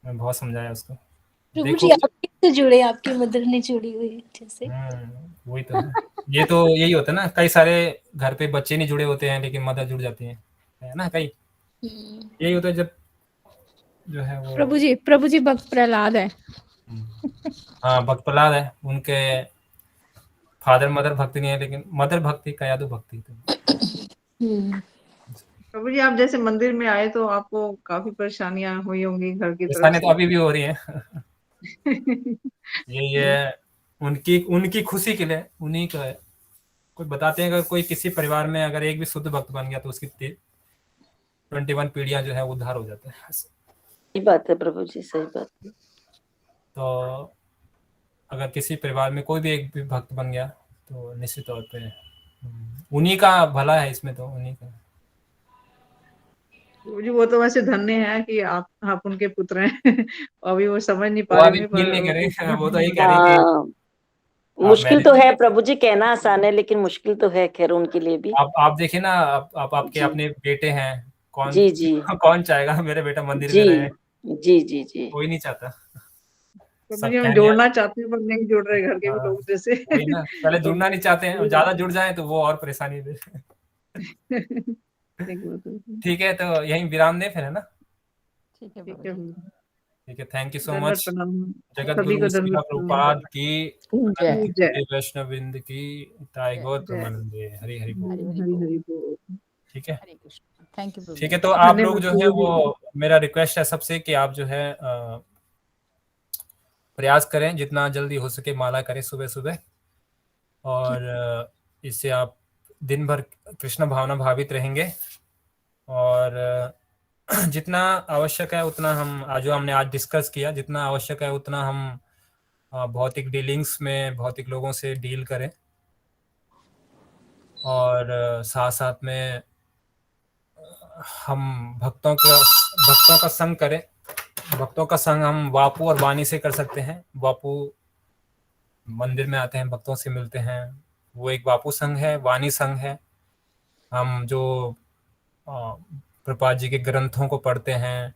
मैं बहुत समझाया उसको। प्रभु जी आप कैसे जुड़े, आपकी मदर ने जुड़ी हुई जैसे। वही तो है। ये तो यही होता है ना, कई सारे घर पे बच्चे नहीं जुड़े होते हैं लेकिन मदर जुड़ जाती है ना, कई यही होता है जब जो है वो। प्रभु जी भक्त प्रहलाद है। हाँ भक्त प्रहलाद है, उनके फादर मदर भक्ति नहीं है, लेकिन मदर भक्ति का यादव भक्ति। प्रभु जी आप जैसे मंदिर में आए तो आपको काफी परेशानियां हुई होंगी घर की तरफ परेशानी से। तो अभी भी हो रही है। ये उनकी खुशी के लिए, उन्हीं का है। कोई बताते हैं अगर कोई किसी परिवार में अगर एक भी शुद्ध भक्त बन गया तो उसकी 21 पीढ़ियां जो है उद्धार हो जाते हैं। सही बात है प्रभु जी, सही बात है। तो अगर किसी परिवार में कोई भी एक भी भक्त बन गया तो निश्चित तौर पे उन्हीं का भला है इसमें, तो उन्हीं का। जी वो तो वैसे धन्य है कि आप उनके पुत्र हैं। अभी वो समझ नहीं पा वो रहे अभी होंगे फील नहीं पर करे, वो तो यही कह रही थी। मुश्किल तो है प्रभु जी, कहना आसान है लेकिन मुश्किल तो है खैर उनके लिए भी। आप देखिए ना, आपके अपने बेटे हैं, कौन जी जी कौन चाहेगा मेरे बेटा मंदिर जी में रहे। जी जी जी कोई नहीं चाहता। प्रभु जी हम जोड़ना चाहते हैं पर नहीं जुड़ रहे घर के भी लोग जैसे। वही ना, पहले जुड़ना नहीं चाहते हैं, ज्यादा जुड़ जाए तो वो और परेशानी दे। ठीक है, तो यहीं विराम दें फिर, है ना। ठीक है ठीक है, थैंक यू सो दंडवत मच। प्रणाम। जगत सभी को गुरु श्रीला दंडवत प्रभुपाद की, जय। वैष्णविंद की, ताई गौतमानंदे, हरि हरि बोल। हरि हरि बोल। ठीक है, थैंक यू। ठीक है, तो आप लोग जो है वो, मेरा रिक्वेस्ट है सबसे कि आप जो है प्रयास करें जितना जल्दी हो सके माला करें सुबह सुबह, और इससे आप दिन भर कृष्ण भावना भावित रहेंगे। और जितना आवश्यक है उतना हम जो हमने आज डिस्कस किया, जितना आवश्यक है उतना हम भौतिक डीलिंग्स में भौतिक लोगों से डील करें, और साथ साथ में हम भक्तों का संग करें। भक्तों का संग हम वापू और वाणी से कर सकते हैं। वापू मंदिर में आते हैं, भक्तों से मिलते हैं, वो एक वापू संघ है। वाणी संघ है, हम जो प्रभुपाद जी के ग्रंथों को पढ़ते हैं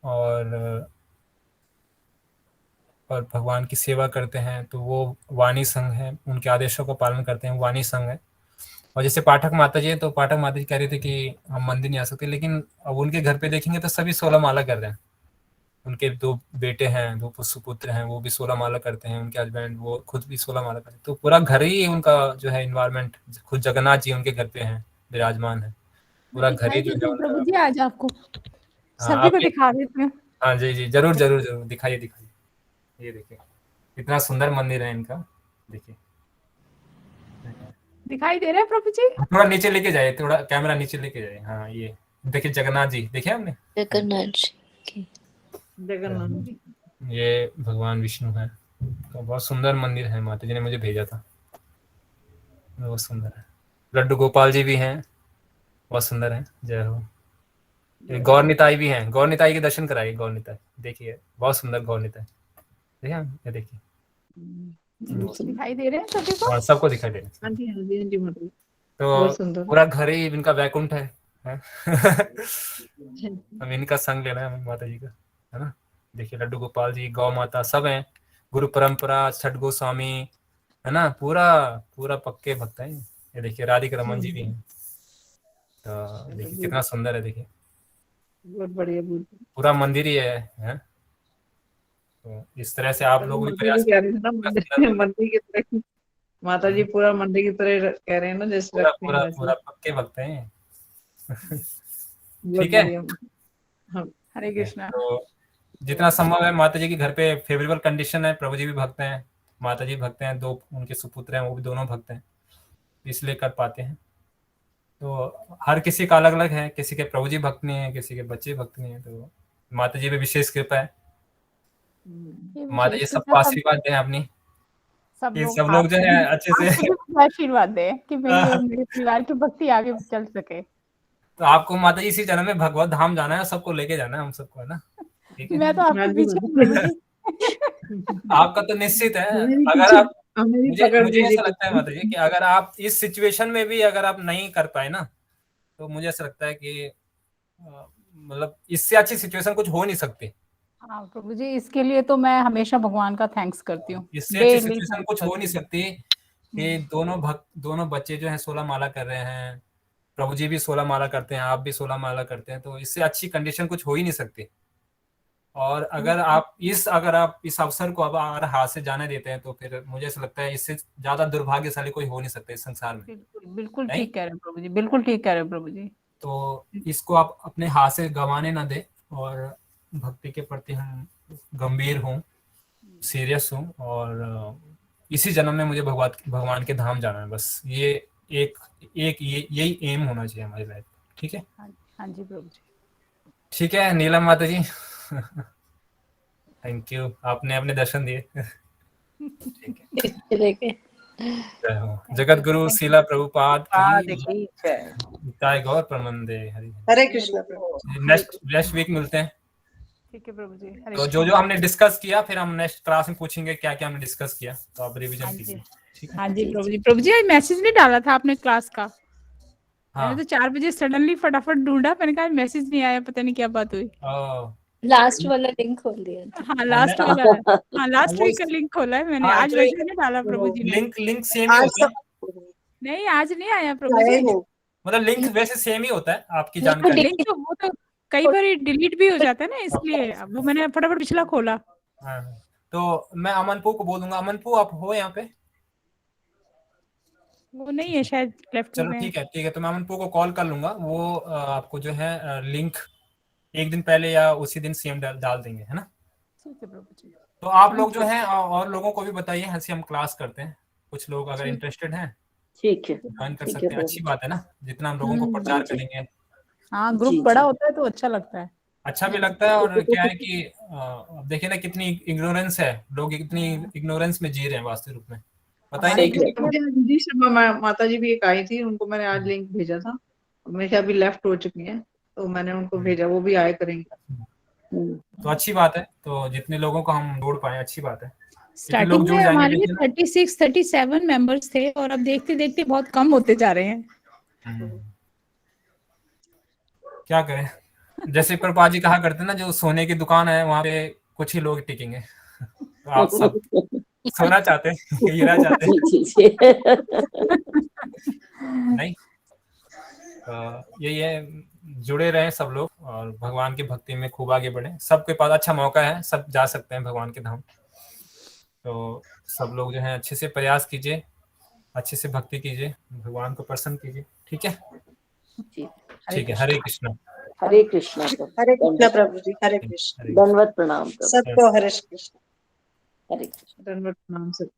और भगवान की सेवा करते हैं, तो वो वाणी संघ है। उनके आदेशों का पालन करते हैं, वाणी संघ है। और जैसे पाठक माता जी है, तो पाठक माता जी कह रहे थे कि हम मंदिर नहीं आ सकते, लेकिन अब उनके घर पे देखेंगे तो सभी 16 माला कर रहे हैं। उनके 2 बेटे हैं, 2 सुपुत्र हैं, वो भी 16 माला करते हैं। उनके हस्बैंड वो खुद भी 16 माला करते हैं। तो पूरा घर ही उनका जो है इन्वायरमेंट, खुद जगन्नाथ जी उनके घर पे हैं, विराजमान है। पूरा घर ही जो है प्रभु जी आज आपको हाँ, सभी को दिखा देती हूँ। हाँ जी जी, जरूर जरूर जरूर, दिखाइए। ये देखिए कितना सुंदर मंदिर है इनका, देखिए। दिखाई दे रहे हैं प्रभु जी? थोड़ा नीचे लेके जाइए, थोड़ा कैमरा नीचे लेके जाइए। हाँ, ये देखिए जगन्नाथ जी, देखिए हमने जगन्नाथ जी। जगन्नाथ जी, ये भगवान विष्णु है। तो बहुत सुंदर मंदिर है, माता जी ने मुझे भेजा था, बहुत सुंदर है। लड्डू गोपाल जी भी हैं, बहुत सुंदर है। जय हो। गौर निताई भी हैं, गौर निताई के दर्शन कराइए। गौर निताई देखिए, बहुत सुंदर गौर निताई, देखिए ये देखिए, दिखाई दे रहे हैं सभी को? हाँ सबको दिखाई दे रहा है। हाँ जी, हाँ जी, हाँ जी माता जी, तो बहुत सुंदर। पूरा घर ही इनका वैकुंठ है। अब इनका संग लेना है हमें माता जी का, है ना। देखिए लड्डू गोपाल जी, गौ माता सब हैं, गुरु परंपरा, छठ गोस्वामी, है ना, पूरा पूरा पक्के भक्त हैं। ये देखिए राधिका रमन जी भी हैं। तो देखिए कितना सुंदर है, देखिए बहुत बढ़िया, बहुत पूरा मंदिर ही है? तो इस तरह से आप लोग भी माता जी प्रयास कह रहे थे ना करें। मंदिर की तरह, माता जी पूरा मंदिर की तरह कह रहे हैं ना, जैसे पूरा रखते हैं पूरा वैसे। पूरा पक्के भक्त हैं। बहुत ठीक है। बढ़िया। हाँ, हरे कृष्णा। तो जितना संभव है माता जी के घर पे फेवरेबल कंडीशन है, प्रभु जी भी भक्त हैं, माता जी भक्त हैं, 2 उनके सुपुत्र हैं, वो भी दोनों भक्त हैं, इसलिए कर पाते हैं। तो हर किसी का अलग अलग है, किसी के प्रभु जी भक्त नहीं है, किसी के बच्चे भक्त नहीं है, तो माता जी पे विशेष कृपा है। ये माता जी विशेष सबको कृपा आशीर्वाद दें अपनी, सब कि लोग सब लोग जो है अच्छे से आप मुझे आशीर्वाद दें कि मेरी और मेरे परिवार की भक्ति आगे चल सके। तो आपको माता जी इसी जन्म में भगवत धाम जाना है, सबको लेके जाना है हम सबको, है ना। ठीक है, मैं तो हाँ आपके जी पीछे माता हूँ प्रभु जी। जी। आपका तो निश्चित है। हमें भी अगर आप, हमें भी मुझे पकड़ मुझे लीजिए ऐसा लगता है माता जी कुछ। कि अगर आप इस सिचुएशन में भी अगर आप नहीं कर पाए ना, तो मुझे ऐसा लगता है कि मतलब इससे अच्छी सिचुएशन कुछ हो नहीं सकती। हाँ प्रभु जी, इसके लिए तो मैं हमेशा भगवान का थैंक्स करती हूँ, इससे अच्छी डेली सिचुएशन थैंक्स कुछ हो नहीं करती हूँ। सकती कि दोनों बच्चे जो हैं 16 माला कर रहे हैं, प्रभु जी भी 16 माला करते हैं, आप भी 16 माला करते हैं, तो इससे अच्छी कंडीशन कुछ हो ही नहीं सकती। और अगर आप इस अवसर को अब अगर हाथ से जाने देते हैं, तो फिर मुझे ऐसा लगता है इससे ज्यादा दुर्भाग्यशाली कोई हो नहीं सकता इस संसार में। बिल्कुल बिल्कुल नहीं, ठीक कह रहे हैं प्रभु जी, बिल्कुल ठीक कह रहे हैं प्रभु जी। तो इसको आप अपने हाथ से गंवाने ना दे, और भक्ति के प्रति हम गंभीर हूँ, सीरियस हूँ, और इसी जन्म में मुझे भगवान के धाम जाना है, बस ये एक यही एम होना चाहिए हमारी लाइफ। ठीक है, हाँ जी प्रभु जी। ठीक है नीलम माता जी। थैंक यू, आपने अपने दर्शन दिए। ठीक है, इस तरह के जय हो। जगत गुरु शिला प्रभुपाद की की जय। जय। गौर प्रमंदे हरि। हरे कृष्णा प्रभु। नेक्स्ट वीक मिलते हैं। ठीक है प्रभु जी। हरे तो जो जो हमने डिस्कस किया, फिर हम नेक्स्ट क्लास में पूछेंगे क्या क्या हमने डिस्कस किया, तो आप रिवीजन हाँ कीजिए। जी, ठीक है, हाँ जी प्रभु जी। प्रभु जी आज मैसेज नहीं डाला था आपने क्लास का? हाँ। मैंने तो 4 बजे सडनली फटाफट ढूंढा, मैंने कहा मैसेज नहीं आया, पता नहीं क्या बात हुई। लास्ट वाला लिंक खोल दिया था। हाँ लास्ट वाला है, हाँ लास्ट वीक का लिंक खोला है मैंने, आज मैसेज नहीं डाला प्रभु जी ने। लिंक सेम ही होता है, नहीं आज नहीं आया प्रभु जी। मतलब लिंक वैसे सेम ही होता है, आपकी जानकारी। लिंक तो वो तो कई बार डिलीट भी हो जाता है ना, इसलिए अब वो मैंने फटाफट पिछला खोला। हाँ, तो मैं अमनपू को बोलूंगा, अमनपू आप हो यहाँ पे? वो नहीं है शायद, लेफ्ट चलो में। ठीक है, तो मैं अमनपू को कॉल कर लूंगा, वो आपको जो है लिंक एक दिन पहले या उसी दिन सेम डाल देंगे, है ना। ठीक है प्रभु जी। तो आप लोग जो हैं और लोगों को भी बताइए, हंसी हम क्लास करते हैं, कुछ लोग अगर इंटरेस्टेड हैं ठीक है, ज्वाइन कर ठीक सकते है हैं। अच्छी बात है ना, जितना हम लोगों को प्रचार हाँ जी, करेंगे हाँ ग्रुप जी बड़ा जी होता है तो अच्छा लगता है। अच्छा भी लगता है। और क्या है कि अब देखिए ना कितनी इग्नोरेंस है, लोग इतनी इग्नोरेंस में जी रहे हैं वास्तविक रूप में, पता ही हमारे नहीं सही किसी है। को। जी शर्मा माता जी भी एक आई थी, उनको मैंने आज लिंक भेजा था, मेरे ख्याल अभी लेफ्ट हो चुकी हैं, तो मैंने उनको भेजा, वो भी आए करेंगे। तो अच्छी बात है, तो जितने लोगों को हम जोड़ पाए अच्छी बात है, जितने लोग स्टार्टिंग जुड़ में जाएंगे हमारे देखिए ना। 36 37 मेंबर्स थे और अब देखते देखते बहुत कम होते जा रहे हैं। क्या करें, जैसे प्रभुपाद जी कहा करते हैं ना, जो सोने की दुकान है वहां पे कुछ ही लोग टिकेंगे। तो आप सब सोना चाहते हैं, हीरा चाहते हैं, जी जी नहीं। यही है, जुड़े रहें सब लोग और भगवान की भक्ति में खूब आगे बढ़े। सबके पास अच्छा मौका है, सब जा सकते हैं भगवान के धाम। तो सब लोग जो है अच्छे से प्रयास कीजिए, अच्छे से भक्ति कीजिए, भगवान को प्रसन्न कीजिए। ठीक है, जी। ठीक है। हरे कृष्णा। हरे कृष्णा हरे कृष्णा प्रभु जी, हरे कृष्णा, हरे दंडवत प्रणाम प्रभु। सबको हरे कृष्णा, हरे कृष्णा। दंडवत प्रणाम सब।